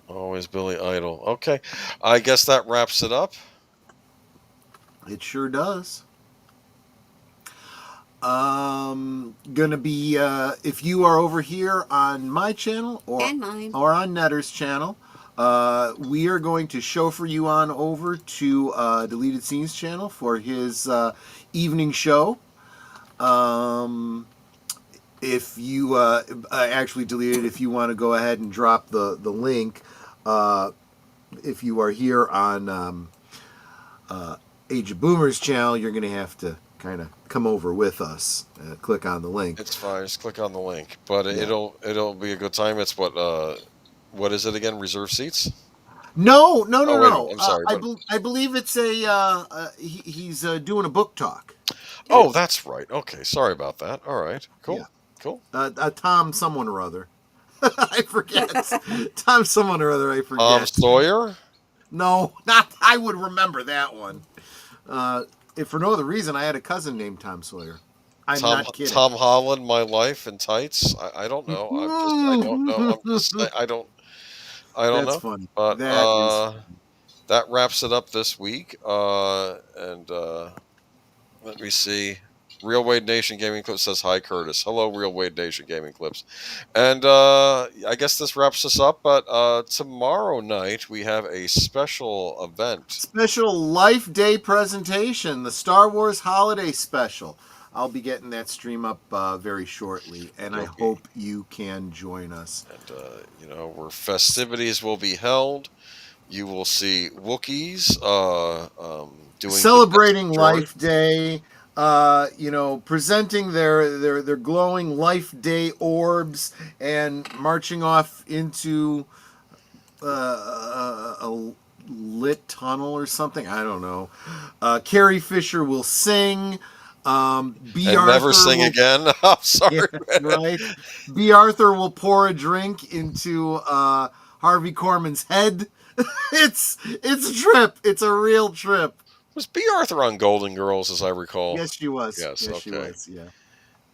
Always Billy Idol. Okay. I guess that wraps it up. It sure does. Gonna be if you are over here on my channel And mine. or on Netter's channel, we are going to chauffeur you on over to Deleted Scenes channel for his evening show. If you actually deleted, if you want to go ahead and drop the link, if you are here on Age of Boomers channel, you're going to have to kind of come over with us. Click on the link. It's fine. Just click on the link, but Yeah. it'll be a good time. It's what is it again? Reserve seats? No. Wait a minute, I'm sorry, I believe it's he's doing a book talk. Oh, that's right. Okay, sorry about that. All right, cool, Yeah. cool. Tom someone or other. I forget. Tom someone or other. I forget. Tom Sawyer? No, not. I would remember that one. If for no other reason, I had a cousin named Tom Sawyer. I'm not kidding. Tom Holland, My Life in Tights. I don't know. I don't know. I don't That's know. funny. But That that wraps it up this week. And let me see. Real Wade Nation Gaming Clips says hi, Curtis. Hello, Real Wade Nation Gaming Clips. And I guess this wraps us up. But tomorrow night we have a special event. Special Life Day presentation, the Star Wars Holiday Special. I'll be getting that stream up very shortly, and I hope you can join us. And where festivities will be held, you will see Wookiees doing celebrating Life Day. Presenting their glowing Life Day orbs and marching off into a lit tunnel or something. I don't know. Carrie Fisher will sing. B. and Arthur never sing again. I'm sorry. Yeah, right. B. Arthur will pour a drink into Harvey Korman's head. It's a trip. It's a real trip. Was B. Arthur on Golden Girls, as I recall? Yes, she was. Yes, okay. She was. Yeah.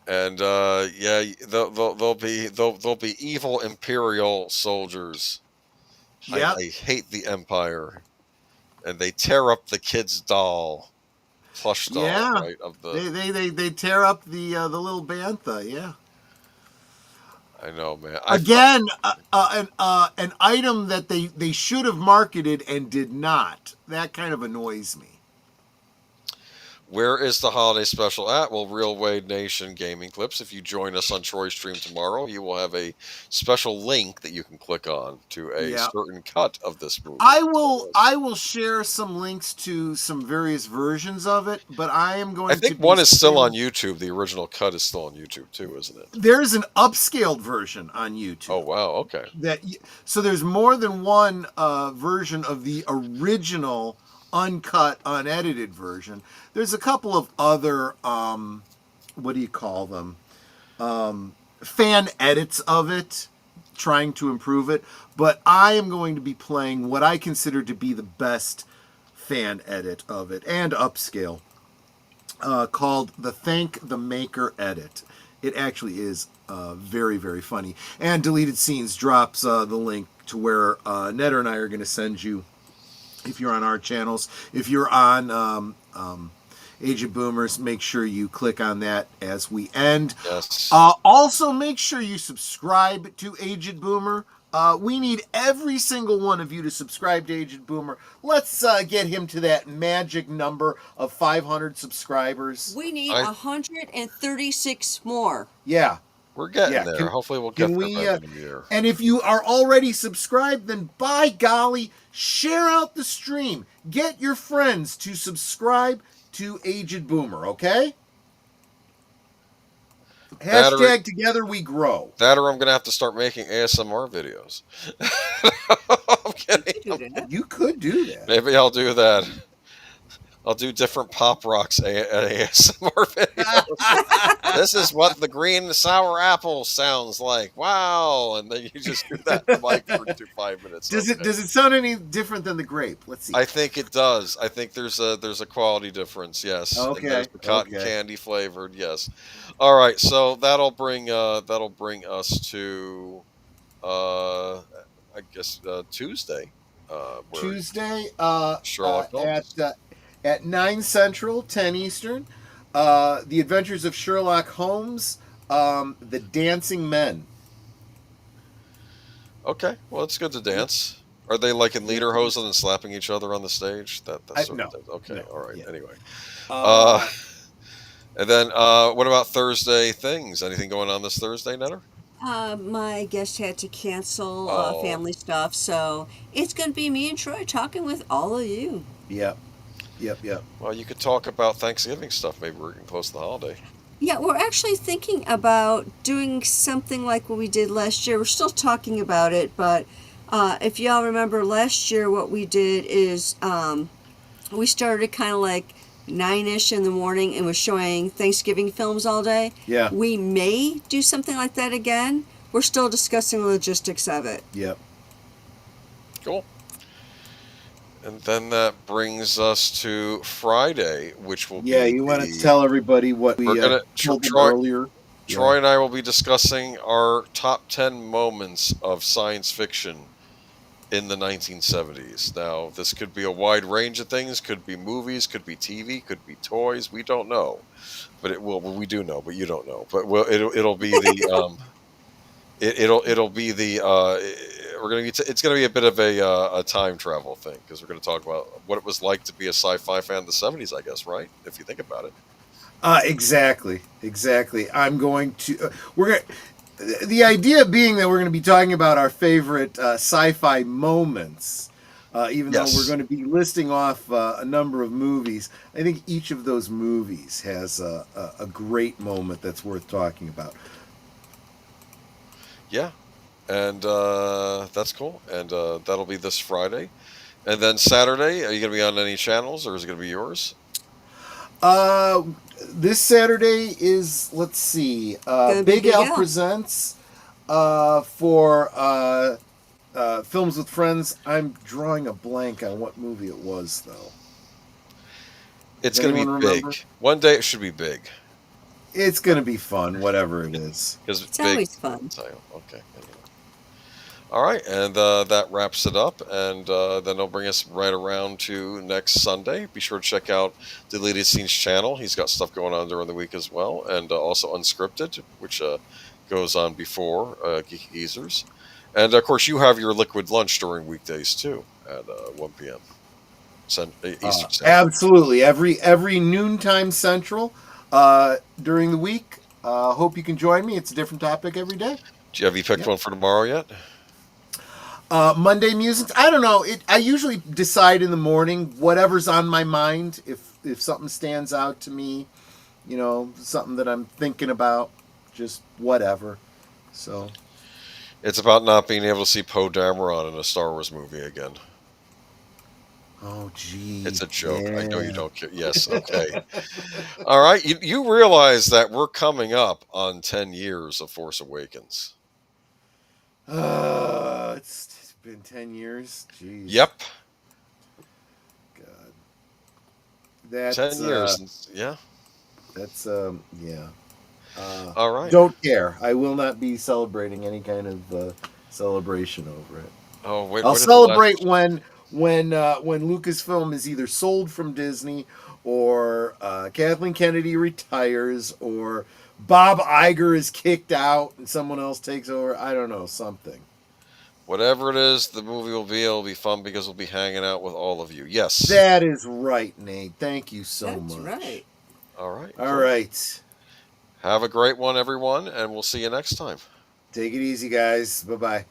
And they'll be evil Imperial soldiers. Yeah. I hate the Empire, and they tear up the kid's doll, plush doll, right? Of the They tear up the little bantha. Yeah. I know, man. Again, an item that they should have marketed and did not. That kind of annoys me. Where is the holiday special at? Well, Real Wade Nation Gaming Clips. If you join us on Troy's stream tomorrow, you will have a special link that you can click on to a certain cut of this movie. I will share some links to some various versions of it, but I am going. I think one is still on YouTube. The original cut is still on YouTube too, isn't it? There's an upscaled version on YouTube. Oh wow! Okay. So there's more than one version of the original uncut, unedited version. There's a couple of other, what do you call them? Fan edits of it, trying to improve it. But I am going to be playing what I consider to be the best fan edit of it, and upscale, called the Thank the Maker edit. It actually is very, very funny. And Deleted Scenes drops the link to where Netter and I are going to send you, if you're on our channels. If you're on Age of Boomers, make sure you click on that as we end. Yes. Also, make sure you subscribe to Aged Boomer. We need every single one of you to subscribe to Aged Boomer. Let's get him to that magic number of 500 subscribers. We need 136 more. Yeah. We're getting there. Hopefully we'll get there by the end of the year. And if you are already subscribed, then by golly, share out the stream. Get your friends to subscribe to Aged Boomer, okay? Hashtag together we grow. That or I'm going to have to start making ASMR videos. I'm kidding. You could do that. Maybe I'll do that. I'll do different pop rocks ASMR videos. This is what the green sour apple sounds like. Wow. And then you just do that in the mic for 5 minutes. Does it sound any different than the grape? Let's see. I think it does. I think there's a quality difference, yes. Okay. And there's the cotton candy flavored, yes. All right, so that'll bring us to I guess Tuesday. Tuesday Sherlock Holmes. at 9 Central, 10 Eastern. The Adventures of Sherlock Holmes, The Dancing Men. Okay, well, it's good to dance. Are they like in lederhosen and slapping each other on the stage? That sort No, of thing. Okay, no, all right. yeah. Anyway, Uh, and then what about Thursday things? Anything going on this Thursday, Netter? My guest had to cancel Oh, family stuff, so it's going to be me and Troy talking with all of you. yep, yep, yep. well, you could talk about Thanksgiving stuff. Maybe we're getting close to the holiday. Yeah, we're actually thinking about doing something like what we did last year. We're still talking about it, but if y'all remember last year, what we did is we started kind of like 9-ish in the morning and was showing Thanksgiving films all day. Yeah. We may do something like that again. We're still discussing the logistics of it. Yep. Cool. And then that brings us to Friday, which will Yeah, be you want to tell everybody what we We're gonna told them Troy. earlier? Troy and I will be discussing our top 10 moments of science fiction in the 1970s. Now, this could be a wide range of things. Could be movies, could be TV, could be toys. We don't know, but it will. Well, we do know, but you don't know. But it'll be the it'll be the we're gonna be it's gonna be a bit of a time travel thing because we're gonna talk about what it was like to be a sci-fi fan in the 70s. I guess, right? If you think about it. Exactly. I'm going to. We're going. The idea being that we're going to be talking about our favorite sci-fi moments, even though we're going to be listing off a number of movies. I think each of those movies has a great moment that's worth talking about. Yeah, and that's cool. And that'll be this Friday. And then Saturday, are you going to be on any channels, or is it going to be yours? This Saturday is, let's see, Big Al Presents for Films with Friends. I'm drawing a blank on what movie it was, though. It's going to be big. One day it should be big. It's going to be fun, whatever it is. It's always fun. Okay. Anyway. All right, and that wraps it up, and then it'll bring us right around to next Sunday. Be sure to check out Deleted Scenes channel. He's got stuff going on during the week as well, and also Unscripted, which goes on before Geeky Geezers. And, of course, you have your Liquid Lunch during weekdays, too, at 1 p.m. Eastern Standard. Absolutely. Every noontime Central during the week. Hope you can join me. It's a different topic every day. Have you picked one for tomorrow yet? Monday musings. I don't know. I usually decide in the morning whatever's on my mind. If something stands out to me, something that I'm thinking about, just whatever. So it's about not being able to see Poe Dameron in a Star Wars movie again. Oh, gee. It's a joke. Yeah. I know you don't care. Yes, okay. All right. You realize that we're coming up on 10 years of Force Awakens. It's been 10 years. Jeez. Yep. God. That's 10 years. Yeah. That's yeah. All right. Don't care. I will not be celebrating any kind of celebration over it. Oh wait. I'll celebrate when Lucasfilm is either sold from Disney, or Kathleen Kennedy retires, or Bob Iger is kicked out and someone else takes over. I don't know, something. Whatever it is, the movie will be. It'll be fun because we'll be hanging out with all of you. Yes. That is right, Nate. Thank you so much. That's right. All right. All right. Have a great one, everyone, and we'll see you next time. Take it easy, guys. Bye-bye.